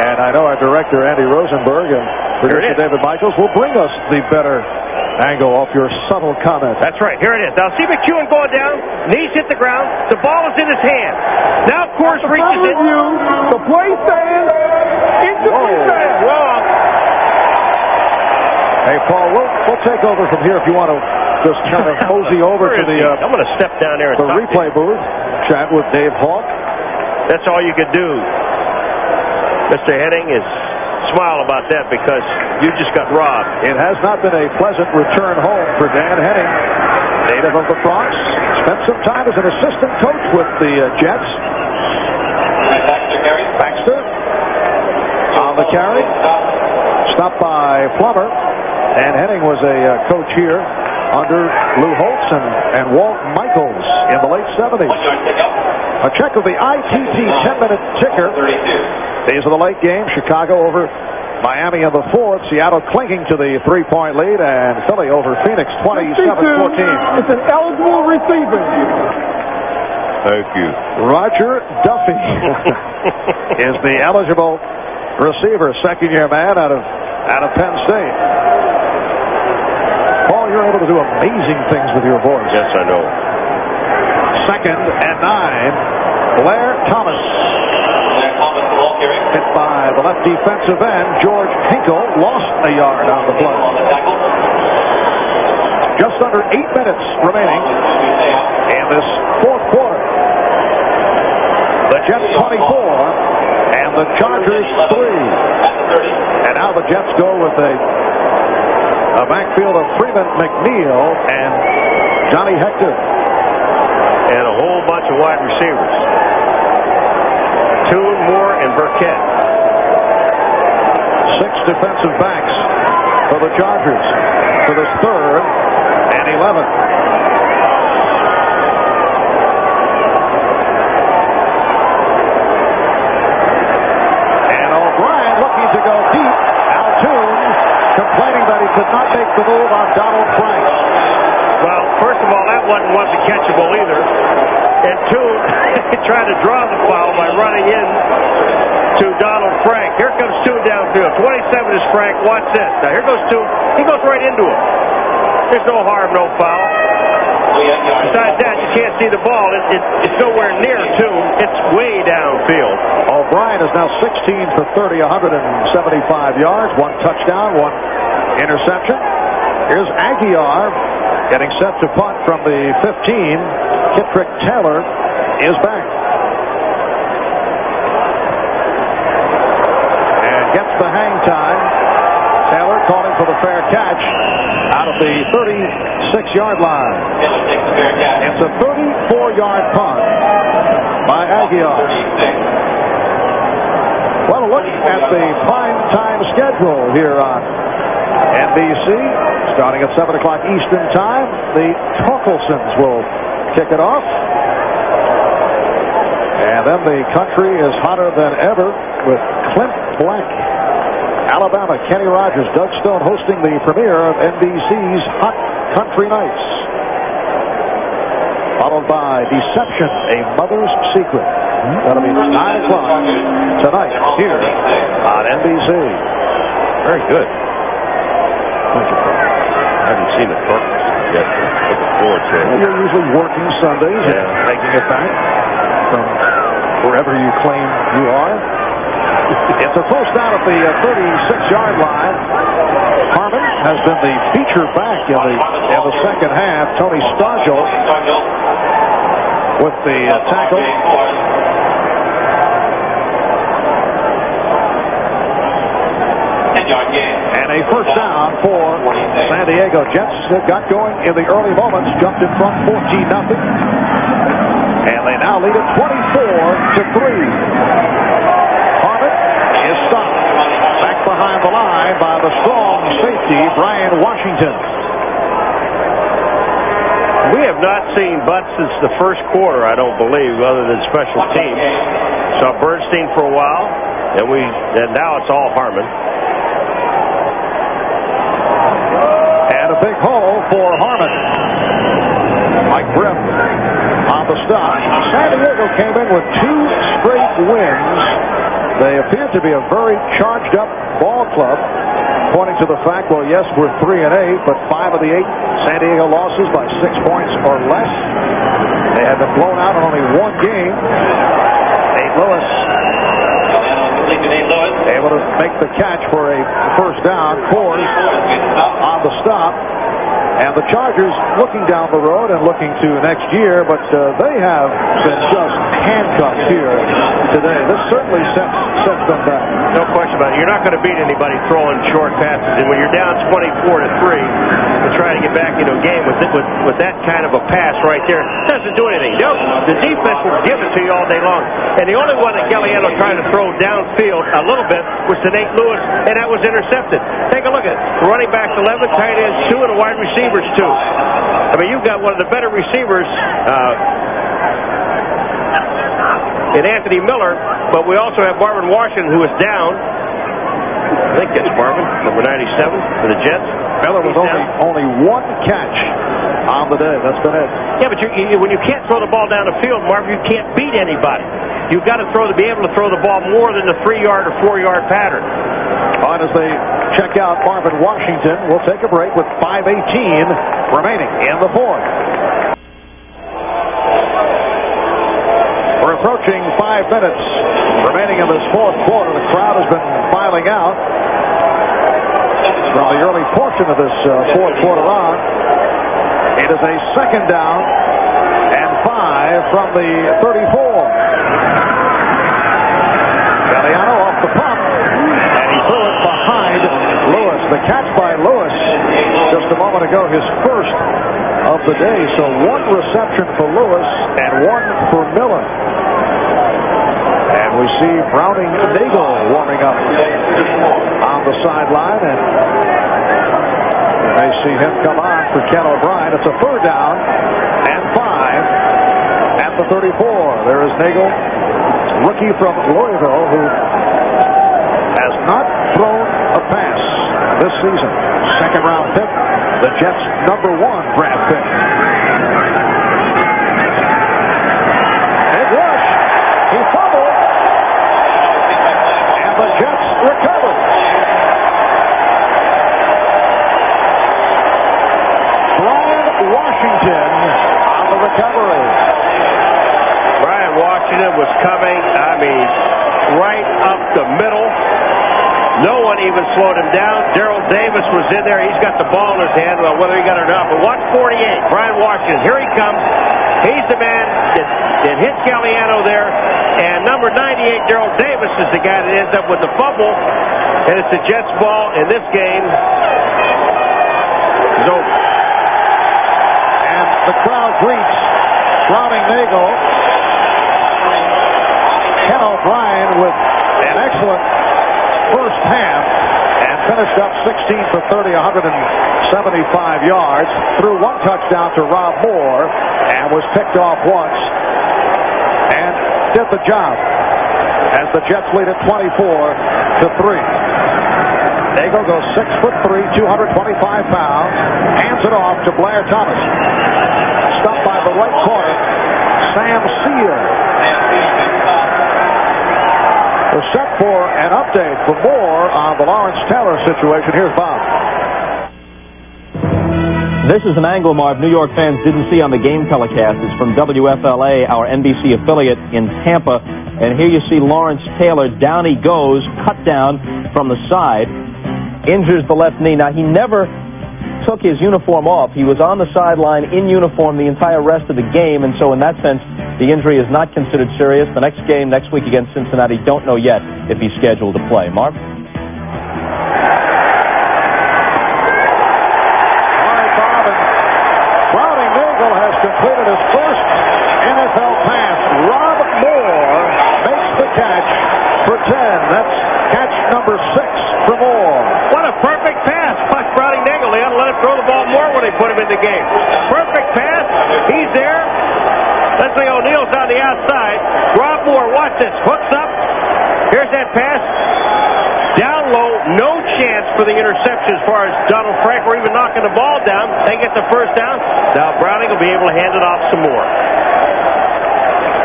And I know our director, Andy Rosenberg, and producer David Michaels will bring us the better angle off your subtle comment. That's right. Here it is. Now see McEwen going down. Knees hit the ground. The ball is in his hand. Now Coors reaches in. The play stands. Wrong. Hey, Paul, we'll take over from here if you want to just kind of mosey over to the I'm going to step down there and the replay booth, chat with Dave Hawk. That's all you could do. Mr. Henning is smile about that because you just got robbed. It has not been a pleasant return home for Dan Henning, native of the Bronx. Spent some time as an assistant coach with the Jets. Baxter on the carry. Stopped by Plummer. Dan Henning was a coach here under Lou Holtz and Walt Michaels in the late 70s. A check of the ITT 10-minute ticker. These are the late games. Chicago over Miami in the 4th. Seattle clinging to the 3-point lead. And Philly over Phoenix 27-14. It's an eligible receiver. Thank you. Roger Duffy is the eligible receiver, second-year man out of Penn State. Paul, you're able to do amazing things with your voice. Yes, I know. 2nd and 9. Blair Thomas. Hit by the left defensive end. George Hinkle lost a yard on the play. Just under 8 minutes remaining in this fourth quarter. The Jets 24 and the Chargers 3. And now the Jets go with a backfield of Freeman, McNeil, and Johnny Hector. And a whole bunch of wide receivers. Toon, Moore, and Burkett. 6 defensive backs for the Chargers for this 3rd and 11. And O'Brien looking to go deep. Al Toon complaining that he could not make the move on Donald Frank. Well, first of all, that wasn't catchable either. And Toon trying to draw the foul by running in to Donald Frank. Here comes Toon downfield. 27 is Frank. Watch this. Now here goes Toon. He goes right into him. There's no harm, no foul. Besides that, you can't see the ball. It's nowhere near Toon. It's way downfield. O'Brien is now 16 for 30, 175 yards, 1 touchdown, 1 interception. Here's Aguiar getting set to punt from the 15. Kittrick Taylor is back. And gets the hang time. Taylor calling for the fair catch out of the 36-yard line. It's a 34-yard punt by Aguiar. Well, a look at the prime time schedule here on NBC. Starting at 7 o'clock Eastern Time, the Torkelsons will kick it off. And then the country is hotter than ever with Clint Black. Alabama, Kenny Rogers, Doug Stone hosting the premiere of NBC's Hot Country Nights. Followed by Deception, A Mother's Secret. That'll be 9 o'clock tonight here on NBC. Very good. I haven't seen the purpose yet. Looking forward to it. You're usually working Sundays and making it back from wherever you claim you are. It's a first down at the 36-yard line. Harmon has been the feature back in the second half. Tony Stargell with the tackle. And a first down for San Diego. Jets got going in the early moments, jumped in front 14-0. And they now lead it 24-3. Harmon is stopped back behind the line by the strong safety, Brian Washington. We have not seen Butts since the first quarter, I don't believe, other than special teams. Saw Bernstein for a while, and now it's all Harmon. And a big hole for Harmon. Mike Grimm on the stop. San Diego came in with 2 straight wins. They appear to be a very charged up ball club, pointing to the fact, well, yes, we're 3-8, but 5 of the 8 San Diego losses by 6 points or less. They had been blown out in only 1 game. Nate Lewis able to make the catch for a first down. Coors on the stop. And the Chargers looking down the road and looking to next year, but they have been just handcuffed here today. This certainly sets them back. No question about it. You're not going to beat anybody throwing short passes. And when you're down 24-3 to try to get back into a game with that kind of a pass right there, it doesn't do anything. No, the defense will give it to you all day long. And the only one that Galliano tried to throw downfield a little bit was to Nate Lewis, and that was intercepted. Take a look at it. Running backs 11, tight ends 2, and a wide receiver. Too. I mean, you've got one of the better receivers in Anthony Miller, but we also have Marvin Washington, who is down. I think that's Marvin, number 97 for the Jets. Miller was only 1 catch on on the day. That's been it. Yeah, but when you can't throw the ball down the field, Marv, you can't beat anybody. You've got to be able to throw the ball more than the 3-yard or 4-yard pattern. On as they check out Marvin Washington, we'll take a break with 5:18 remaining in the fourth. We're approaching 5 minutes remaining in this fourth quarter. The crowd has been filing out from the early portion of this fourth quarter on. It is a second down and 5 from the 34. Galliano off the pump, and he threw it behind Lewis. The catch by Lewis just a moment ago, his first of the day. So 1 reception for Lewis and 1 for Miller. And we see Browning Nagel warming up on the sideline, and you may see him come on for Ken O'Brien. It's a 3rd down and 5 at the 34. There is Nagel, rookie from Louisville, who has not thrown a pass this season. 2nd-round pick, the Jets' #1 draft pick. Big rush. He fumbled, and the Jets recover. Brian Washington on the recovery. Brian Washington was coming, right up the middle. No one even slowed him down. Darrell Davis was in there. He's got the ball in his hand. Well, whether he got it or not. But watch 48. Brian Washington. Here he comes. He's the man that hit Galliano there. And number 98, Darrell Davis, is the guy that ends up with the fumble. And it's the Jets' ball in this game. It's over. And the crowd greets Browning Nagel. Ken O'Brien with an excellent first half and finished up 16 for 30, 175 yards. Threw 1 touchdown to Rob Moore and was picked off once and did the job as the Jets lead at 24-3. Nagel goes 6'3", 225 pounds, hands it off to Blair Thomas. Stopped by the right corner, Sam Sear. We're set for an update for more on the Lawrence Taylor situation. Here's Bob. This is an angle, Marv, New York fans didn't see on the game telecast. It's from WFLA, our NBC affiliate in Tampa. And here you see Lawrence Taylor. Down he goes, cut down from the side, injures the left knee. Now, he never took his uniform off. He was on the sideline in uniform the entire rest of the game, and so in that sense, the injury is not considered serious. The next game next week against Cincinnati, don't know yet if he's scheduled to play. Mark? All right, Bob. Browning Nagel has completed his first NFL pass. Rob Moore makes the catch for 10. That's catch number 6 for Moore. What a perfect pass. Watch Browning Nagel. They ought to let him throw the ball more when they put him in the game. Perfect pass. He's there. Leslie O'Neal's on the outside. Rob Moore, watch this. Hooks up. Here's that pass. Down low. No chance for the interception as far as Donald Frank or even knocking the ball down. They get the first down. Now Browning will be able to hand it off some more.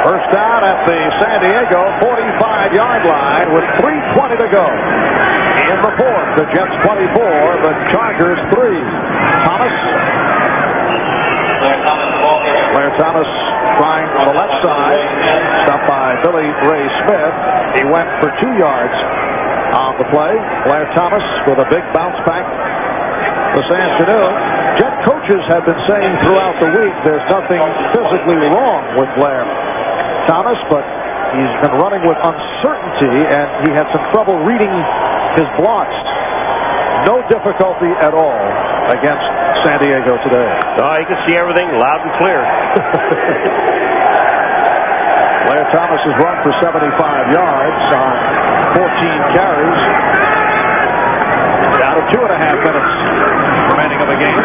First down at the San Diego 45-yard line with 3:20 to go. In the fourth, the Jets 24, the Chargers 3. Thomas. Blair Thomas trying on the left side. Stopped by Billy Ray Smith. He went for 2 yards on the play. Blair Thomas with a big bounce back this afternoon. Jet coaches have been saying throughout the week there's nothing physically wrong with Blair Thomas, but he's been running with uncertainty, and he had some trouble reading his blocks. No difficulty at all against San Diego today. Oh, you can see everything loud and clear. Blair Thomas has run for 75 yards on 14 carries. Down to 2.5 minutes remaining of the game.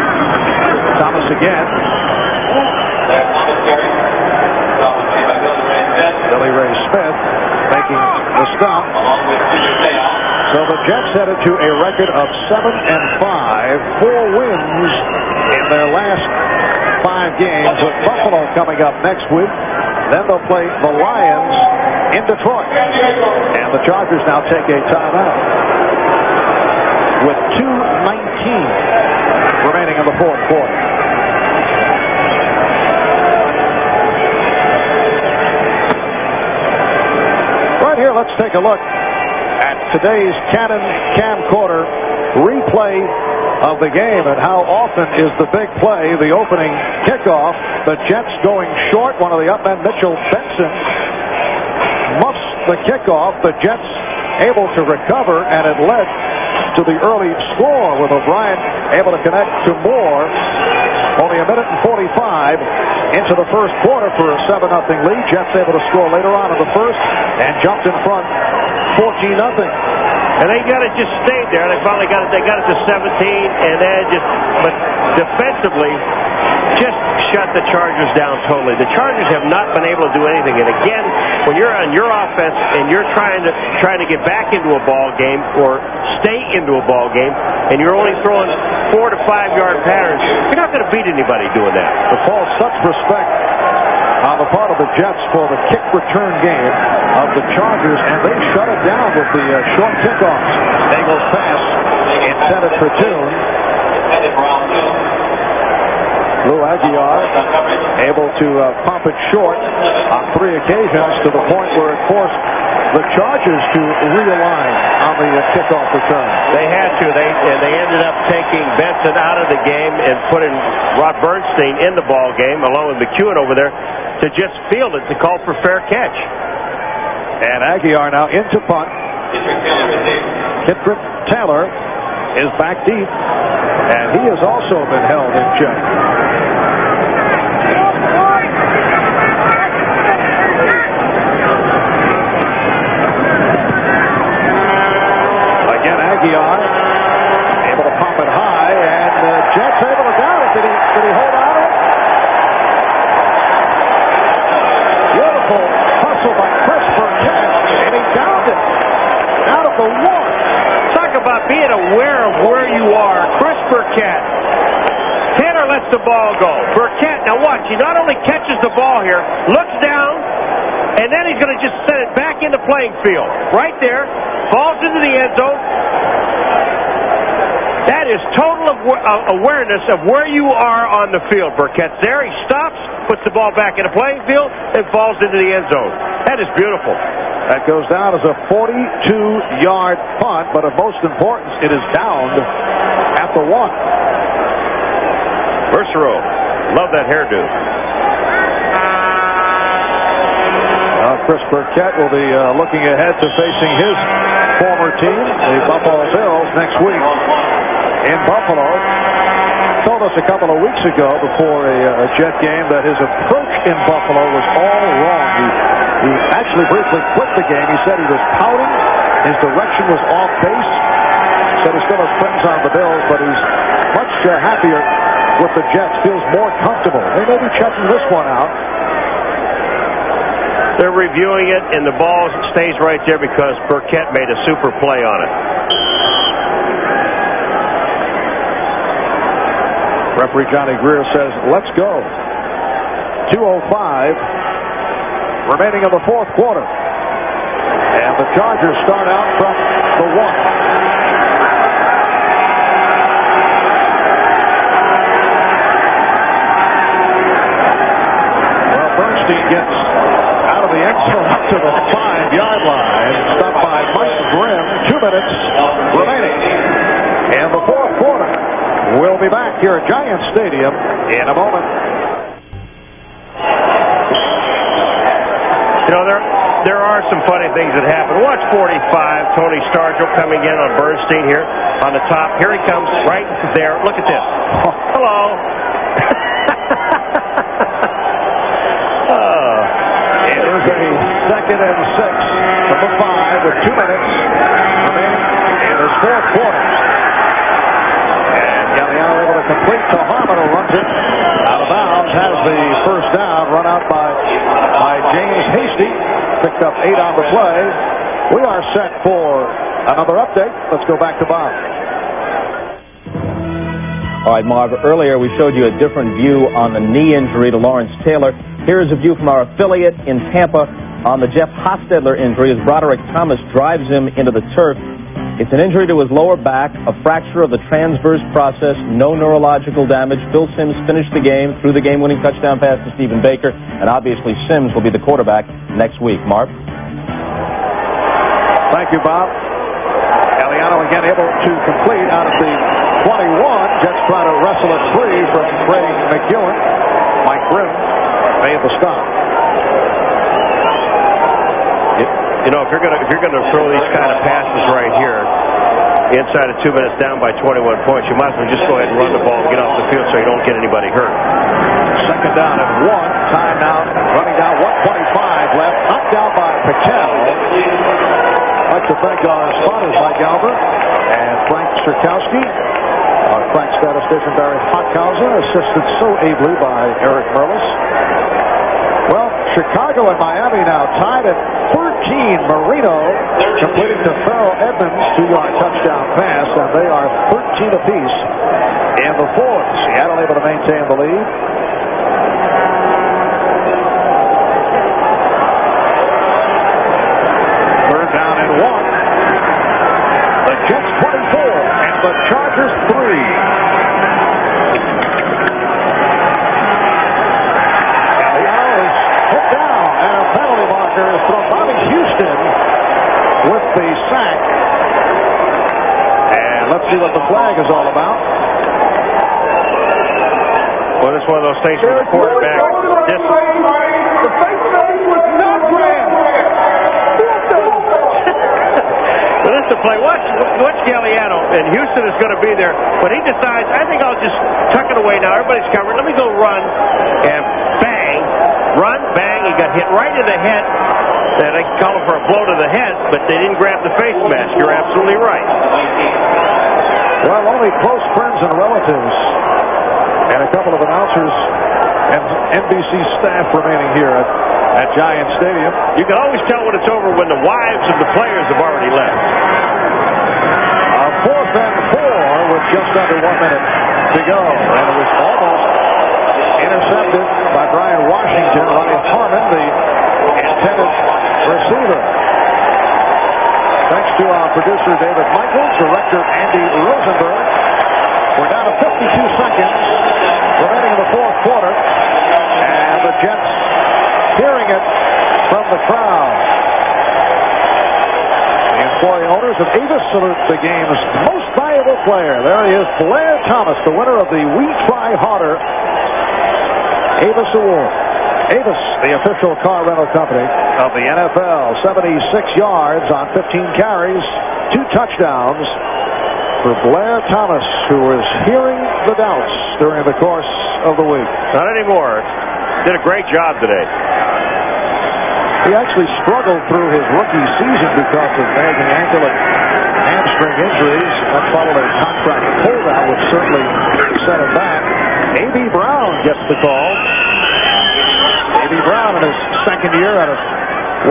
Thomas again. Billy Ray Smith making the stop. So the Jets headed to a record of 7-5, 4 wins in their last 5 games with Buffalo coming up next week. Then they'll play the Lions in Detroit. And the Chargers now take a timeout with 2:19 remaining in the fourth quarter. Right here, let's take a look at today's Cannon camcorder replay of the game and how often is the big play, the opening kickoff. The Jets going short. One of the up men, Mitchell Benson, muffs the kickoff. The Jets able to recover, and it led to the early score with O'Brien able to connect to Moore. Only a minute and 45 into the first quarter for a 7-0 lead. Jets able to score later on in the first and jumped in front 14-0. And they got it just stayed there. They finally got it. They got it to 17, and then but defensively, just shut the Chargers down totally. The Chargers have not been able to do anything. And again, when you're on your offense and you're trying to get back into a ball game or stay into a ball game, and you're only throwing 4 to 5 yard patterns, you're not going to beat anybody doing that. The Paul, such respect on the part of the Jets for the kick return game of the Chargers, and they shut it down with the short kickoffs. Bengals pass intended for Tune. Lou Aguilar able to pump it short on 3 occasions to the point where it forced the Chargers to realign on the kickoff return. They had to. They ended up taking Benson out of the game and putting Rod Bernstein in the ball game along with McEwen over there to just field it to call for fair catch. And Aguilar now into punt. Kitrick Taylor is back deep, and he has also been held in check. Again, Aguilar able to pump it high, and Jets able to down it. Did he hold on to it? Beautiful hustle by Chris Burkett, and he downed it. Out of the one. Talk about being aware of where you are. Chris Burkett. Taylor lets the ball go. Burkett, now watch, he not only catches the ball here, looks down, and then he's going to just send it back in the playing field. Right there. Falls into the end zone. That is total awareness of where you are on the field. Burkett's there. He stops, puts the ball back in the playing field, and falls into the end zone. That is beautiful. That goes down as a 42-yard punt, but of most importance, it is downed at the 1. Mercero, love that hairdo. Chris Burkett will be looking ahead to facing his former team, the Buffalo Bills, next week in Buffalo. Told us a couple of weeks ago before a Jet game that his approach in Buffalo was all wrong. He actually briefly quit the game. He said he was pouting. His direction was off base. Said he still has friends on the Bills, but he's much happier with the Jets. Feels more comfortable. They may be checking this one out. They're reviewing it, and the ball stays right there because Burkett made a super play on it. Referee Johnny Greer says, let's go. 2:05 remaining in the fourth quarter. And the Chargers start out from the 1. Gets out of the end zone up to the 5-yard line. Stopped by Mike Grimm. 2 minutes remaining in the fourth quarter. We'll be back here at Giants Stadium in a moment. You know, there are some funny things that happen. Watch 45, Tony Stargell coming in on Bernstein here on the top. Here he comes right there. Look at this. Hello. Second and 6 from the 5 with 2 minutes remaining in this fourth quarter. And Galliano able to complete to Harmon, who runs it out of bounds, has the first down, run out by James Hasty. Picked up 8 on the play. We are set for another update. Let's go back to Bob. All right, Marv, earlier we showed you a different view on the knee injury to Lawrence Taylor. Here is a view from our affiliate in Tampa on the Jeff Hostetler injury as Broderick Thomas drives him into the turf. It's an injury to his lower back, a fracture of the transverse process, no neurological damage. Phil Simms finished the game, threw the game-winning touchdown pass to Stephen Baker, and obviously Simms will be the quarterback next week. Marv? Thank you, Bob. Galeano again able to complete out of the 21. Jets try to wrestle it free from Craig McEwen. Mike Grimm made the stop. You know, if you're gonna throw these kind of passes right here, inside of 2 minutes down by 21 points, you might as well just go ahead and run the ball and get off the field so you don't get anybody hurt. Second down and 1. Time now running down 1:25 left. Knocked down by Patel. I'd like to thank our spotters, Mike Albert and Frank Sirkowski. Our Frank statistician Barry Hockhauser, assisted so ably by Eric Merlis. Well, Chicago and Miami now tied at 13. Marino completing to Farrell Edmonds 2-yard touchdown pass, and they are 13 apiece in the fourth. Seattle able to maintain the lead. Third down and 1. The Jets 24 and the Chargers 3. From Bobby Houston with the sack. And let's see what the flag is all about. Well, it's one of those things where the quarterback. The face mask was not ran. Well, this is the play. Watch Galeano, and Houston is going to be there, but he decides, I think I'll just tuck it away now. Everybody's covered. Let me go run, and bang, run, bang. He got hit right in the head. And they call him for a blow to the head, but they didn't grab the face mask. You're absolutely right. Well, only close friends and relatives and a couple of announcers and NBC staff remaining here at Giant Stadium. You can always tell when it's over when the wives of the players have already left. Fourth and 4 with just under 1 minute to go. And it was almost intercepted by Brian Washington. Ronnie Harmon, the intended receiver. Thanks to our producer David Michaels, director Andy Rosenberg. We're down to 52 seconds remaining in the fourth quarter, and the Jets hearing it from the crowd. The employee owners of Avis salute the game's most valuable player. There he is, Blair Thomas, the winner of the We Try Harder Avis Award. Avis, the official car rental company of the NFL. 76 yards on 15 carries, 2 touchdowns for Blair Thomas, who was hearing the doubts during the course of the week. Not anymore. Did a great job today. He actually struggled through his rookie season because of nagging ankle and hamstring injuries. That followed a contract holdout, which certainly set him back. A.B. Brown gets the call. A.B. Brown in his second year out of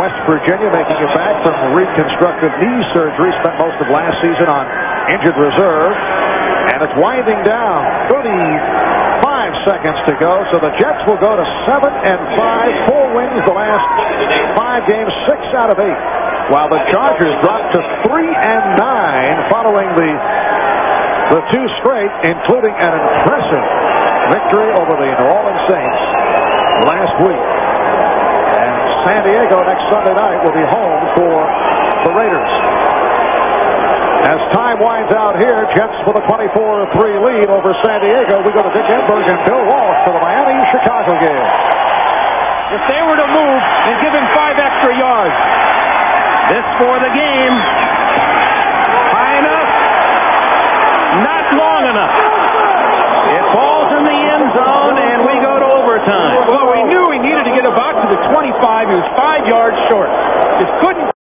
West Virginia, making it back from reconstructive knee surgery. Spent most of last season on injured reserve. And it's winding down. 35 seconds to go. So the Jets will go to 7-5. 4 wins the last 5 games, 6 out of 8. While the Chargers drop to 3-9 following the 2 straight, including an impressive victory over the New Orleans Saints last week. And San Diego next Sunday night will be home for the Raiders. As time winds out here, Jets with a 24-3 lead over San Diego. We go to Dick Enberg and Bill Walsh for the Miami-Chicago game. If they were to move and give him 5 extra yards, this for the game. High enough, not long enough. It falls in the end zone, and we go to overtime. Well, we knew he needed to get it back to the 25. He was